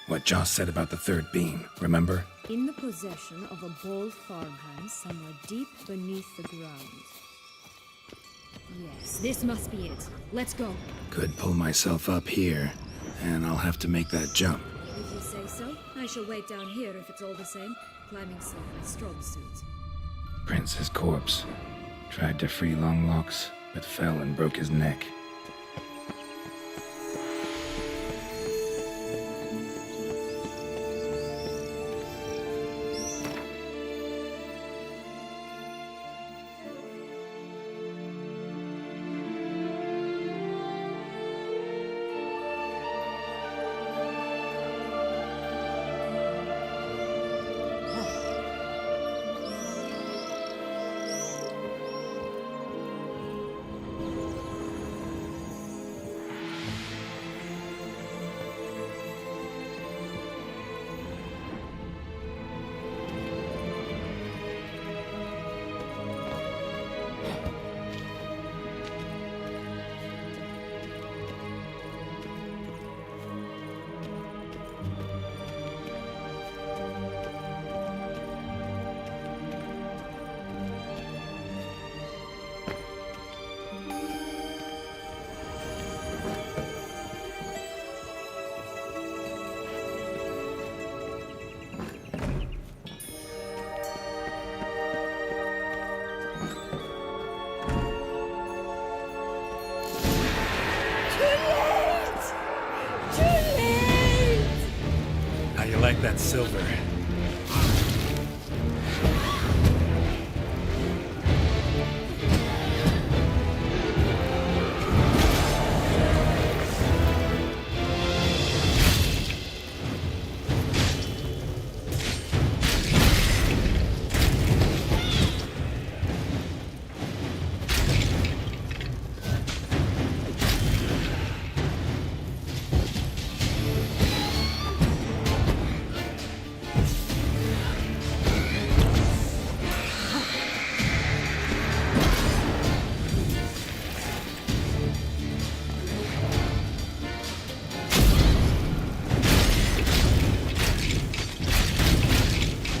What Joss said about the third beam, remember? In the possession of a bold farmhand somewhere deep beneath the ground. Yes, this must be it. Let's go. Could pull myself up here, and I'll have to make that jump. If you say so, I shall wait down here if it's all the same. Climbing's my strong suit. Prince's corpse. Tried to free Longlocks, but fell and broke his neck. that silver.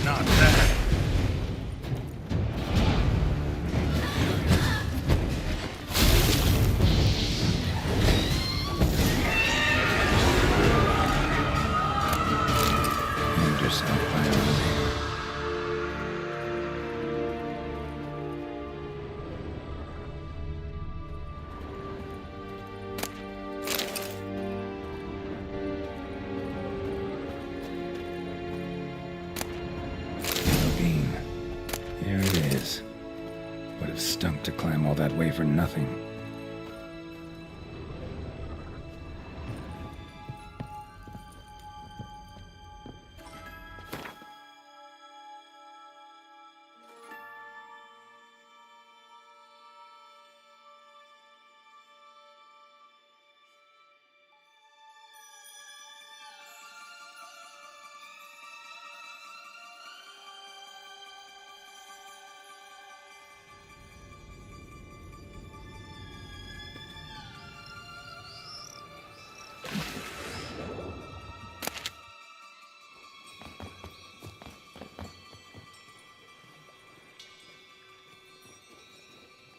Not that. Named yourself by bean. There it is. Would have stunk to climb all that way for nothing.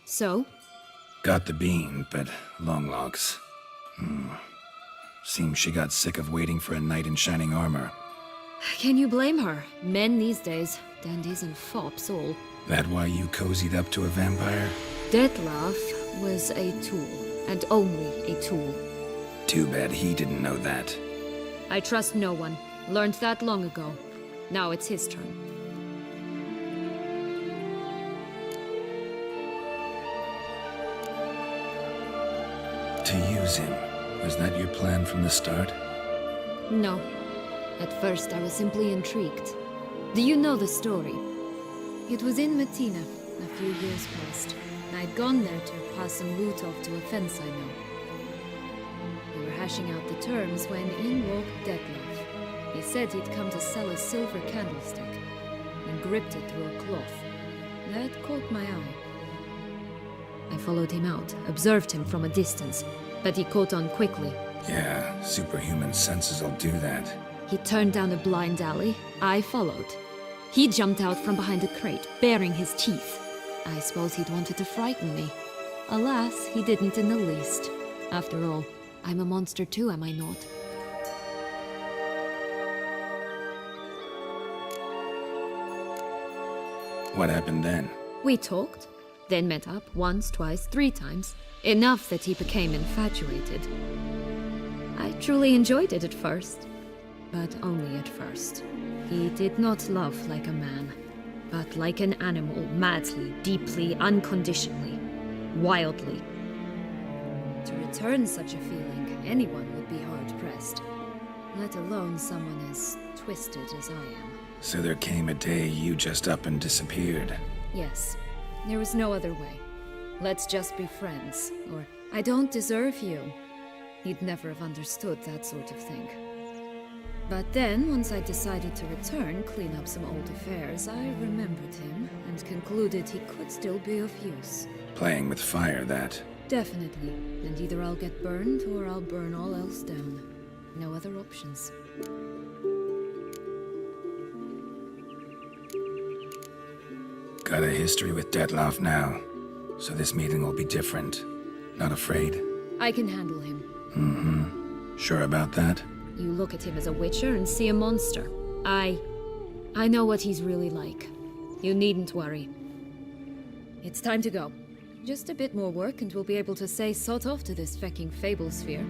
So? Got the bean, but long logs. Seems she got sick of waiting for a knight in shining armor. Can you blame her? Men these days, dandies and fops all. That why you cozied up to a vampire? Detlef was a tool, and only a tool. Too bad he didn't know that. I trust no one. Learned that long ago. Now it's his turn. To use him. Was that your plan from the start? No. At first I was simply intrigued. Do you know the story? It was in Mettina, a few years past. I'd gone there to pass some loot off to a fence I know. We were hashing out the terms when in walked Detlef. He said he'd come to sell a silver candlestick, and gripped it through a cloth. That caught my eye. I followed him out, observed him from a distance, but he caught on quickly. Yeah, superhuman senses will do that. He turned down a blind alley. I followed. He jumped out from behind a crate, baring his teeth. I suppose he'd wanted to frighten me. Alas, he didn't in the least. After all, I'm a monster too, am I not? What happened then? We talked, then met up once, twice, 3 times. Enough that he became infatuated. I truly enjoyed it at first, but only at first. He did not love like a man, but like an animal, madly, deeply, unconditionally, wildly. To return such a feeling, anyone would be hard-pressed, let alone someone as twisted as I am. So there came a day you just up and disappeared. Yes, there was no other way. Let's just be friends, or I don't deserve you. He'd never have understood that sort of thing. But then, once I decided to return, clean up some old affairs, I remembered him and concluded he could still be of use. Playing with fire, that. Definitely. And either I'll get burned or I'll burn all else down. No other options. Got a history with Detlef now, so this meeting will be different. Not afraid? I can handle him. Mm-hmm. Sure about that? You look at him as a witcher and see a monster. I know what he's really like. You needn't worry. It's time to go. Just a bit more work and we'll be able to say sod off to this fecking fable sphere.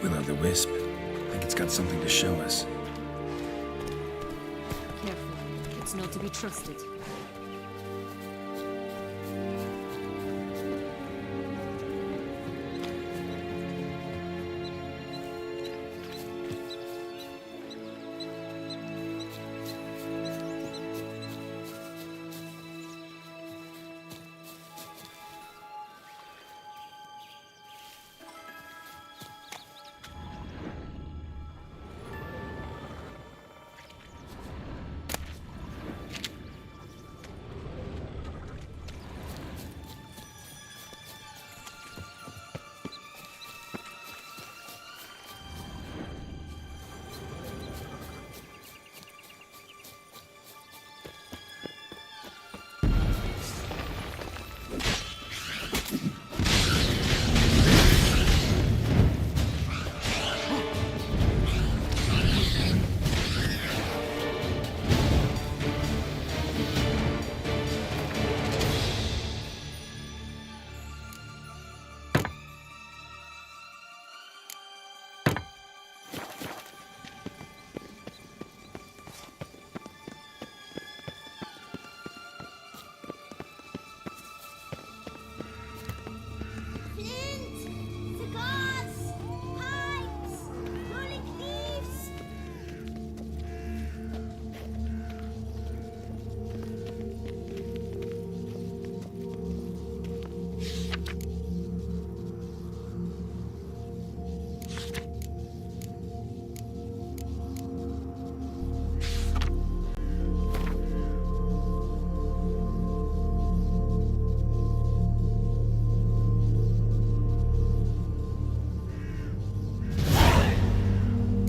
Will-o'-the-wisp. Think it's got something to show us. Careful. It's not to be trusted.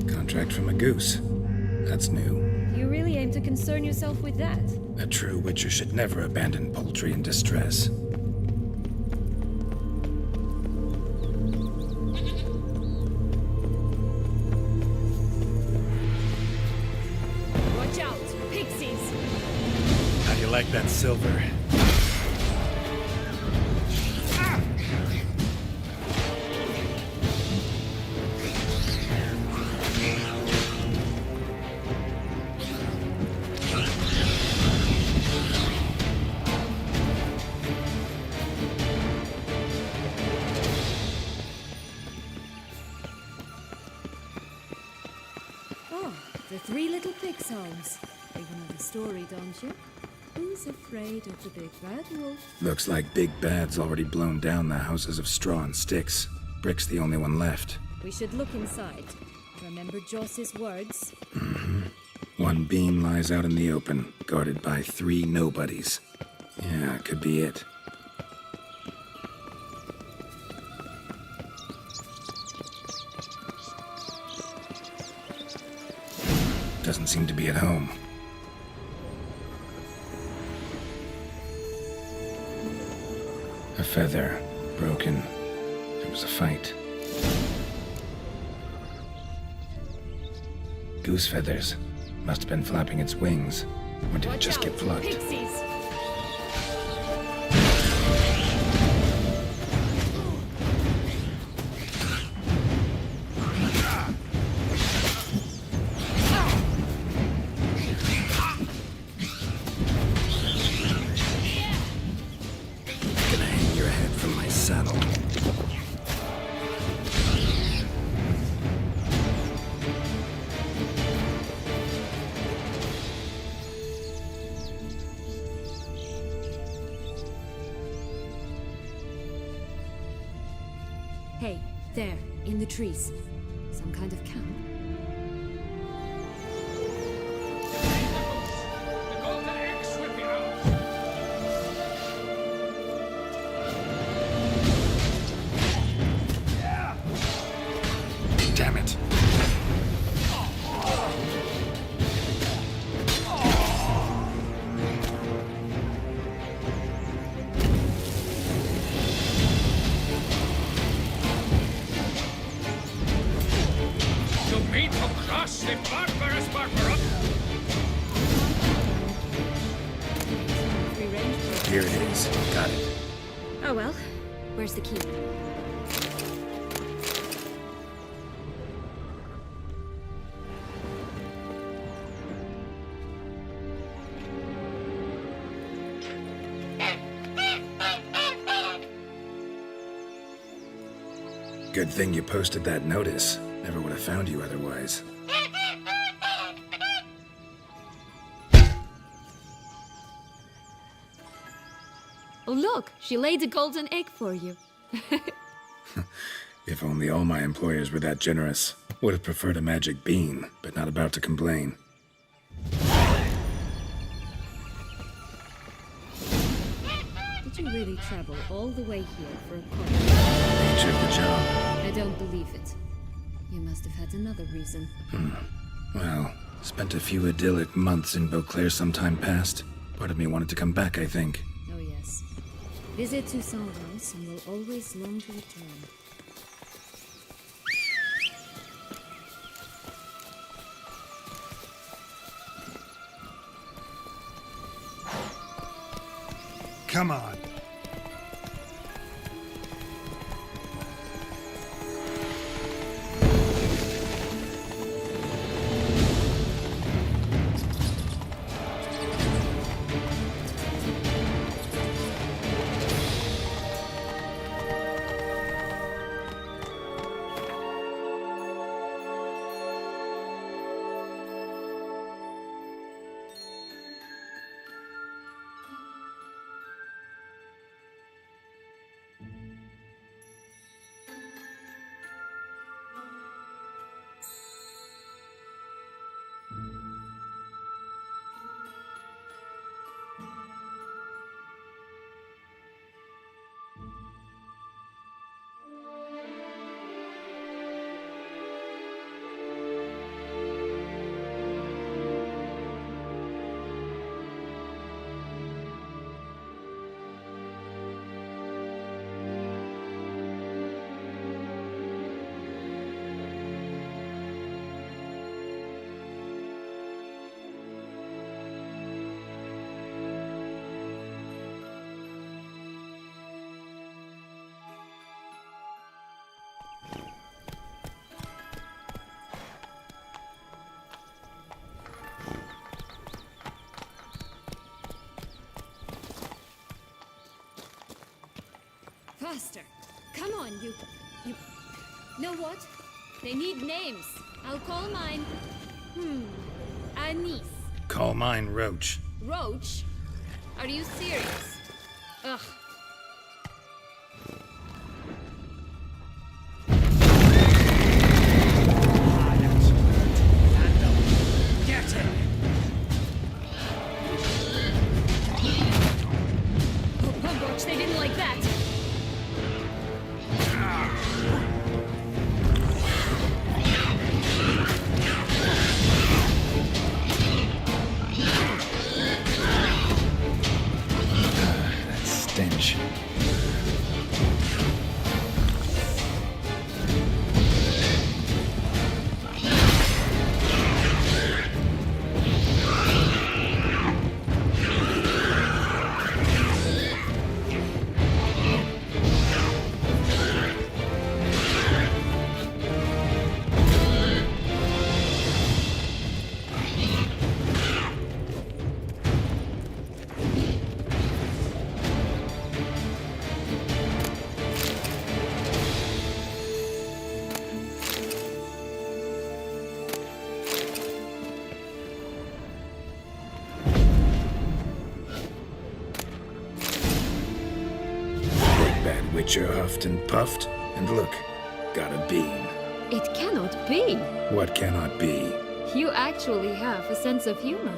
Contract from a goose. That's new. You really aim to concern yourself with that? A true witcher should never abandon poultry in distress. Watch out! Pixies! How do you like that silver? The three little pigs' homes. You know the story, don't you? Who's afraid of the big bad wolf? Looks like Big Bad's already blown down the houses of straw and sticks. Brick's the only one left. We should look inside. Remember Joss's words? One beam lies out in the open, guarded by 3 nobodies. Yeah, could be it. Doesn't seem to be at home. A feather, broken. There was a fight. Goose feathers. Must have been flapping its wings. Or did it just get plucked? Pixies! Gonna hang your head from my saddle. Hey, there, in the trees. Some kind of camp. Damn it. To meet across the barbarous Barbara. Here it is. Got it. Oh well, where's the key? Good thing you posted that notice. Never would have found you otherwise. Oh look, she laid a golden egg for you. If only all my employers were that generous. Would have preferred a magic bean, but not about to complain. Did you really travel all the way here for a coin? Nature of the job. I don't believe it. You must have had another reason. Well, spent a few idyllic months in Beauclair some time past. Part of me wanted to come back, I think. Oh yes. Visit Toussaint once and will always long to return. Come on. Faster! Come on, you... Know what? They need names. I'll call mine... Anise. Call mine Roach. Roach? Are you serious? Ugh. Get him! Oh, Pugwatch, they didn't like that. Stench. Witcher huffed and puffed, and look, got a bean. It cannot be. What cannot be? You actually have a sense of humor.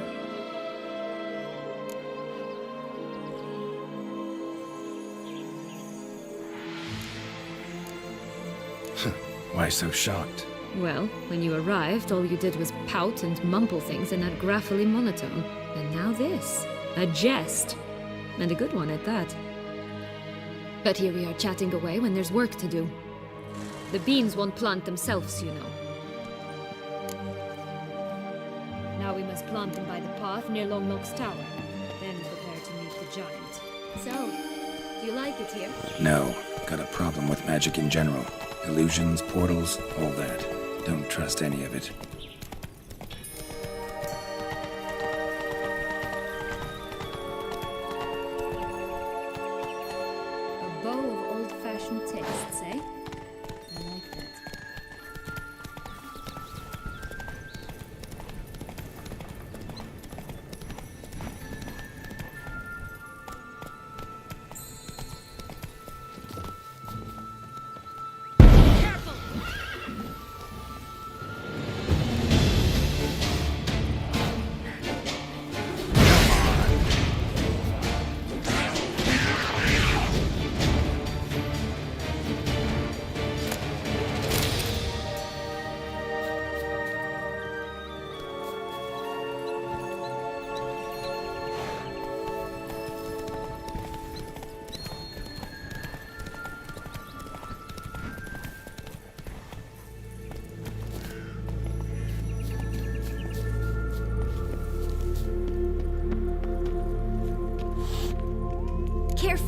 Why so shocked? Well, when you arrived, all you did was pout and mumble things in that graphily monotone. And now this. A jest. And a good one at that. But here we are chatting away when there's work to do. The beans won't plant themselves, you know. Now we must plant them by the path near Longlock's tower. Then prepare to meet the giant. So, do you like it here? No. Got a problem with magic in general. Illusions, portals, all that. Don't trust any of it. A bow of old-fashioned tastes, eh? I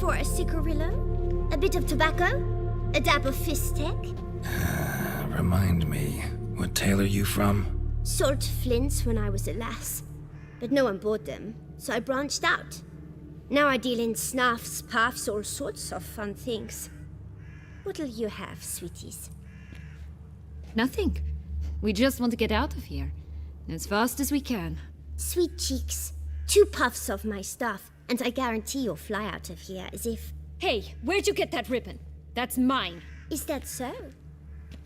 for a cigarillo, a bit of tobacco, a dab of fistek. Remind me, what tale are you from? Sold flints when I was a lass, but no one bought them, so I branched out. Now I deal in snuffs, puffs, all sorts of fun things. What'll you have, sweeties? Nothing. We just want to get out of here. As fast as we can. Sweet cheeks. 2 puffs of my stuff, and I guarantee you'll fly out of here as if... Hey, where'd you get that ribbon? That's mine. Is that so?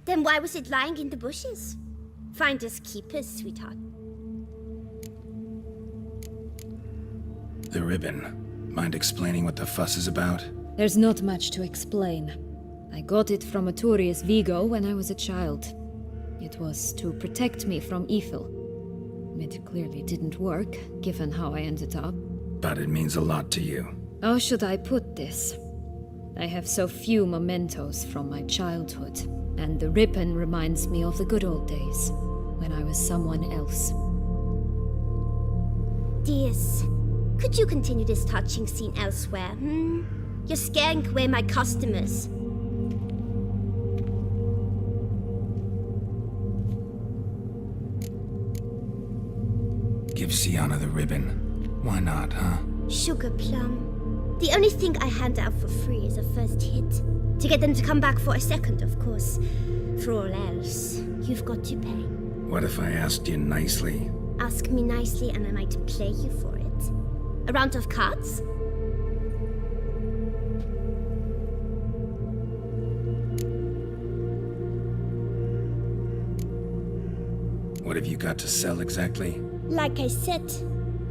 Then why was it lying in the bushes? Finders keepers, sweetheart. The ribbon. Mind explaining what the fuss is about? There's not much to explain. I got it from Aturius Vigo when I was a child. It was to protect me from evil. It clearly didn't work, given how I ended up. But it means a lot to you. How should I put this? I have so few mementos from my childhood, and the ribbon reminds me of the good old days, when I was someone else. Dears, could you continue this touching scene elsewhere, You're scaring away my customers. Give Sienna the ribbon. Why not, huh? Sugar plum. The only thing I hand out for free is a first hit. To get them to come back for a second, of course. For all else, you've got to pay. What if I asked you nicely? Ask me nicely and I might play you for it. A round of cards? What have you got to sell exactly? Like I said,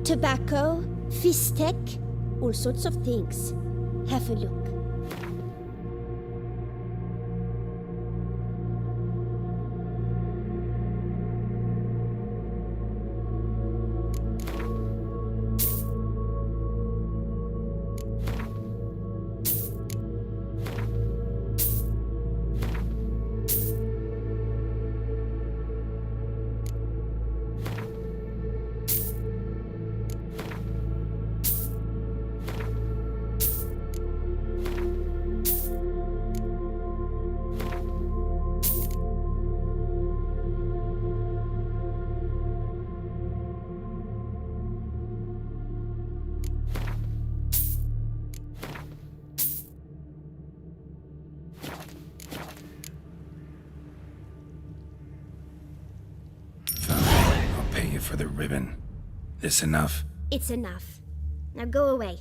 tobacco, fistek, all sorts of things. Have a look. For the ribbon. This enough? It's enough. Now go away.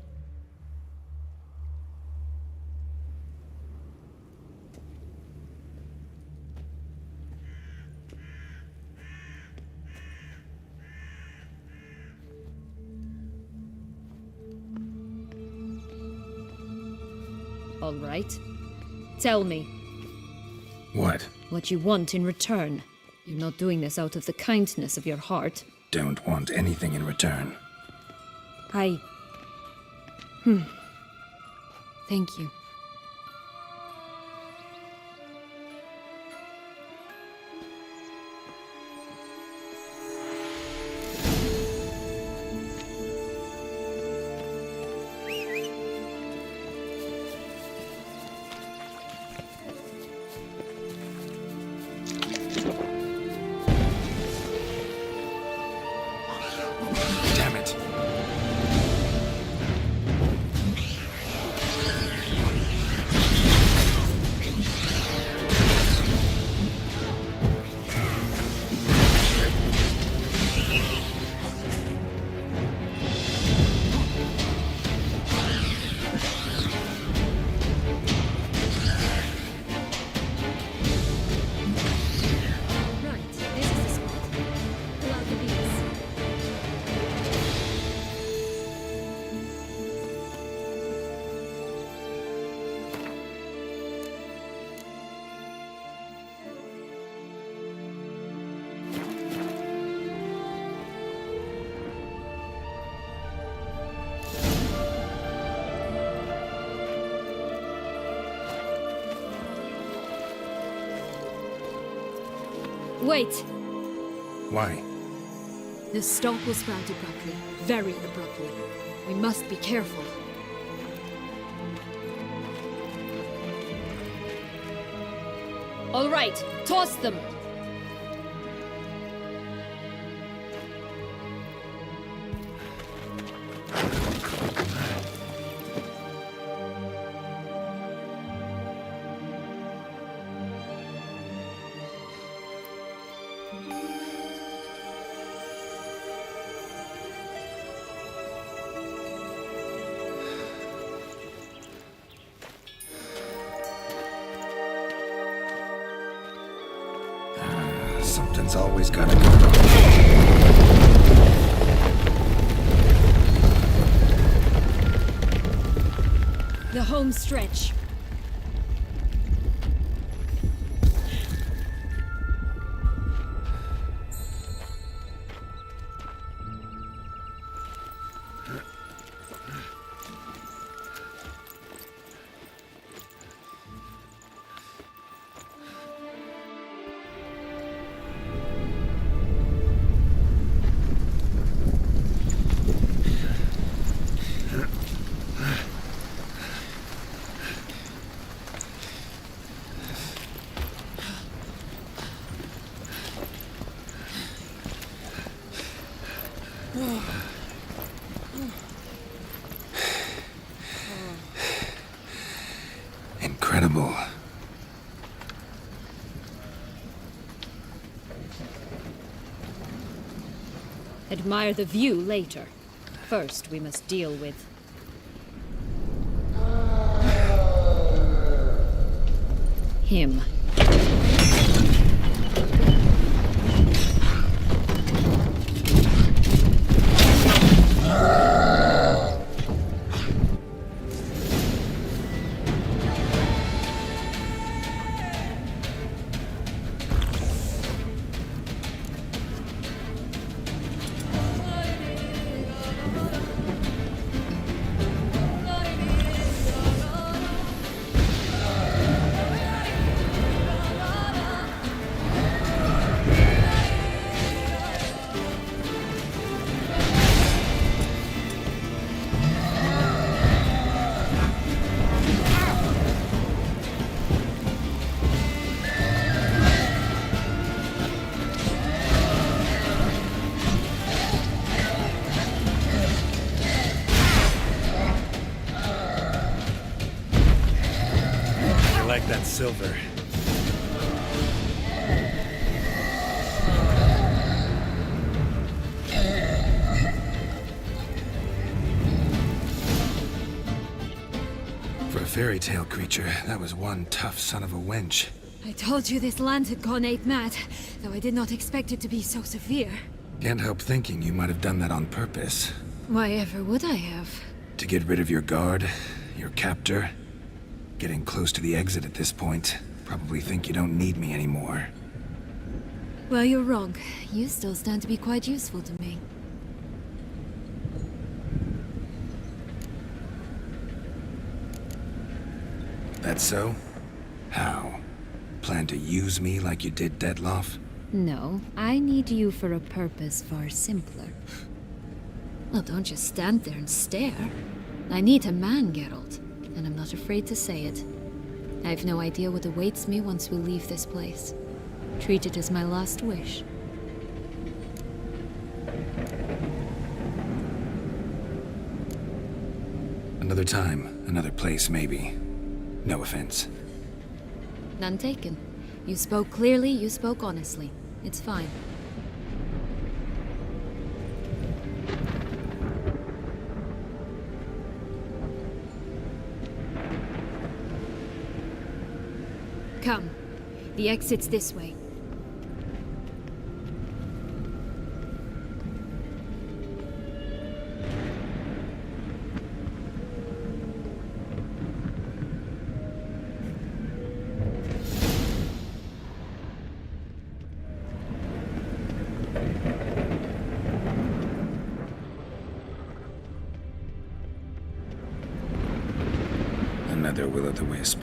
All right. Tell me. What? What you want in return. You're not doing this out of the kindness of your heart. Don't want anything in return. Thank you. Wait! Why? The stalk will sprout abruptly. Very abruptly. We must be careful. All right, toss them. Something's always gotta go. The home stretch. Incredible. Admire the view later. First, we must deal with... him. I like that silver. For a fairy tale creature, that was one tough son of a wench. I told you this land had gone ape mad, though I did not expect it to be so severe. Can't help thinking you might have done that on purpose. Why ever would I have? To get rid of your guard, your captor. Getting close to the exit at this point. Probably think you don't need me anymore. Well, you're wrong. You still stand to be quite useful to me. That so? How? Plan to use me like you did Detloff? No, I need you for a purpose far simpler. Well, don't just stand there and stare. I need a man, Geralt, and I'm not afraid to say it. I have no idea what awaits me once we leave this place. Treat it as my last wish. Another time, another place, maybe. No offense. None taken. You spoke clearly, you spoke honestly. It's fine. Come. The exit's this way. Another will-o'-the-wisp.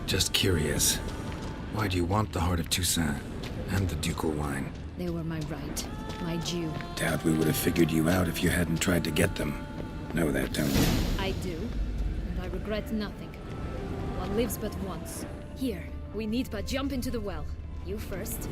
Just curious. Why do you want the Heart of Toussaint and the ducal wine? They were my right, my due. Doubt we would have figured you out if you hadn't tried to get them. Know that, don't you? I do, and I regret nothing. One lives but once. Here, we need but jump into the well. You first.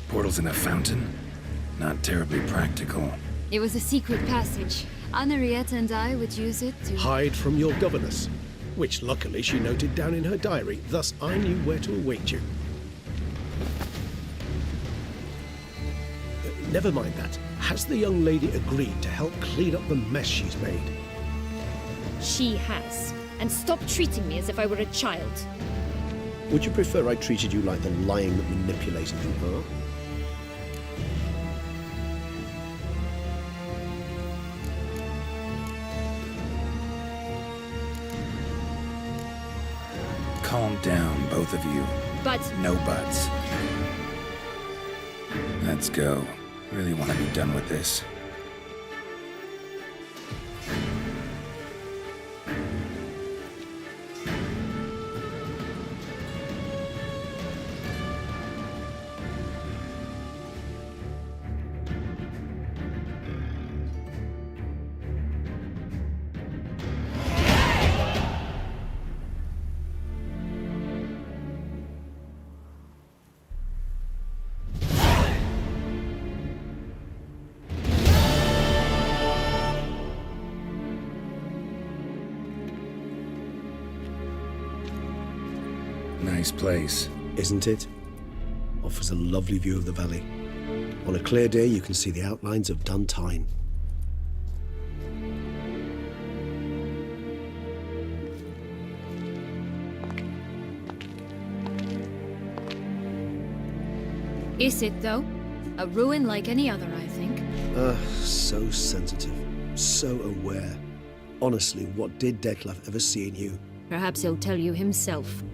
Portals in a fountain? Not terribly practical. It was a secret passage. Henriette and I would use it to hide from your governess, which luckily she noted down in her diary, thus I knew where to await you. Never mind that. Has the young lady agreed to help clean up the mess she's made? She has. And stop treating me as if I were a child. Would you prefer I treated you like the lying, manipulated you are? Calm down, both of you. But... No buts. Let's go. Really want to be done with this. Nice place. Isn't it? Offers a lovely view of the valley. On a clear day, you can see the outlines of Duntine. Is it, though? A ruin like any other, I think. So sensitive. So aware. Honestly, what did Detlef ever see in you? Perhaps he'll tell you himself.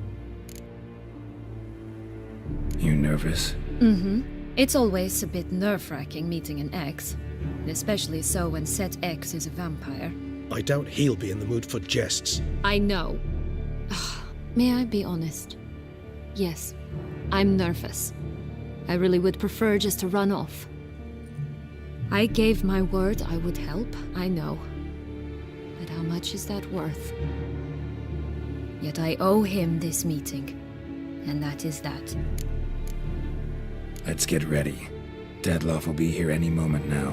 You nervous? Mm-hmm. It's always a bit nerve-wracking meeting an ex. Especially so when said ex is a vampire. I doubt he'll be in the mood for jests. I know. May I be honest? Yes, I'm nervous. I really would prefer just to run off. I gave my word I would help, I know. But how much is that worth? Yet I owe him this meeting. And that is that. Let's get ready. Detlef will be here any moment now.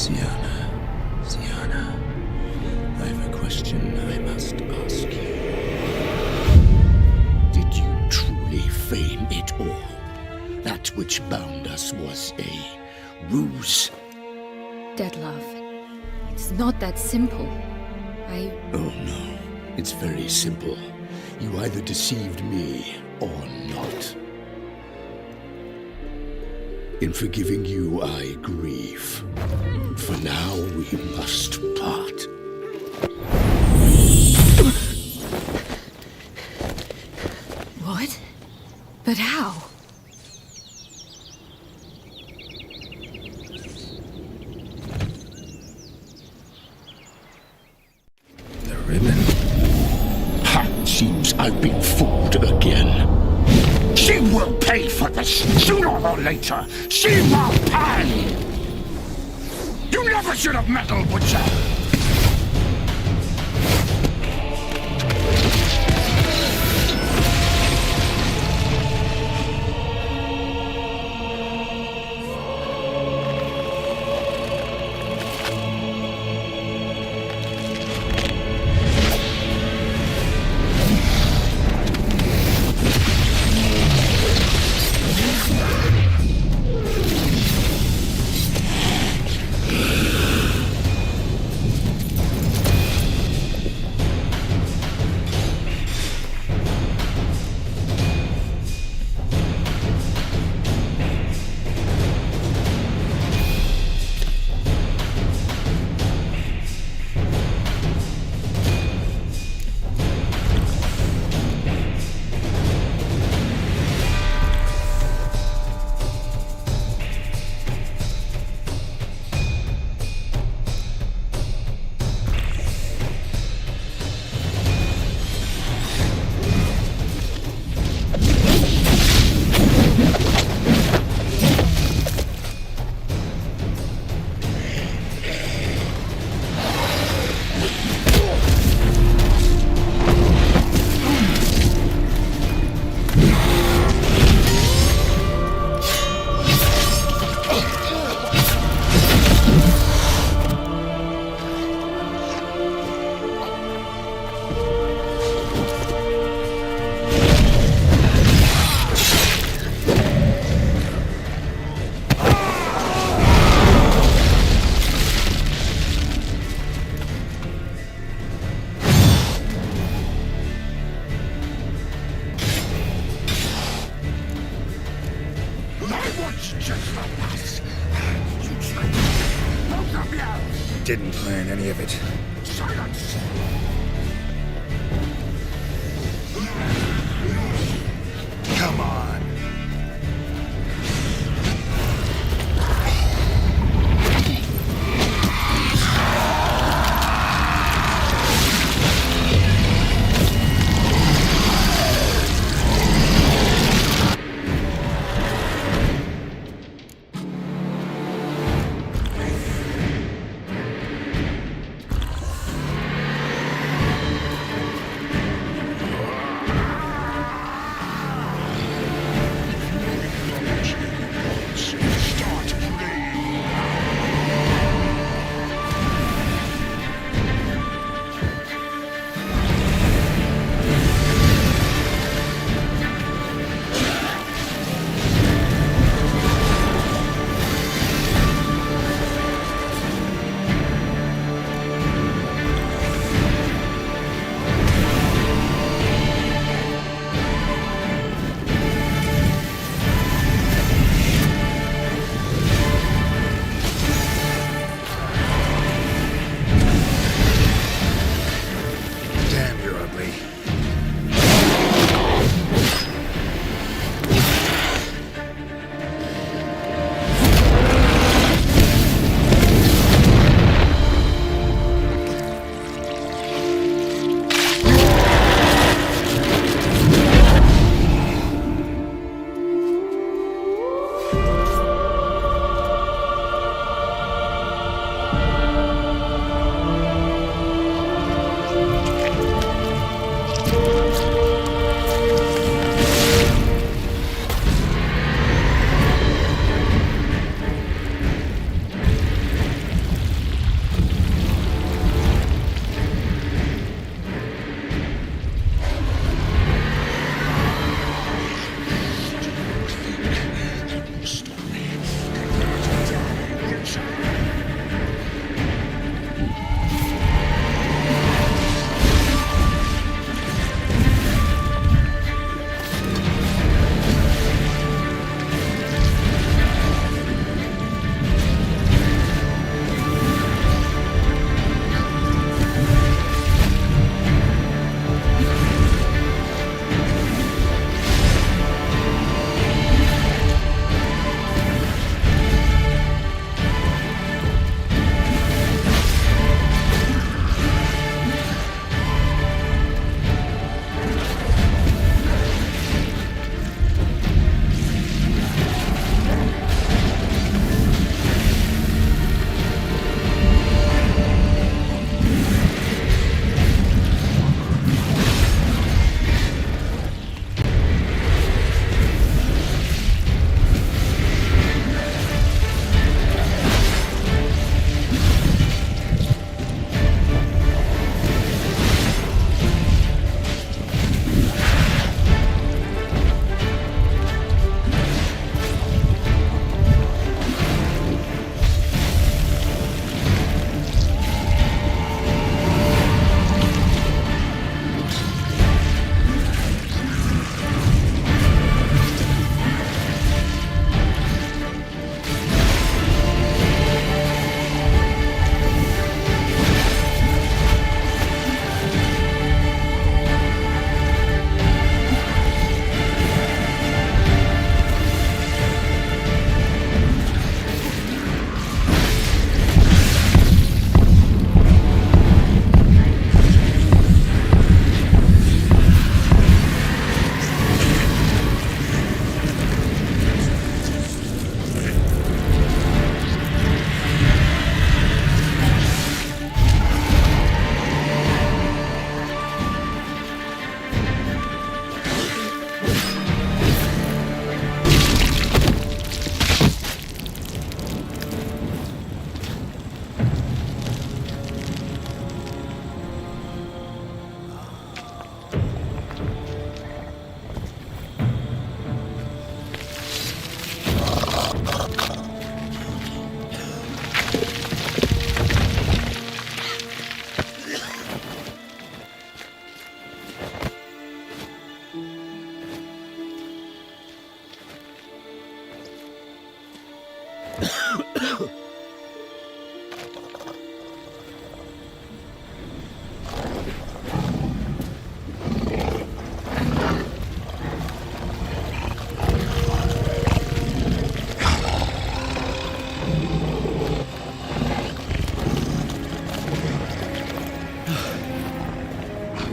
Sienna, I have a question I must ask you. Did you truly feign it all? That which bound us was a ruse? Detlef, it's not that simple. Oh no, it's very simple. You either deceived me or not. In forgiving you, I grieve. For now, we must part. What? But how? The ribbon? Ha! Seems I've been fooled again. She will pay for this, sooner or later. She will pay! You never should have meddled with her! Didn't plan any of it. Silence! Come on.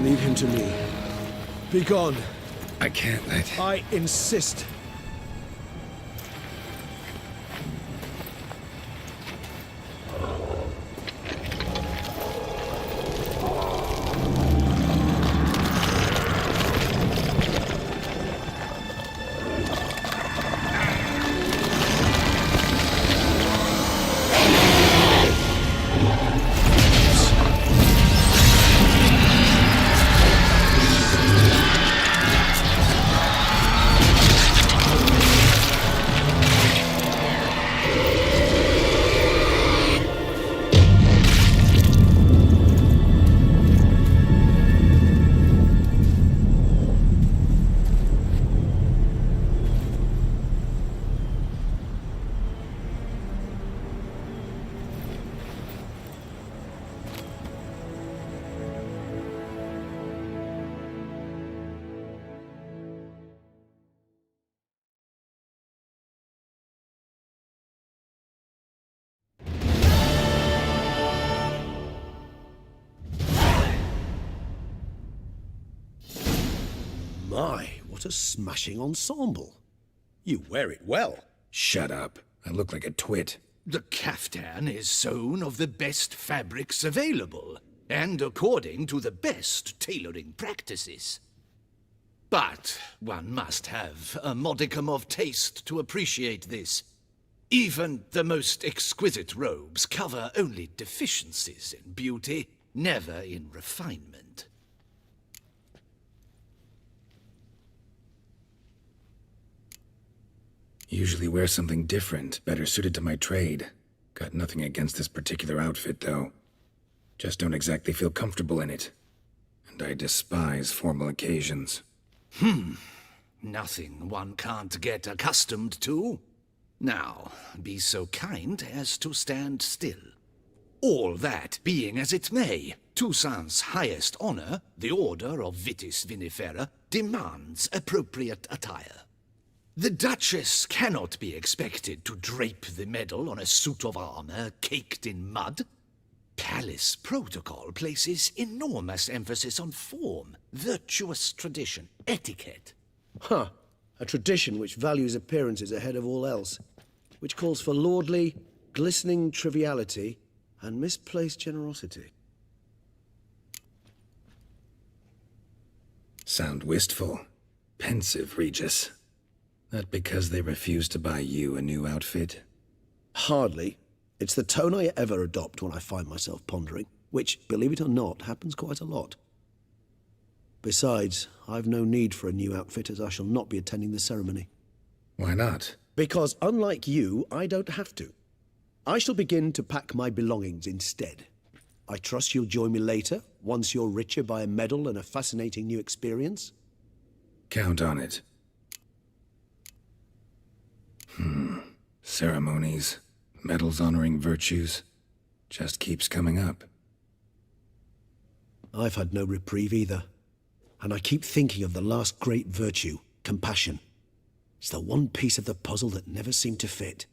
Leave him to me. Be gone. I can't let... I insist. My, what a smashing ensemble. You wear it well. Shut up. I look like a twit. The caftan is sewn of the best fabrics available, and according to the best tailoring practices. But one must have a modicum of taste to appreciate this. Even the most exquisite robes cover only deficiencies in beauty, never in refinement. Usually wear something different, better suited to my trade. Got nothing against this particular outfit, though. Just don't exactly feel comfortable in it. And I despise formal occasions. Nothing one can't get accustomed to. Now, be so kind as to stand still. All that being as it may, Toussaint's highest honor, the Order of Vitis Vinifera, demands appropriate attire. The Duchess cannot be expected to drape the medal on a suit of armor caked in mud. Palace protocol places enormous emphasis on form, virtuous tradition, etiquette. Huh. A tradition which values appearances ahead of all else. Which calls for lordly, glistening triviality and misplaced generosity. Sound wistful. Pensive, Regis. That because they refuse to buy you a new outfit? Hardly. It's the tone I ever adopt when I find myself pondering, which, believe it or not, happens quite a lot. Besides, I've no need for a new outfit as I shall not be attending the ceremony. Why not? Because unlike you, I don't have to. I shall begin to pack my belongings instead. I trust you'll join me later, once you're richer by a medal and a fascinating new experience? Count on it. Ceremonies, medals honoring virtues, just keeps coming up. I've had no reprieve either. And I keep thinking of the last great virtue, compassion. It's the one piece of the puzzle that never seemed to fit.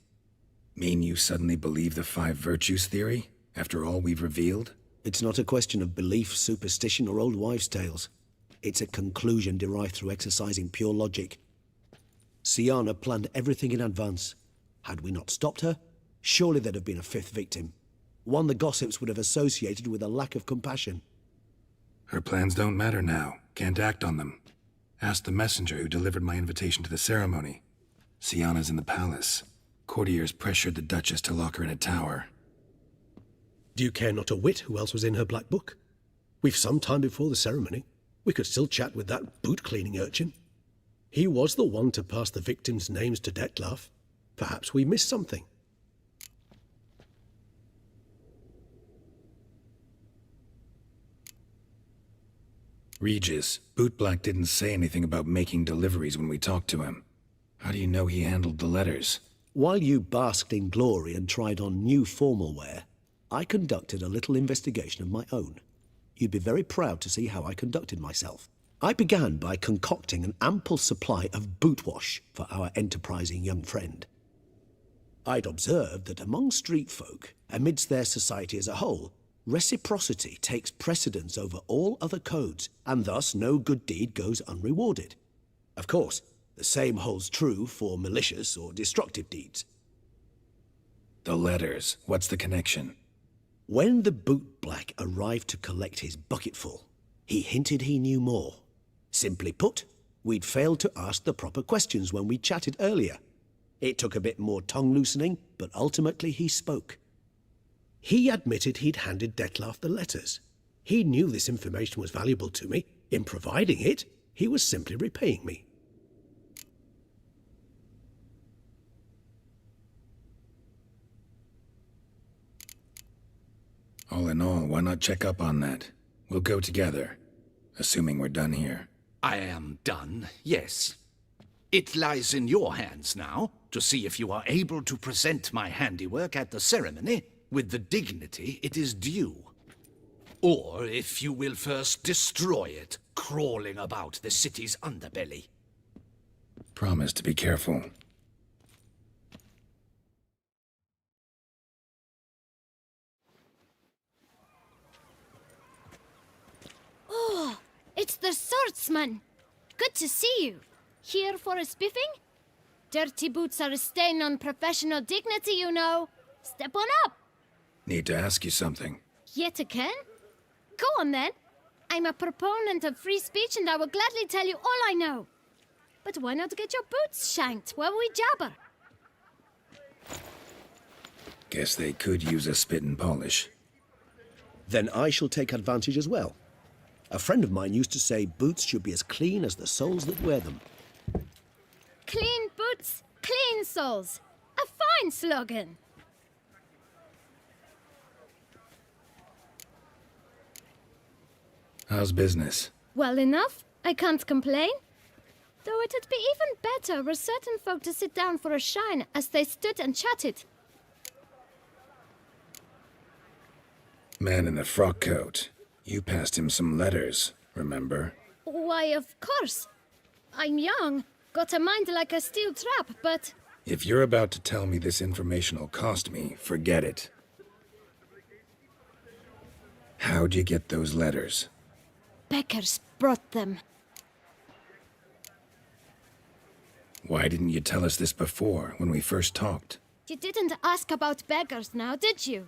Mean you suddenly believe the 5 virtues theory, after all we've revealed? It's not a question of belief, superstition, or old wives' tales. It's a conclusion derived through exercising pure logic. Siana planned everything in advance. Had we not stopped her, surely there'd have been a 5th victim. One the gossips would have associated with a lack of compassion. Her plans don't matter now. Can't act on them. Ask the messenger who delivered my invitation to the ceremony. Siana's in the palace. Courtiers pressured the Duchess to lock her in a tower. Do you care not a whit who else was in her black book? We've some time before the ceremony. We could still chat with that boot-cleaning urchin. He was the one to pass the victims' names to Dettlaff. Perhaps we missed something. Regis, Bootblack didn't say anything about making deliveries when we talked to him. How do you know he handled the letters? While you basked in glory and tried on new formal wear, I conducted a little investigation of my own. You'd be very proud to see how I conducted myself. I began by concocting an ample supply of boot wash for our enterprising young friend. I'd observed that among street folk, amidst their society as a whole, reciprocity takes precedence over all other codes, and thus no good deed goes unrewarded. Of course, the same holds true for malicious or destructive deeds. The letters, what's the connection? When the bootblack arrived to collect his bucketful, he hinted he knew more. Simply put, we'd failed to ask the proper questions when we chatted earlier. It took a bit more tongue-loosening, but ultimately he spoke. He admitted he'd handed Dettlaff the letters. He knew this information was valuable to me. In providing it, he was simply repaying me. All in all, why not check up on that? We'll go together, assuming we're done here. I am done, yes. It lies in your hands now to see if you are able to present my handiwork at the ceremony with the dignity it is due. Or if you will first destroy it, crawling about the city's underbelly. Promise to be careful. Oh, it's the swordsman. Good to see you. Here for a spiffing? Dirty boots are a stain on professional dignity, you know. Step on up. Need to ask you something. Yet again? Go on then. I'm a proponent of free speech and I will gladly tell you all I know. But why not get your boots shanked while we jabber? Guess they could use a spit and polish. Then I shall take advantage as well. A friend of mine used to say boots should be as clean as the soles that wear them. Clean boots, clean soles. A fine slogan. How's business? Well enough. I can't complain. Though it'd be even better were certain folk to sit down for a shine as they stood and chatted. Man in the frock coat. You passed him some letters, remember? Why, of course. I'm young, got a mind like a steel trap, but... If you're about to tell me this information'll cost me, forget it. How'd you get those letters? Beggars brought them. Why didn't you tell us this before, when we first talked? You didn't ask about beggars now, did you?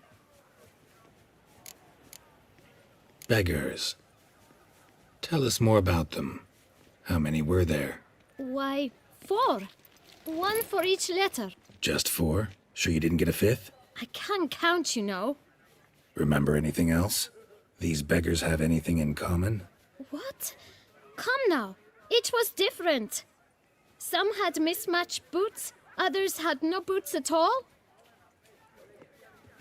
Beggars. Tell us more about them. How many were there? Why, 4. 1 for each letter. Just 4? Sure you didn't get a 5th? I can't count, you know. Remember anything else? These beggars have anything in common? What? Come now. Each was different. Some had mismatched boots, others had no boots at all.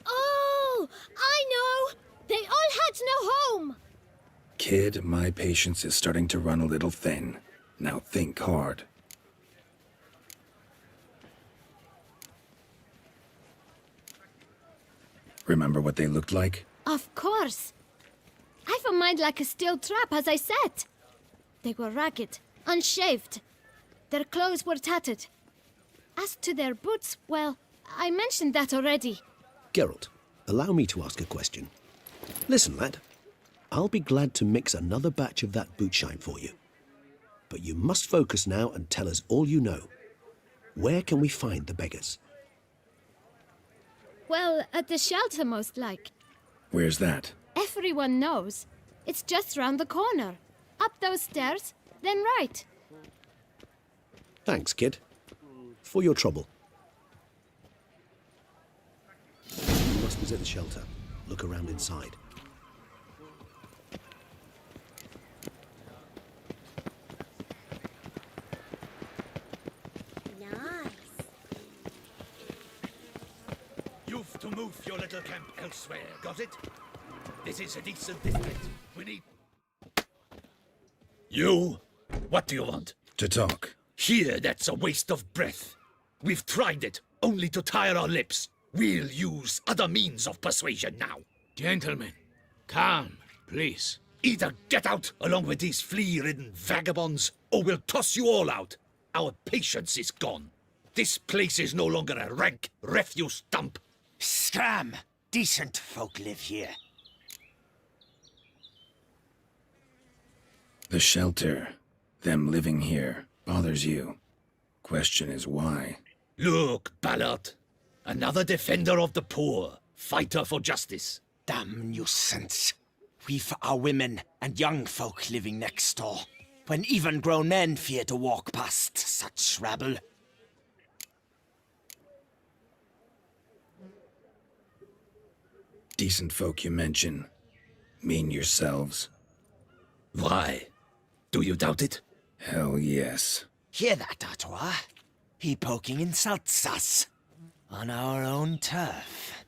Oh, I know! They all had no home! Kid, my patience is starting to run a little thin. Now think hard. Remember what they looked like? Of course. I've a mind like a steel trap, as I said. They were ragged, unshaved. Their clothes were tattered. As to their boots, well, I mentioned that already. Geralt, allow me to ask a question. Listen, lad. I'll be glad to mix another batch of that boot shine for you. But you must focus now and tell us all you know. Where can we find the beggars? Well, at the shelter, most like. Where's that? Everyone knows. It's just round the corner. Up those stairs, then right. Thanks, kid. For your trouble. You must visit the shelter. Look around inside. You've to move your little camp elsewhere, got it? This is a decent district. We need... You? What do you want? To talk. Here, that's a waste of breath. We've tried it only to tire our lips. We'll use other means of persuasion now. Gentlemen, calm, please. Either get out along with these flea-ridden vagabonds, or we'll toss you all out. Our patience is gone. This place is no longer a rank refuse dump. Scram! Decent folk live here. The shelter, them living here, bothers you. Question is why? Look, Ballard. Another defender of the poor. Fighter for justice. Damn nuisance. We've our women and young folk living next door, when even grown men fear to walk past such rabble. Decent folk you mention. Mean yourselves. Why? Do you doubt it? Hell yes. Hear that, Artois? He poking insults us. On our own turf.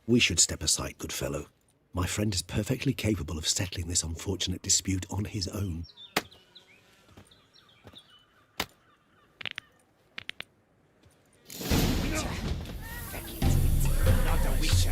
We should step aside, good fellow. My friend is perfectly capable of settling this unfortunate dispute on his own. Not a witcher.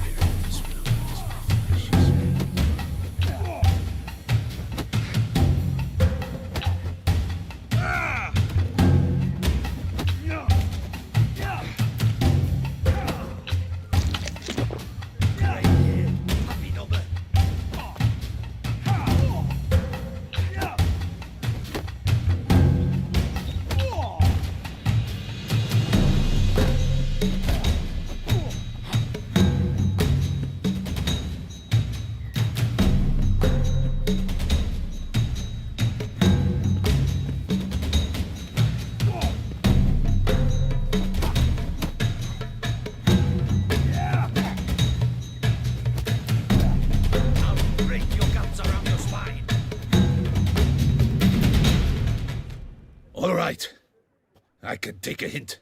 I can take a hint.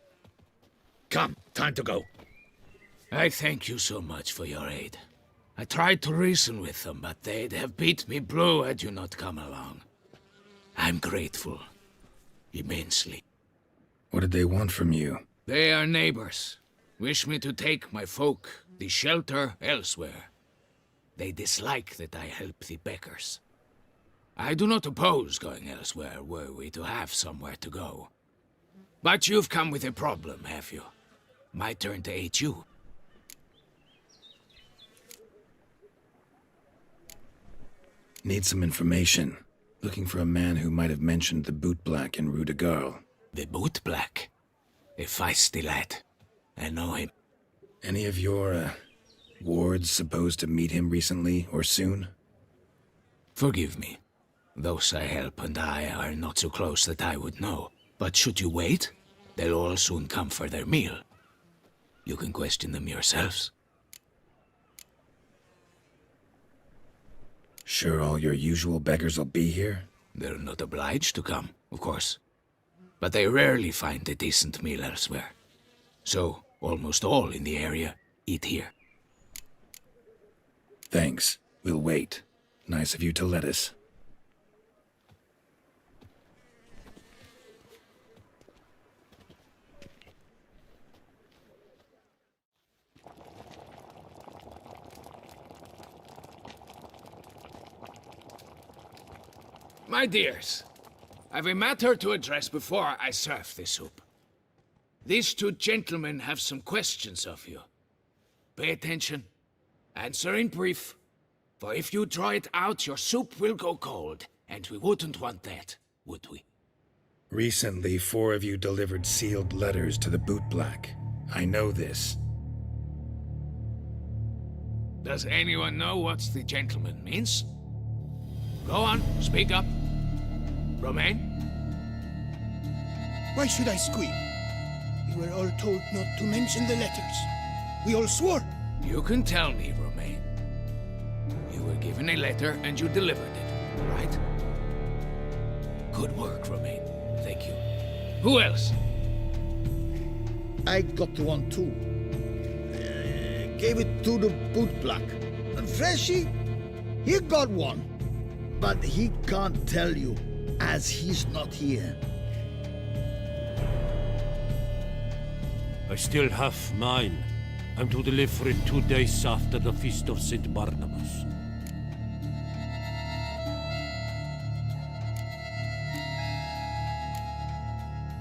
Come, time to go. I thank you so much for your aid. I tried to reason with them, but they'd have beat me blue had you not come along. I'm grateful. Immensely. What did they want from you? They are neighbors. Wish me to take my folk, the shelter, elsewhere. They dislike that I help the beggars. I do not oppose going elsewhere, were we to have somewhere to go. But you've come with a problem, have you? My turn to aid you. Need some information. Looking for a man who might have mentioned the bootblack in Rue de Garl. The bootblack? A feisty lad. I know him. Any of your, wards supposed to meet him recently or soon? Forgive me. Those I help and I are not so close that I would know. But should you wait, they'll all soon come for their meal. You can question them yourselves. Sure all your usual beggars will be here? They're not obliged to come, of course. But they rarely find a decent meal elsewhere. So, almost all in the area eat here. Thanks. We'll wait. Nice of you to let us. My dears, I've a matter to address before I serve the soup. These two gentlemen have some questions of you. Pay attention. Answer in brief. For if you draw it out, your soup will go cold. And we wouldn't want that, would we? Recently, 4 of you delivered sealed letters to the bootblack. I know this. Does anyone know what the gentleman means? Go on, speak up. Romain? Why should I squeal? We were all told not to mention the letters. We all swore. You can tell me, Romain. You were given a letter and you delivered it, right? Good work, Romain. Thank you. Who else? I got one too. Gave it to the bootblack. And Freshy, he got one. But he can't tell you, as he's not here. I still have mine. I'm to deliver it 2 days after the Feast of St. Barnabas.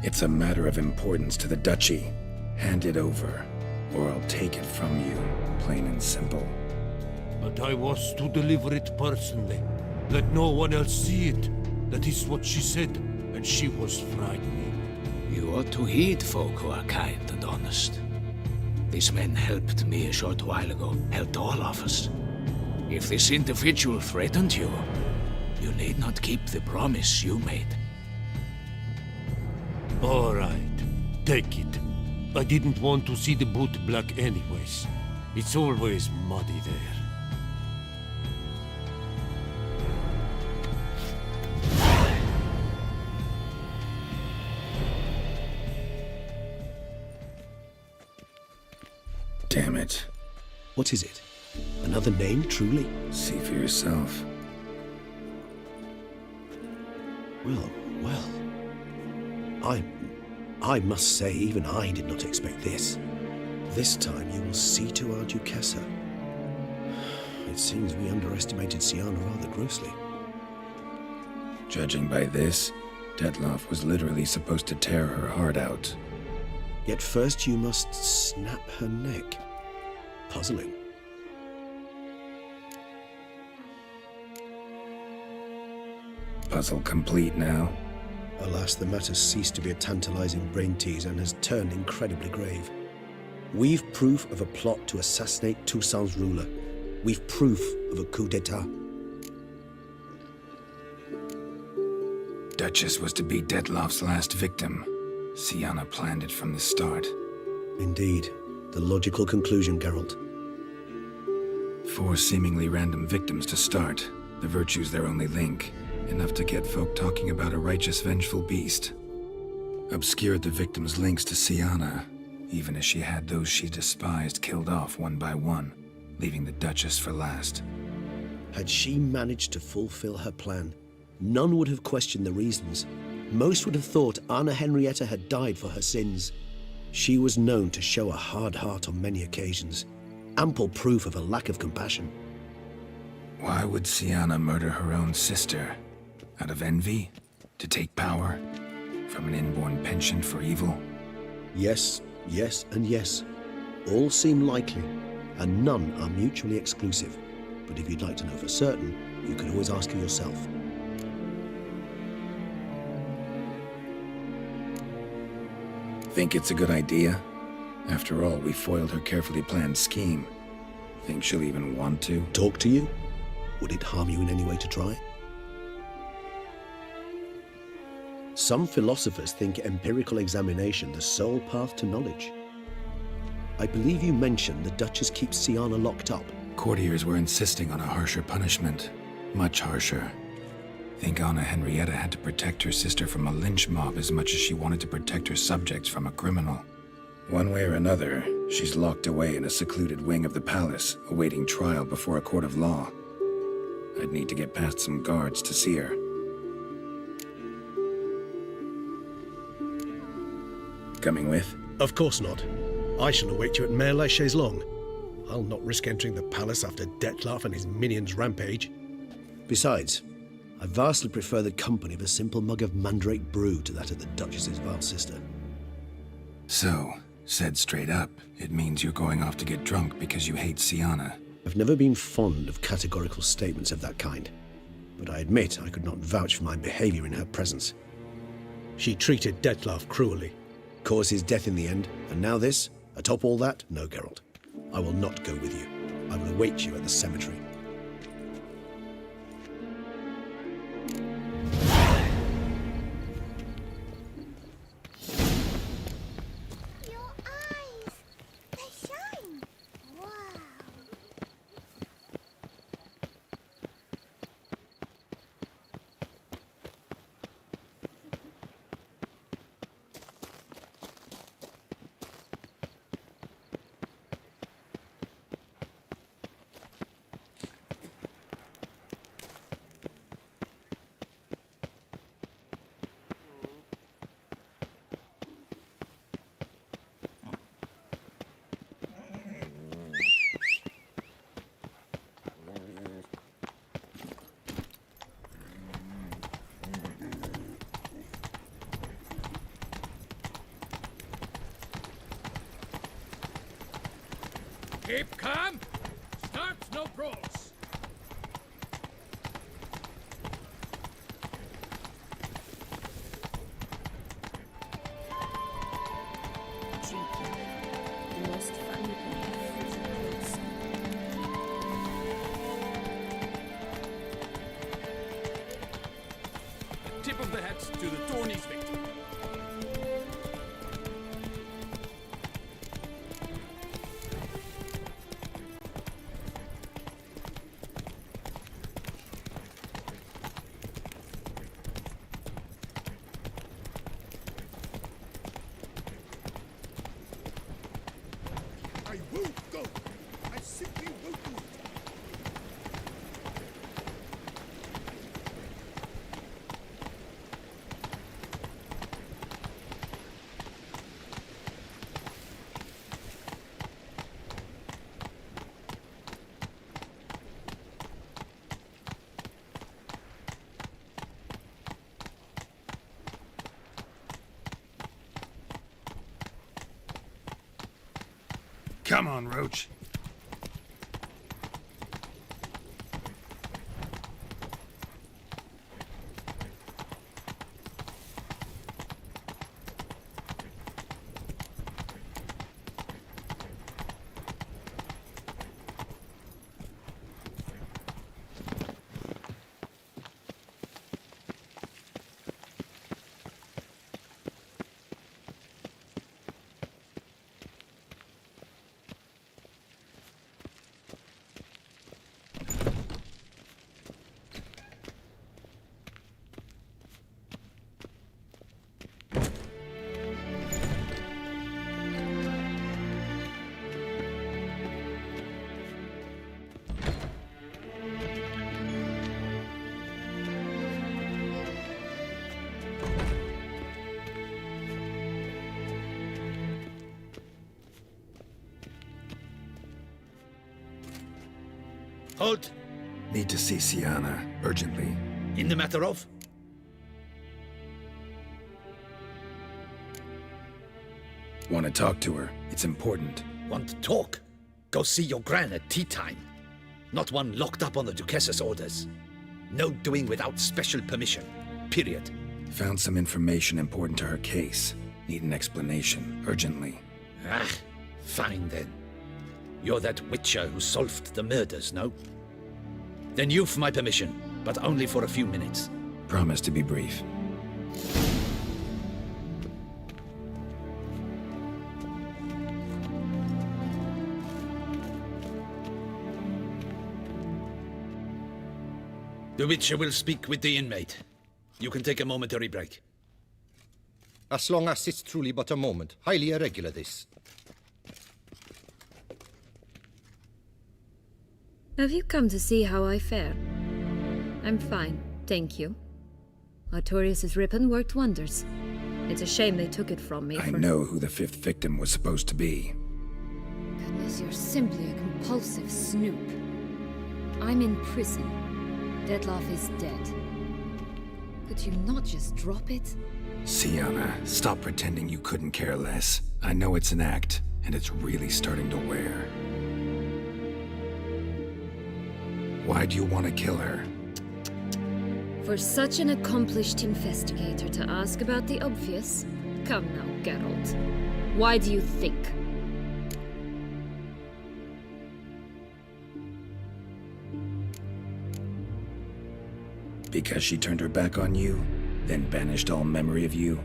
It's a matter of importance to the Duchy. Hand it over, or I'll take it from you, plain and simple. But I was to deliver it personally. Let no one else see it. That is what she said, and she was frightening. You ought to heed folk who are kind and honest. These men helped me a short while ago, helped all of us. If this individual threatened you, you need not keep the promise you made. All right, take it. I didn't want to see the boot black anyways. It's always muddy there. Damn it. What is it? Another name, truly? See for yourself. Well. I must say, even I did not expect this. This time you will see to our Duchessa. It seems we underestimated Siana rather grossly. Judging by this, Detloff was literally supposed to tear her heart out. Yet first you must snap her neck. Puzzling. Puzzle complete now. Alas, the matter ceased to be a tantalizing brain tease and has turned incredibly grave. We've proof of a plot to assassinate Toussaint's ruler. We've proof of a coup d'etat. Duchess was to be Detloff's last victim. Siana planned it from the start. Indeed. The logical conclusion, Geralt. 4 seemingly random victims to start. The virtue's their only link. Enough to get folk talking about a righteous, vengeful beast. Obscured the victims' links to Siana, even as she had those she despised killed off one by one, leaving the Duchess for last. Had she managed to fulfill her plan, none would have questioned the reasons. Most would have thought Anna Henrietta had died for her sins. She was known to show a hard heart on many occasions. Ample proof of a lack of compassion. Why would Siana murder her own sister? Out of envy? To take power? From an inborn penchant for evil? Yes, and yes. All seem likely, and none are mutually exclusive. But if you'd like to know for certain, you can always ask her yourself. Think it's a good idea? After all, we foiled her carefully planned scheme. Think she'll even want to? Talk to you? Would it harm you in any way to try? Some philosophers think empirical examination the sole path to knowledge. I believe you mentioned the Duchess keeps Siana locked up. Courtiers were insisting on a harsher punishment. Much harsher. Think Anna Henrietta had to protect her sister from a lynch mob as much as she wanted to protect her subjects from a criminal. One way or another, she's locked away in a secluded wing of the palace, awaiting trial before a court of law. I'd need to get past some guards to see her. Coming with? Of course not. I shall await you at Mare la Chaise-Longue. I'll not risk entering the palace after Detloff and his minions rampage. Besides, I vastly prefer the company of a simple mug of mandrake brew to that of the Duchess's vile sister. So, said straight up, it means you're going off to get drunk because you hate Siana. I've never been fond of categorical statements of that kind, but I admit I could not vouch for my behavior in her presence. She treated Detloff cruelly, caused his death in the end, and now this? Atop all that? No, Geralt. I will not go with you. I will await you at the cemetery. Keep calm. Start no brawls. Drinking. The most fun you can have with clothes. A tip of the hat to the Tourney's victory. I won't go. I simply won't do it. Come on, Roach. Halt! Need to see Sienna, urgently. In the matter of? Want to talk to her. It's important. Want to talk? Go see your gran at tea time. Not one locked up on the Duchess's orders. No doing without special permission. Period. Found some information important to her case. Need an explanation, urgently. Ah, fine then. You're that witcher who solved the murders, no? Then you've my permission, but only for a few minutes. Promise to be brief. The witcher will speak with the inmate. You can take a momentary break. As long as it's truly but a moment. Highly irregular, this. Have you come to see how I fare? I'm fine, thank you. Artorius' ribbon worked wonders. It's a shame they took it from me. I know who the fifth victim was supposed to be. Goodness, you're simply a compulsive snoop. I'm in prison. Detlef is dead. Could you not just drop it? Sienna, stop pretending you couldn't care less. I know it's an act, and it's really starting to wear. Why do you want to kill her? For such an accomplished investigator to ask about the obvious? Come now, Geralt. Why do you think? Because she turned her back on you, then banished all memory of you?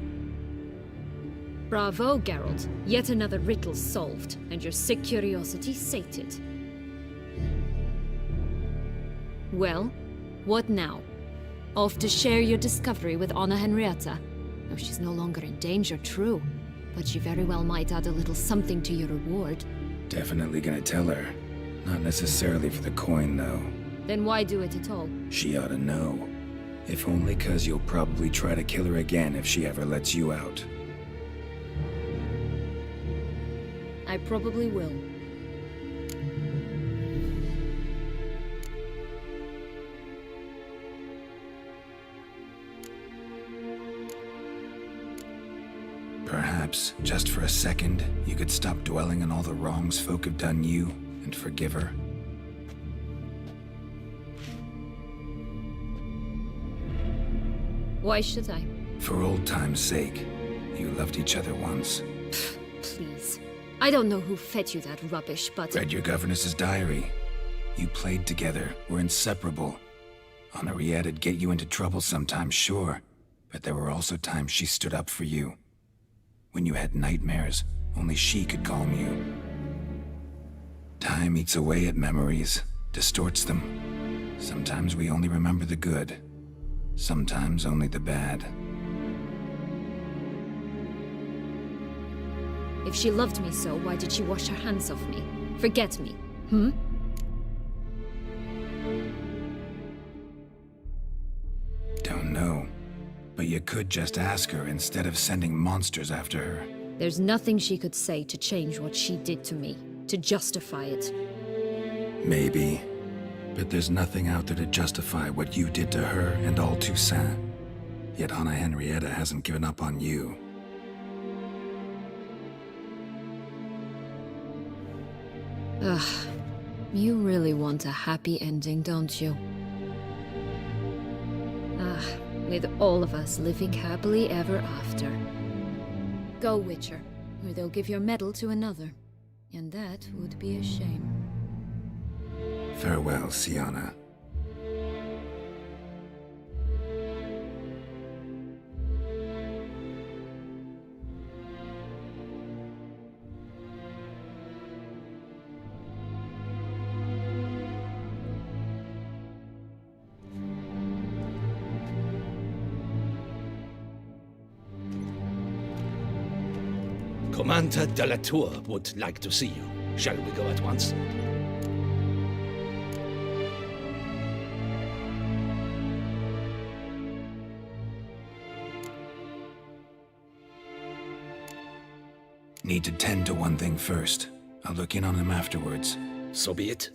Bravo, Geralt. Yet another riddle solved, and your sick curiosity sated. Well, what now? Off to share your discovery with Anna Henrietta? No, she's no longer in danger, true. But she very well might add a little something to your reward. Definitely gonna tell her. Not necessarily for the coin, though. Then why do it at all? She ought to know. If only 'cause you'll probably try to kill her again if she ever lets you out. I probably will. Perhaps, just for a second, you could stop dwelling on all the wrongs folk have done you. and forgive her? Why should I? For old time's sake. You loved each other once. Please. I don't know who fed you that rubbish, but... Read your governess's diary. You played together, were inseparable. Henriette'd get you into trouble sometimes, sure. But there were also times she stood up for you. When you had nightmares, only she could calm you. Time eats away at memories, distorts them. Sometimes we only remember the good. Sometimes only the bad. If she loved me so, why did she wash her hands off me? Forget me, hmm? Don't know. But you could just ask her instead of sending monsters after her. There's nothing she could say to change what she did to me, to justify it. Maybe. But there's nothing out there to justify what you did to her and all Toussaint. Yet Anna Henrietta hasn't given up on you. Ugh. You really want a happy ending, don't you? With all of us living happily ever after. Go, Witcher, or they'll give your medal to another. And that would be a shame. Farewell, Sienna. Commander de la Tour would like to see you. Shall we go at once? Need to tend to one thing first. I'll look in on him afterwards. So be it.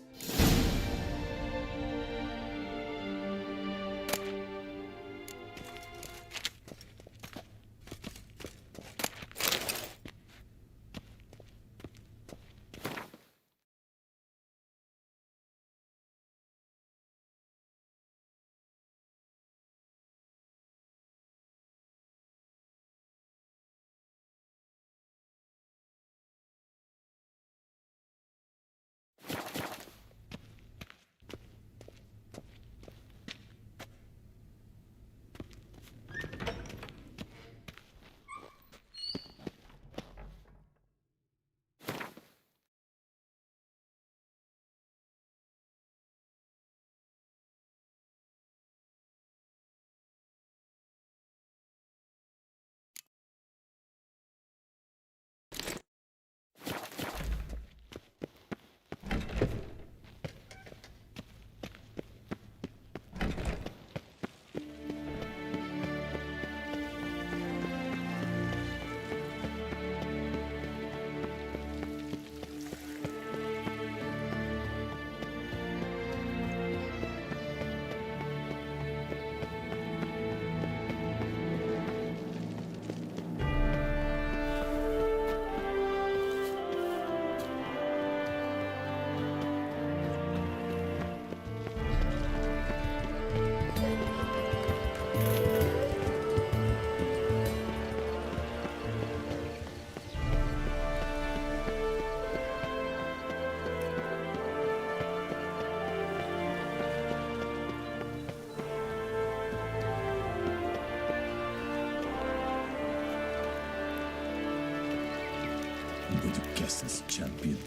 Champion.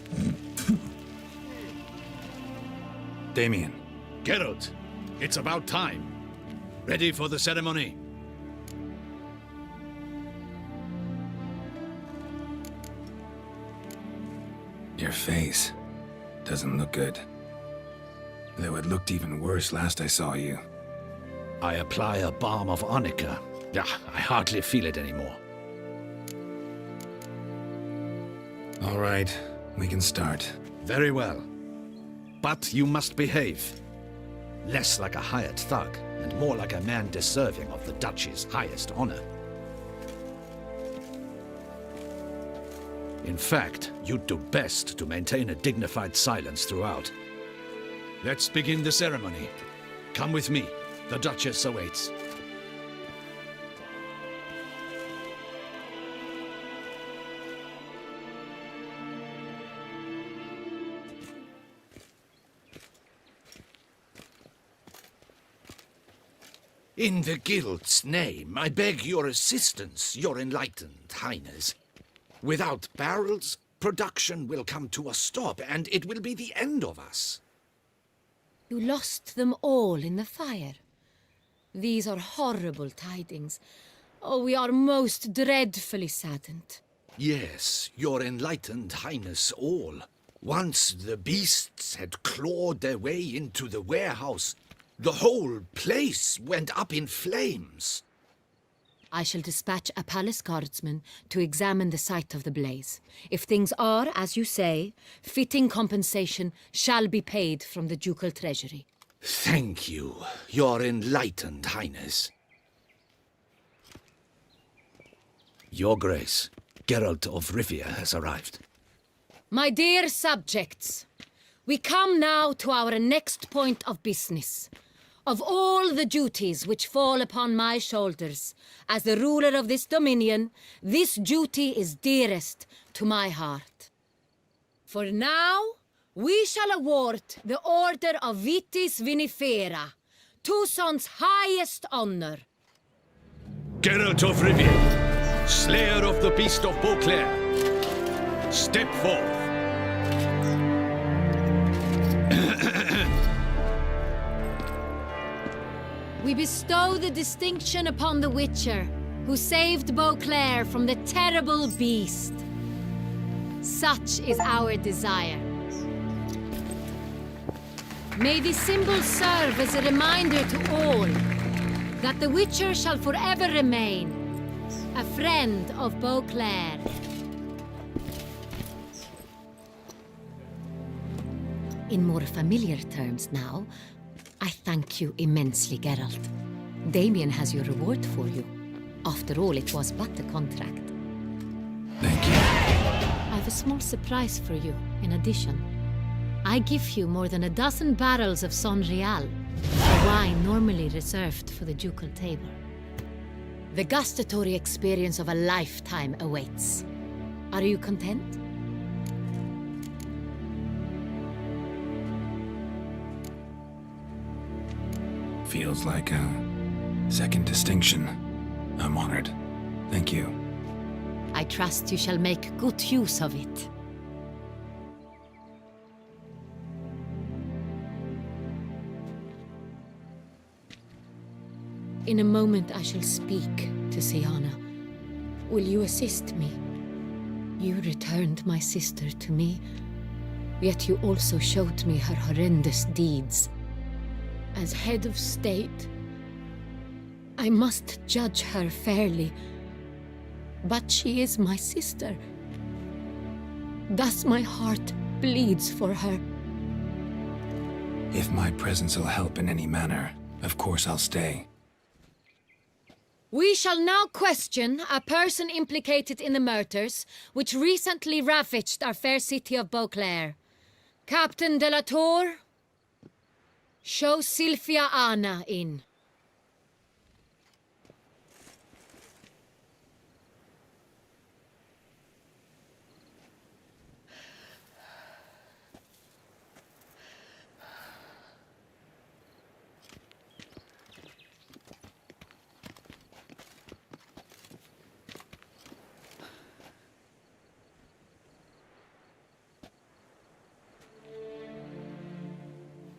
Damien. Geralt, it's about time. Ready for the ceremony? Your face doesn't look good. Though it looked even worse last I saw you. I apply a balm of arnica. I hardly feel it anymore. All right, we can start. Very well. But you must behave. Less like a hired thug, and more like a man deserving of the Duchy's highest honor. In fact, you'd do best to maintain a dignified silence throughout. Let's begin the ceremony. Come with me. The Duchess awaits. In the Guild's name, I beg your assistance, your enlightened highness. Without barrels, production will come to a stop, and it will be the end of us. You lost them all in the fire. These are horrible tidings. Oh, we are most dreadfully saddened. Yes, your enlightened highness all. Once the beasts had clawed their way into the warehouse, the whole place went up in flames. I shall dispatch a palace guardsman to examine the site of the blaze. If things are, as you say, fitting compensation shall be paid from the ducal treasury. Thank you, your enlightened highness. Your Grace, Geralt of Rivia has arrived. My dear subjects, we come now to our next point of business. Of all the duties which fall upon my shoulders, as the ruler of this dominion, this duty is dearest to my heart. For now, we shall award the Order of Vitis Vinifera, Tucson's highest honor. Geralt of Rivia, Slayer of the Beast of Beauclair, step forth. We bestow the distinction upon the Witcher, who saved Beauclair from the terrible beast. Such is our desire. May this symbol serve as a reminder to all that the Witcher shall forever remain a friend of Beauclair. In more familiar terms now, I thank you immensely, Geralt. Damien has your reward for you. After all, it was but a contract. Thank you. I have a small surprise for you, in addition. I give you more than a dozen barrels of Son Real, a wine normally reserved for the ducal table. The gustatory experience of a lifetime awaits. Are you content? Feels like a second distinction. I'm honored. Thank you. I trust you shall make good use of it. In a moment I shall speak to Siana. Will you assist me? You returned my sister to me, yet you also showed me her horrendous deeds. As head of state, I must judge her fairly. But she is my sister. Thus my heart bleeds for her. If my presence will help in any manner, of course I'll stay. We shall now question a person implicated in the murders which recently ravaged our fair city of Beauclair. Captain de la Tour, show Sylvia Anna in.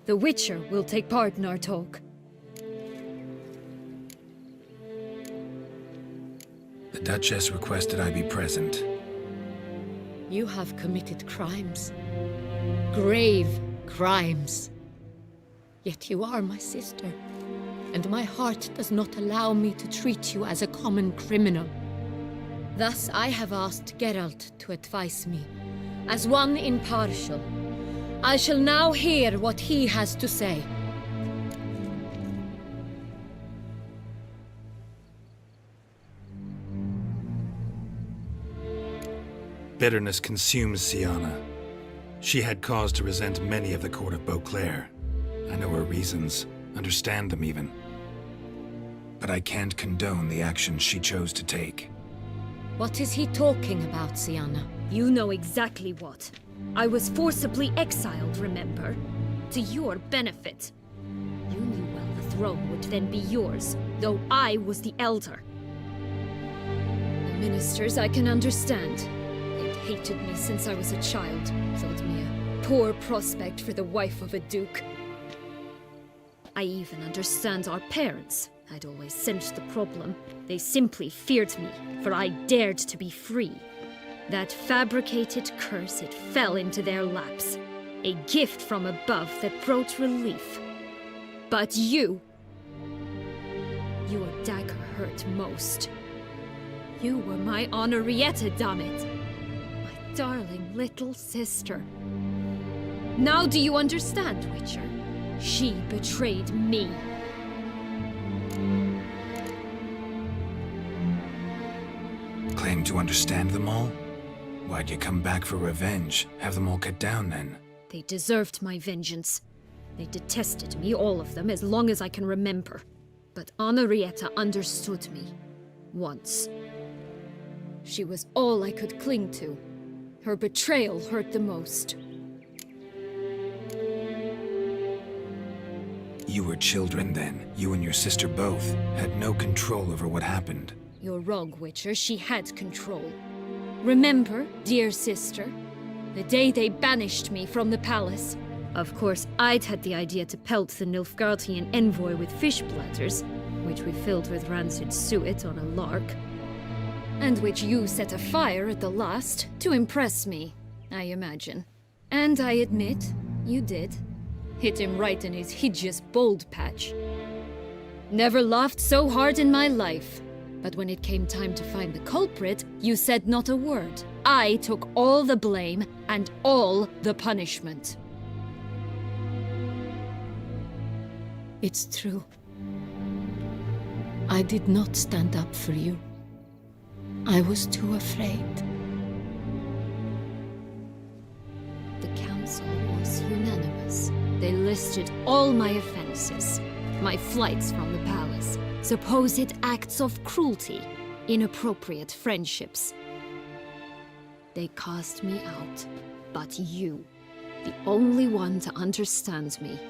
The Witcher will take part in our talk. The Duchess requested I be present. You have committed crimes. Grave crimes. Yet you are my sister, and my heart does not allow me to treat you as a common criminal. Thus I have asked Geralt to advise me, as one impartial. I shall now hear what he has to say. Bitterness consumes Siana. She had cause to resent many of the court of Beauclair. I know her reasons, understand them even. But I can't condone the actions she chose to take. What is he talking about, Siana? You know exactly what. I was forcibly exiled, remember? To your benefit. You knew well the throne would then be yours, though I was the elder. The ministers I can understand. They'd hated me since I was a child, thought me a poor prospect for the wife of a duke. I even understand our parents. I'd always sensed the problem. They simply feared me, for I dared to be free. That fabricated curse, it fell into their laps. A gift from above that brought relief. But you... Your dagger hurt most. You were my Henrietta, dammit. My darling little sister. Now do you understand, Witcher? She betrayed me. Claim to understand them all? Why'd you come back for revenge? Have them all cut down then? They deserved my vengeance. They detested me, all of them, as long as I can remember. But Henrietta understood me. Once. She was all I could cling to. Her betrayal hurt the most. You were children then. You and your sister both had no control over what happened. You're wrong, Witcher. She had control. Remember, dear sister, the day they banished me from the palace. Of course, I'd had the idea to pelt the Nilfgaardian envoy with fish bladders, which we filled with rancid suet on a lark. And which you set afire at the last, to impress me, I imagine. And I admit, you did. Hit him right in his hideous bald patch. Never laughed so hard in my life. But when it came time to find the culprit, you said not a word. I took all the blame and all the punishment. It's true. I did not stand up for you. I was too afraid. The council was unanimous. They listed all my offenses. My flights from the palace, supposed acts of cruelty, inappropriate friendships. They cast me out. But you, the only one to understand me,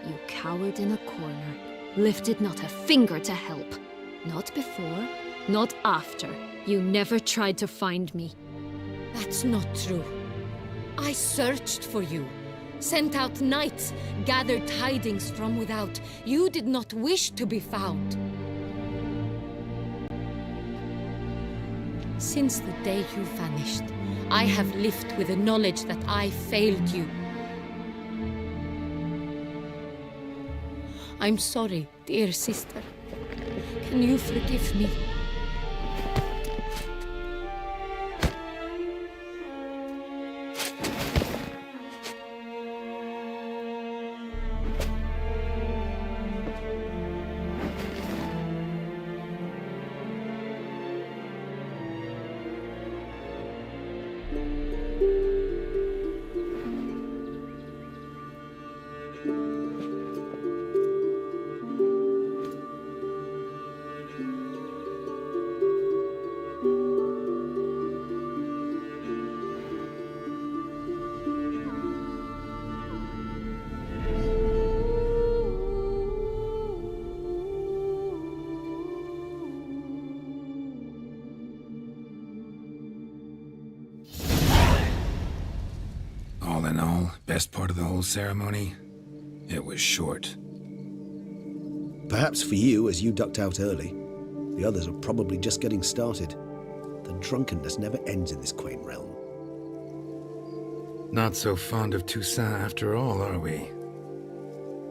you cowered in a corner, lifted not a finger to help. Not before, not after. You never tried to find me. That's not true. I searched for you. Sent out knights, gathered tidings from without. You did not wish to be found. Since the day you vanished, I have lived with the knowledge that I failed you. I'm sorry, dear sister. Can you forgive me? All in all, best part of the whole ceremony? It was short. Perhaps for you, as you ducked out early. The others are probably just getting started. The drunkenness never ends in this quaint realm. Not so fond of Toussaint after all, are we?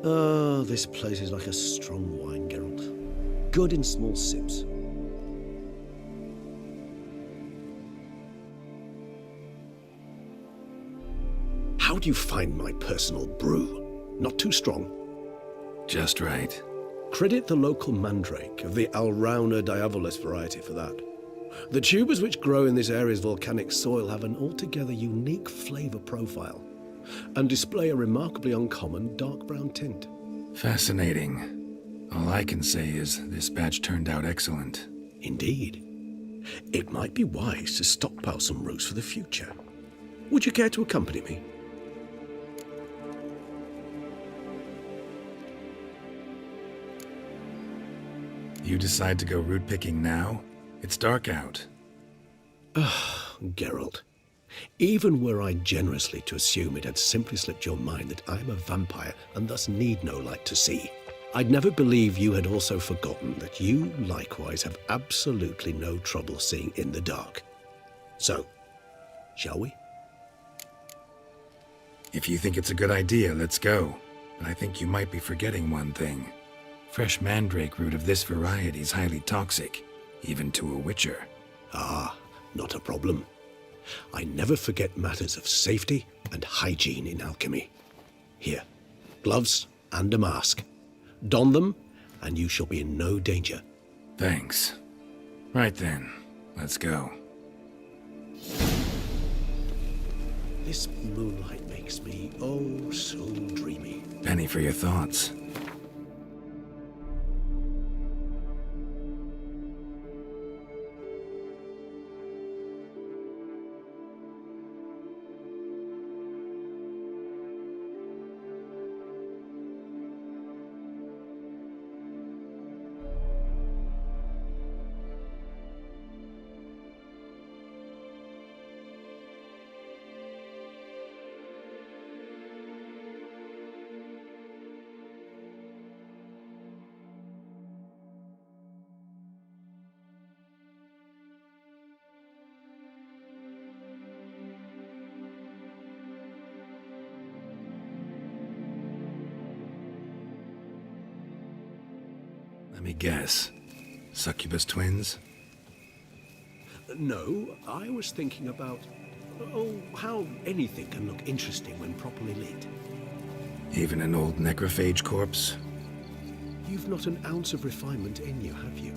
Oh, this place is like a strong wine, Geralt. Good in small sips. How do you find my personal brew? Not too strong? Just right. Credit the local mandrake of the Alrauna diavolis variety for that. The tubers which grow in this area's volcanic soil have an altogether unique flavour profile and display a remarkably uncommon dark brown tint. Fascinating. All I can say is this batch turned out excellent. Indeed. It might be wise to stockpile some roots for the future. Would you care to accompany me? You decide to go root picking now? It's dark out. Geralt. Even were I generously to assume it had simply slipped your mind that I am a vampire and thus need no light to see, I'd never believe you had also forgotten that you likewise have absolutely no trouble seeing in the dark. So, shall we? If you think it's a good idea, let's go. But I think you might be forgetting one thing. Fresh mandrake root of this variety is highly toxic, even to a witcher. Ah, not a problem. I never forget matters of safety and hygiene in alchemy. Here, gloves and a mask. Don them, and you shall be in no danger. Thanks. Right then, let's go. This moonlight makes me, oh, so dreamy. Penny for your thoughts. Let me guess. Succubus twins? No, I was thinking about, how anything can look interesting when properly lit. Even an old necrophage corpse? You've not an ounce of refinement in you, have you?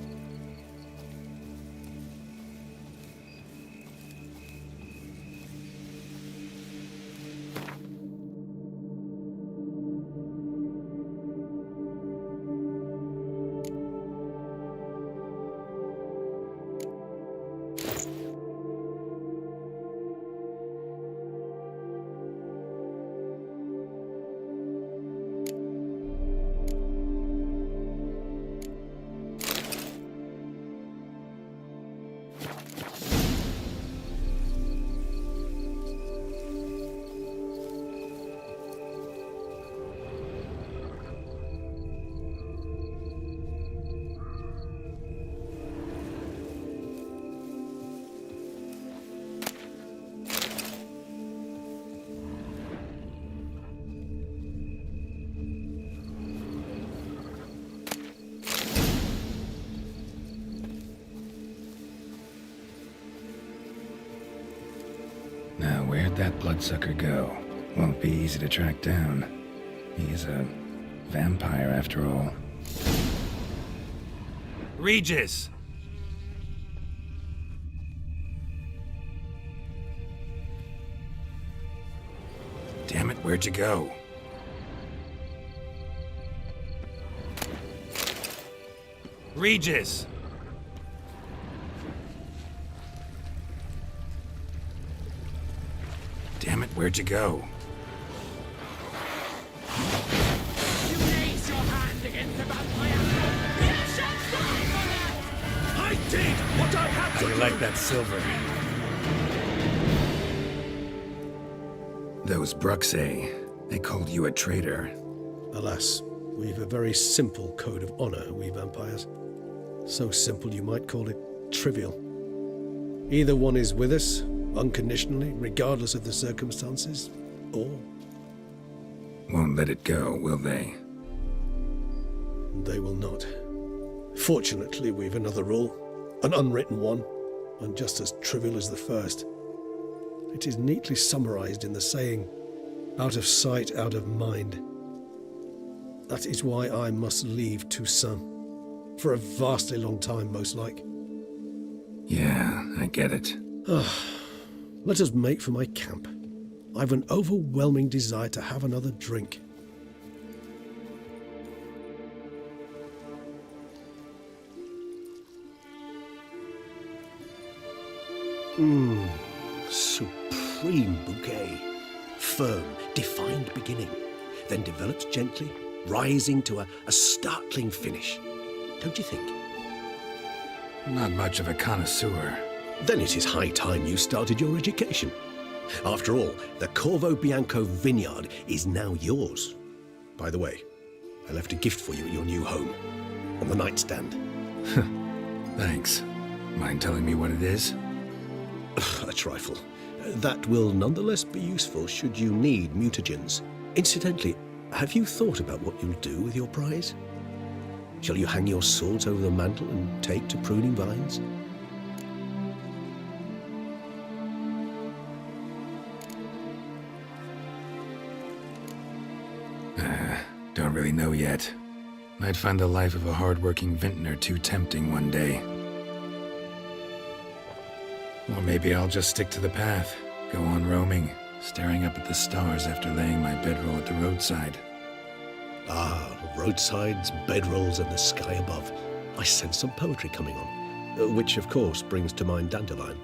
Now, where'd that bloodsucker go? Won't be easy to track down. He's a vampire, after all. Regis! Damn it, where'd you go? Regis! Damn it, where'd you go? You raise your hand against the vampire! You shall die for that! I did what I had to do! How you like that silver? Those Bruxae, they called you a traitor. Alas, we've a very simple code of honor, we vampires. So simple you might call it trivial. Either one is with us, unconditionally, regardless of the circumstances, or... Won't let it go, will they? They will not. Fortunately, we've another rule, an unwritten one, and just as trivial as the first. It is neatly summarized in the saying, out of sight, out of mind. That is why I must leave Toussaint. For a vastly long time, most like. Yeah, I get it. Let us make for my camp. I've an overwhelming desire to have another drink. Supreme bouquet. Firm, defined beginning, then develops gently, rising to a startling finish. Don't you think? Not much of a connoisseur. Then it is high time you started your education. After all, the Corvo Bianco vineyard is now yours. By the way, I left a gift for you at your new home, on the nightstand. Thanks. Mind telling me what it is? A trifle. That will nonetheless be useful should you need mutagens. Incidentally, have you thought about what you'll do with your prize? Shall you hang your swords over the mantle and take to pruning vines? Don't really know yet. Might find the life of a hard-working vintner too tempting one day. Or maybe I'll just stick to the path, go on roaming, staring up at the stars after laying my bedroll at the roadside. Ah, roadsides, bedrolls, and the sky above. I sense some poetry coming on, which of course brings to mind Dandelion.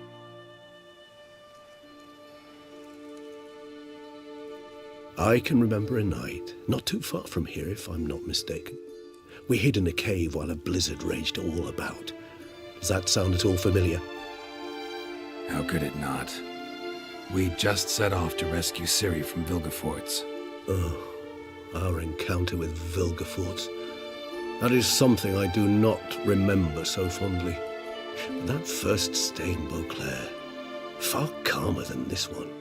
I can remember a night, not too far from here if I'm not mistaken. We hid in a cave while a blizzard raged all about. Does that sound at all familiar? How could it not? We just set off to rescue Ciri from Vilgefortz. Oh, our encounter with Vilgefortz. That is something I do not remember so fondly. That first stay in Beauclair, far calmer than this one.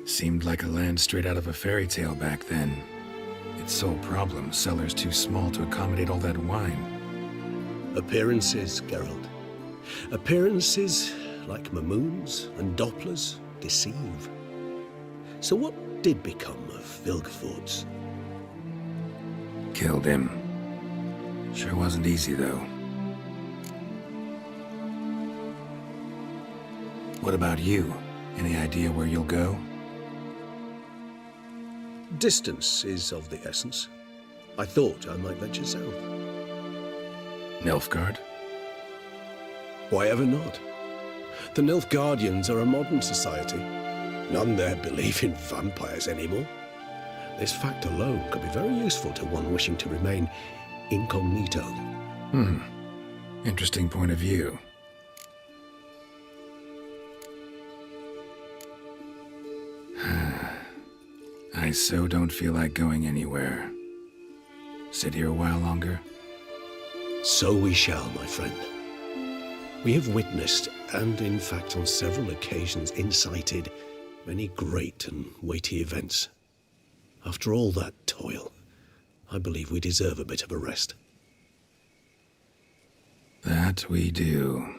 Seemed like a land straight out of a fairy tale back then. Its sole problem, cellars too small to accommodate all that wine. Appearances, Geralt. Appearances, like Mamoons and Dopplers, deceive. So what did become of Vilgefortz? Killed him. Sure wasn't easy, though. What about you? Any idea where you'll go? Distance is of the essence. I thought I might venture south. Nilfgaard? Why ever not? The Nilfgaardians are a modern society. None there believe in vampires anymore. This fact alone could be very useful to one wishing to remain incognito. Interesting point of view. I so don't feel like going anywhere. Sit here a while longer? So we shall, my friend. We have witnessed, and in fact on several occasions incited, many great and weighty events. After all that toil, I believe we deserve a bit of a rest. That we do.